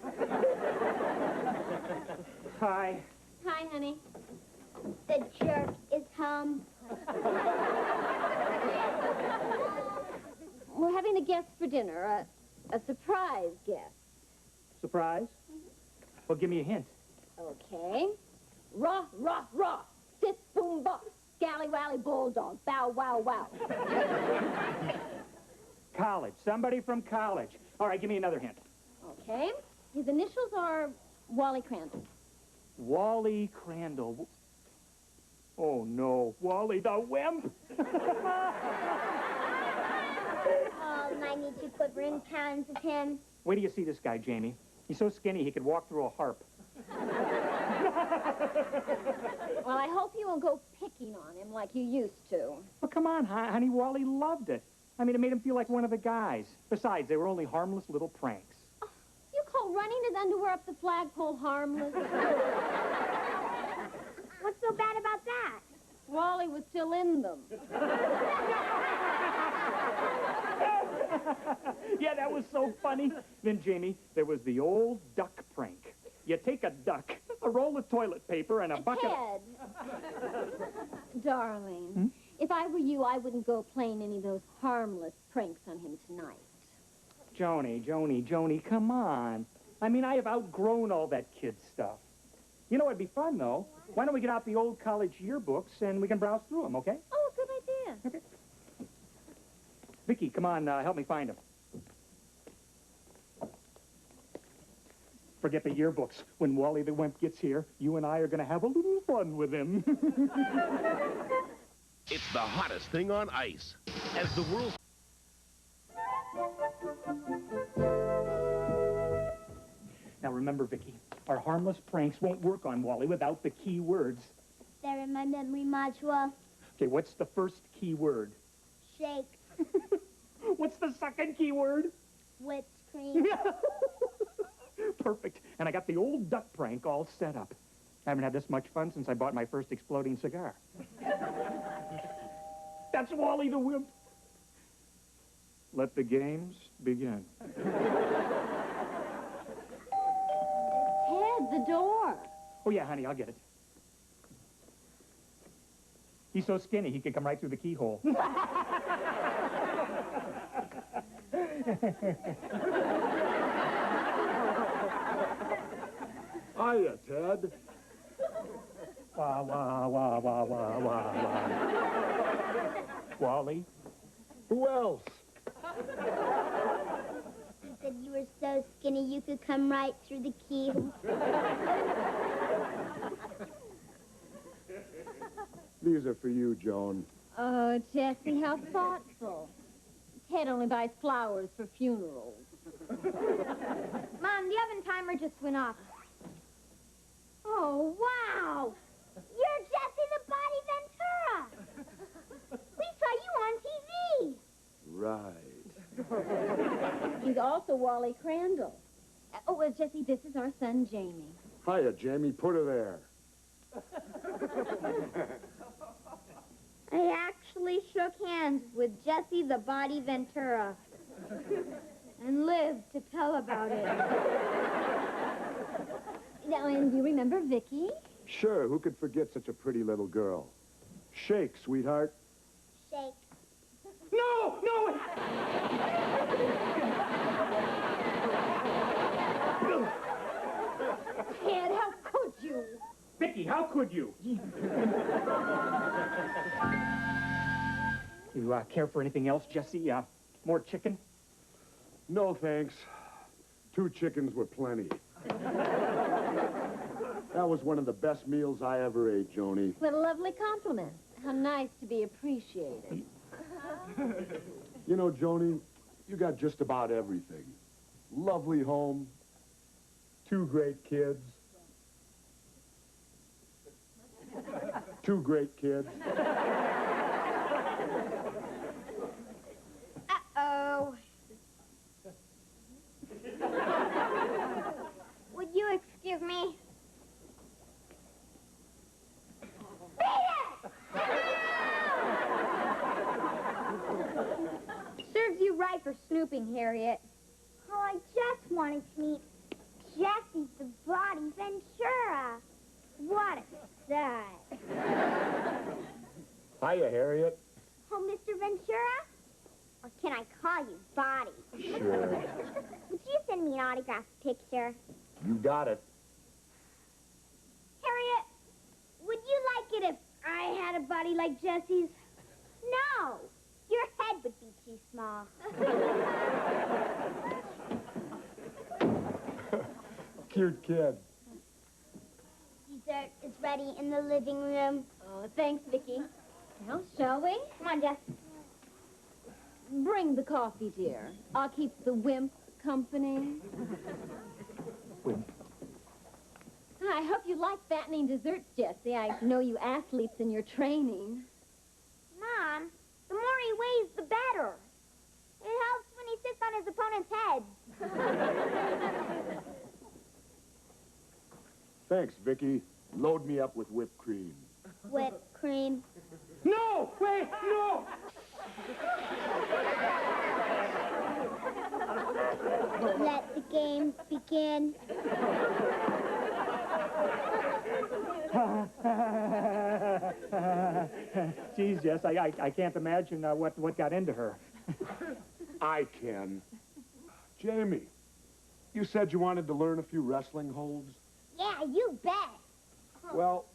Speaker 4: Hi.
Speaker 3: Hi, honey.
Speaker 2: The jerk is home.
Speaker 3: We're having a guest for dinner, a surprise guest.
Speaker 4: Surprise? Well, give me a hint.
Speaker 3: Okay. Raw, raw, raw. Sit, boom, bop. Scally-wally bulldog. Bow, wow, wow.
Speaker 4: College. Somebody from college. All right, give me another hint.
Speaker 3: Okay. His initials are Wally Crandall.
Speaker 4: Wally Crandall. Oh, no. Wally the Wimp.
Speaker 2: Oh, I need to quivering pounds of him.
Speaker 4: Wait till you see this guy, Jamie. He's so skinny he could walk through a harp.
Speaker 3: Well, I hope you won't go picking on him like you used to.
Speaker 4: Well, come on, honey. Wally loved it. I mean, it made him feel like one of the guys. Besides, they were only harmless little pranks.
Speaker 3: Oh, you call running his underwear up the flagpole harmless?
Speaker 2: What's so bad about that?
Speaker 3: Wally was still in them.
Speaker 4: Yeah, that was so funny. Then, Jamie, there was the old duck prank. You take a duck, a roll of toilet paper, and a bucket
Speaker 3: Ted. Darling, if I were you, I wouldn't go playing any of those harmless pranks on him tonight.
Speaker 4: Joni, come on. I mean, I have outgrown all that kid stuff. You know, it'd be fun, though. Why don't we get out the old college yearbooks and we can browse through them, okay?
Speaker 3: Oh, good idea.
Speaker 4: Okay. Vicky, come on, help me find them. Forget the yearbooks. When Wally the Wimp gets here, you and I are going to have a little fun with him.
Speaker 13: It's the hottest thing on ice. As the world's...
Speaker 4: Now remember, Vicky, our harmless pranks won't work on Wally without the key words.
Speaker 2: They're in my memory module.
Speaker 4: Okay, what's the first key word?
Speaker 2: Shake.
Speaker 4: What's the second key word?
Speaker 2: Whipped cream.
Speaker 4: Perfect. And I got the old duck prank all set up. I haven't had this much fun since I bought my first exploding cigar. That's Wally the Wimp. Let the games begin.
Speaker 3: Ted, the door.
Speaker 4: Oh, yeah, honey, I'll get it. He's so skinny, he could come right through the keyhole.
Speaker 17: Hiya, Ted.
Speaker 4: Wah, wah, wah, wah, wah, wah, wah. Wally?
Speaker 17: Who else?
Speaker 2: You said you were so skinny you could come right through the keyhole.
Speaker 17: These are for you, Joan.
Speaker 3: Oh, Jessie, how thoughtful. Ted only buys flowers for funerals.
Speaker 2: Mom, the oven timer just went off. Oh, wow! You're Jesse the Body Ventura! We saw you on TV!
Speaker 17: Right.
Speaker 3: He's also Wally Crandall. Oh, well, Jessie, this is our son, Jamie.
Speaker 17: Hiya, Jamie. Put her there.
Speaker 2: I actually shook hands with Jesse the Body Ventura and lived to tell about it.
Speaker 3: Now, and you remember Vicky?
Speaker 17: Sure, who could forget such a pretty little girl? Shake, sweetheart.
Speaker 2: Shake.
Speaker 4: No!
Speaker 3: Ted, how could you?
Speaker 4: Vicky, how could you? You care for anything else, Jesse? More chicken?
Speaker 17: No, thanks. 2 chickens were plenty. That was one of the best meals I ever ate, Joni.
Speaker 3: What a lovely compliment. How nice to be appreciated.
Speaker 17: You know, Joni, you got just about everything. Lovely home, 2 great kids. 2 great kids.
Speaker 2: Uh-oh. Would you excuse me? for snooping, Harriet. Oh, I just wanted to meet Jesse the Body Ventura. What a stud.
Speaker 17: Hiya, Harriet.
Speaker 2: Oh, Mr. Ventura? Or can I call you Body?
Speaker 17: Sure.
Speaker 2: Would you send me an autographed picture?
Speaker 17: You got it.
Speaker 2: Harriet, would you like it if I had a body like Jesse's? No. Your head would be too small.
Speaker 17: Cute kid.
Speaker 2: Dessert is ready in the living room.
Speaker 3: Oh, thanks, Vicky. Well, shall we?
Speaker 2: Come on, Jess.
Speaker 3: Bring the coffee, dear. I'll keep the wimp company.
Speaker 4: Wimp.
Speaker 3: I hope you like fattening desserts, Jessie. I know you athletes in your training.
Speaker 2: Mom, the more he weighs, the better. It helps when he sits on his opponent's head.
Speaker 17: Thanks, Vicky. Load me up with whipped cream.
Speaker 2: Whipped cream.
Speaker 7: No! Wait, no!
Speaker 2: Let the games begin.
Speaker 4: Geez, Jess, I can't imagine what got into her.
Speaker 17: I can. Jamie, you said you wanted to learn a few wrestling holds?
Speaker 2: Yeah, you bet.
Speaker 17: Well,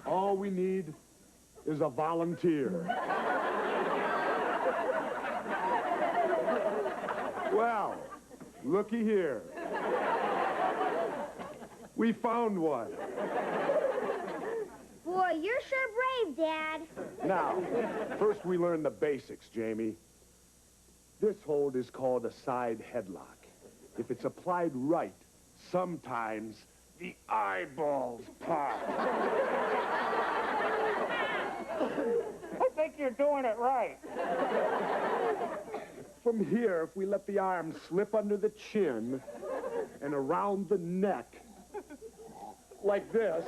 Speaker 17: all we need is a volunteer. Well, looky here. We found one.
Speaker 2: Boy, you're sure brave, Dad.
Speaker 17: Now, first we learn the basics, Jamie. This hold is called a side headlock. If it's applied right, sometimes the eyeballs pop.
Speaker 4: I think you're doing it right.
Speaker 17: From here, if we let the arms slip under the chin and around the neck, like this,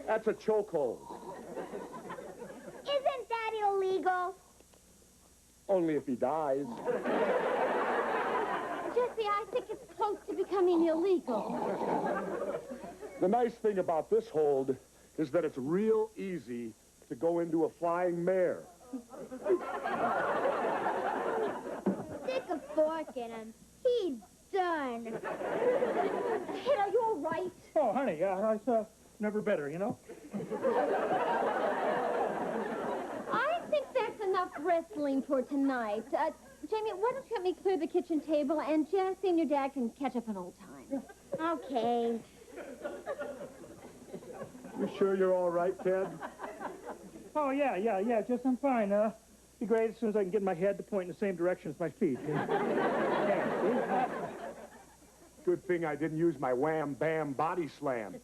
Speaker 17: that's a chokehold.
Speaker 2: Isn't that illegal?
Speaker 17: Only if he dies.
Speaker 3: Jessie, I think it's close to becoming illegal.
Speaker 17: The nice thing about this hold is that it's real easy to go into a flying mare.
Speaker 2: Stick a fork in him. He's done.
Speaker 3: Kid, are you all right?
Speaker 4: Oh, honey, I never better, you know?
Speaker 3: I think that's enough wrestling for tonight. Jamie, why don't you help me clear the kitchen table, and Jessie and your dad can catch up on old times.
Speaker 2: Okay.
Speaker 17: You sure you're all right, Ted?
Speaker 4: Oh, yeah, Jess, I'm fine. Be great as soon as I can get my head to point in the same direction as my feet.
Speaker 17: Good thing I didn't use my wham-bam body slam.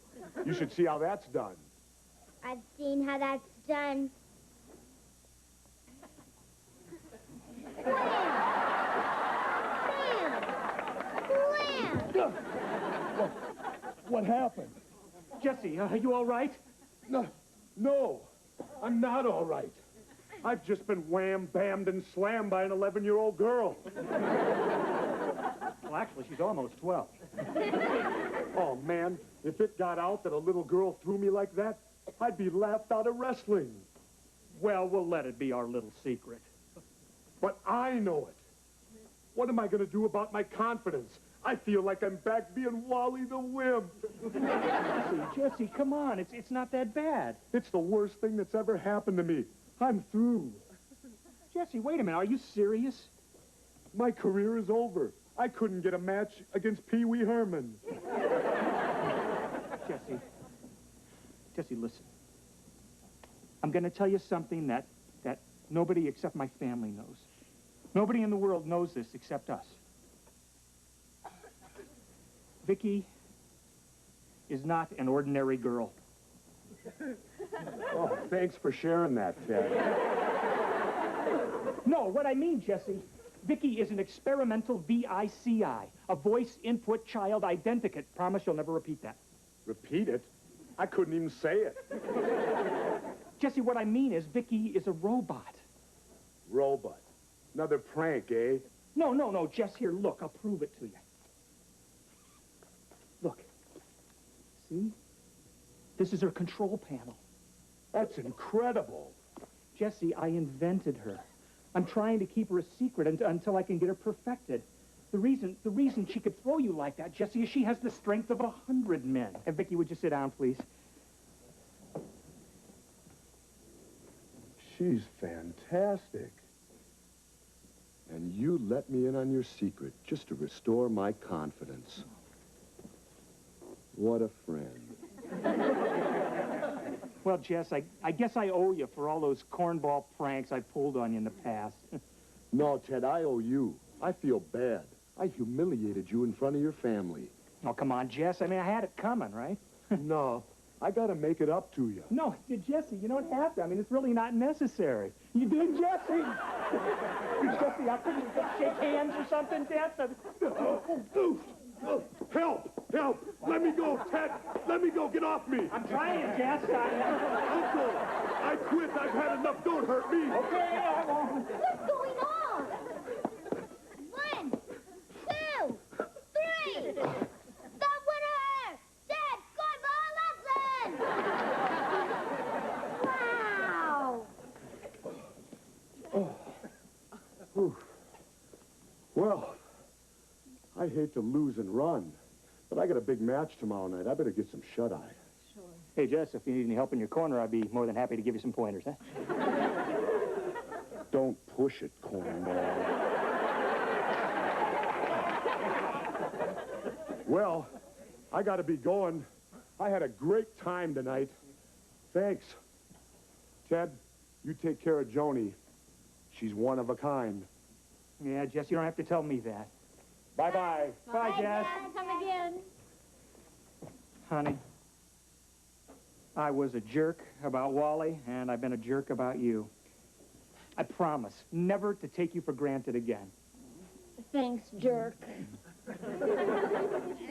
Speaker 17: You should see how that's done.
Speaker 2: I've seen how that's done. Slam!
Speaker 17: What happened?
Speaker 4: Jesse, are you all right?
Speaker 17: No, I'm not all right. I've just been wham-bammed and slammed by an 11-year-old girl.
Speaker 4: Well, actually, she's almost 12.
Speaker 17: Oh, man, if it got out that a little girl threw me like that, I'd be laughed out of wrestling.
Speaker 4: Well, we'll let it be our little secret.
Speaker 17: But I know it. What am I going to do about my confidence? I feel like I'm back being Wally the Wimp.
Speaker 4: Jesse, come on. It's not that bad.
Speaker 17: It's the worst thing that's ever happened to me. I'm through.
Speaker 4: Jesse, wait a minute. Are you serious?
Speaker 17: My career is over. I couldn't get a match against Pee Wee Herman.
Speaker 4: Jesse, listen. I'm going to tell you something that nobody except my family knows. Nobody in the world knows this except us. Vicky is not an ordinary girl.
Speaker 17: Oh, thanks for sharing that, Ted.
Speaker 4: No, what I mean, Jesse, Vicky is an experimental VICI, a voice input child identikit. Promise you'll never repeat that.
Speaker 17: Repeat it? I couldn't even say it.
Speaker 4: Jesse, what I mean is Vicky is a robot.
Speaker 17: Robot. Another prank, eh?
Speaker 4: No, Jess, here, look, I'll prove it to you. Look. See? This is her control panel.
Speaker 17: That's incredible.
Speaker 4: Jesse, I invented her. I'm trying to keep her a secret until I can get her perfected. The reason she could throw you like that, Jesse, is she has the strength of 100 men. And Vicky, would you sit down, please?
Speaker 17: She's fantastic. And you let me in on your secret just to restore my confidence. What a friend.
Speaker 4: Well, Jess, I guess I owe you for all those cornball pranks I pulled on you in the past.
Speaker 17: No, Ted, I owe you. I feel bad. I humiliated you in front of your family.
Speaker 4: Oh, come on, Jess. I mean, I had it coming, right?
Speaker 17: No, I gotta make it up to you.
Speaker 4: No, Jesse, you don't have to. I mean, it's really not necessary. You do, Jesse? Jesse, I couldn't shake hands or something, Jess?
Speaker 17: Help! Help! Let me go, Ted! Let me go! Get off me!
Speaker 4: I'm trying, Jess.
Speaker 17: Uncle! I quit! I've had enough! Don't hurt me!
Speaker 4: Okay, I won't.
Speaker 2: What's going on? 1, 2, 3. That winner! Dad, scored by 11! Wow!
Speaker 17: Whew. Well, I hate to lose and run, but I got a big match tomorrow night. I better get some shut-eye.
Speaker 4: Sure. Hey, Jess, if you need any help in your corner, I'd be more than happy to give you some pointers, huh?
Speaker 17: Don't push it, cornball. Well, I gotta be going. I had a great time tonight. Thanks. Ted, you take care of Joni. She's one of a kind.
Speaker 4: Yeah, Jess, you don't have to tell me that.
Speaker 17: Bye-bye.
Speaker 4: Bye, Jess.
Speaker 3: Dad, come again.
Speaker 4: Honey, I was a jerk about Wally, and I've been a jerk about you. I promise never to take you for granted again.
Speaker 3: Thanks, jerk.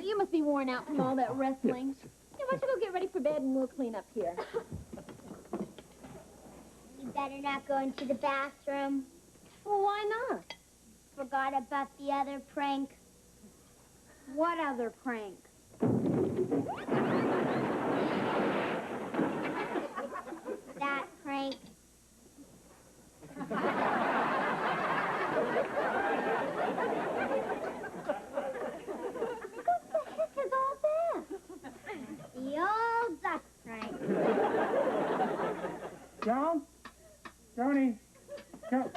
Speaker 3: You must be worn out from all that wrestling. Yeah, why don't you go get ready for bed and we'll clean up here.
Speaker 2: You better not go into the bathroom.
Speaker 3: Well, why not?
Speaker 2: Forgot about the other prank.
Speaker 3: What other prank?
Speaker 2: That prank.
Speaker 3: What the heck is all that?
Speaker 2: The old duck prank.
Speaker 4: Joan? Joni? Go.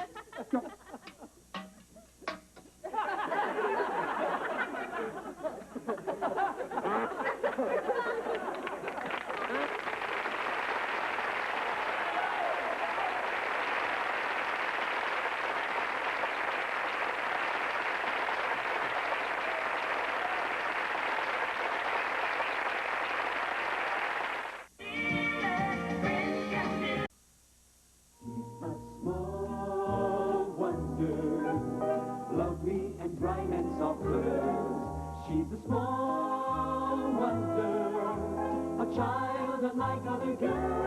Speaker 1: Lovely and bright and soft curls. She's a small wonder, a child unlike other girls.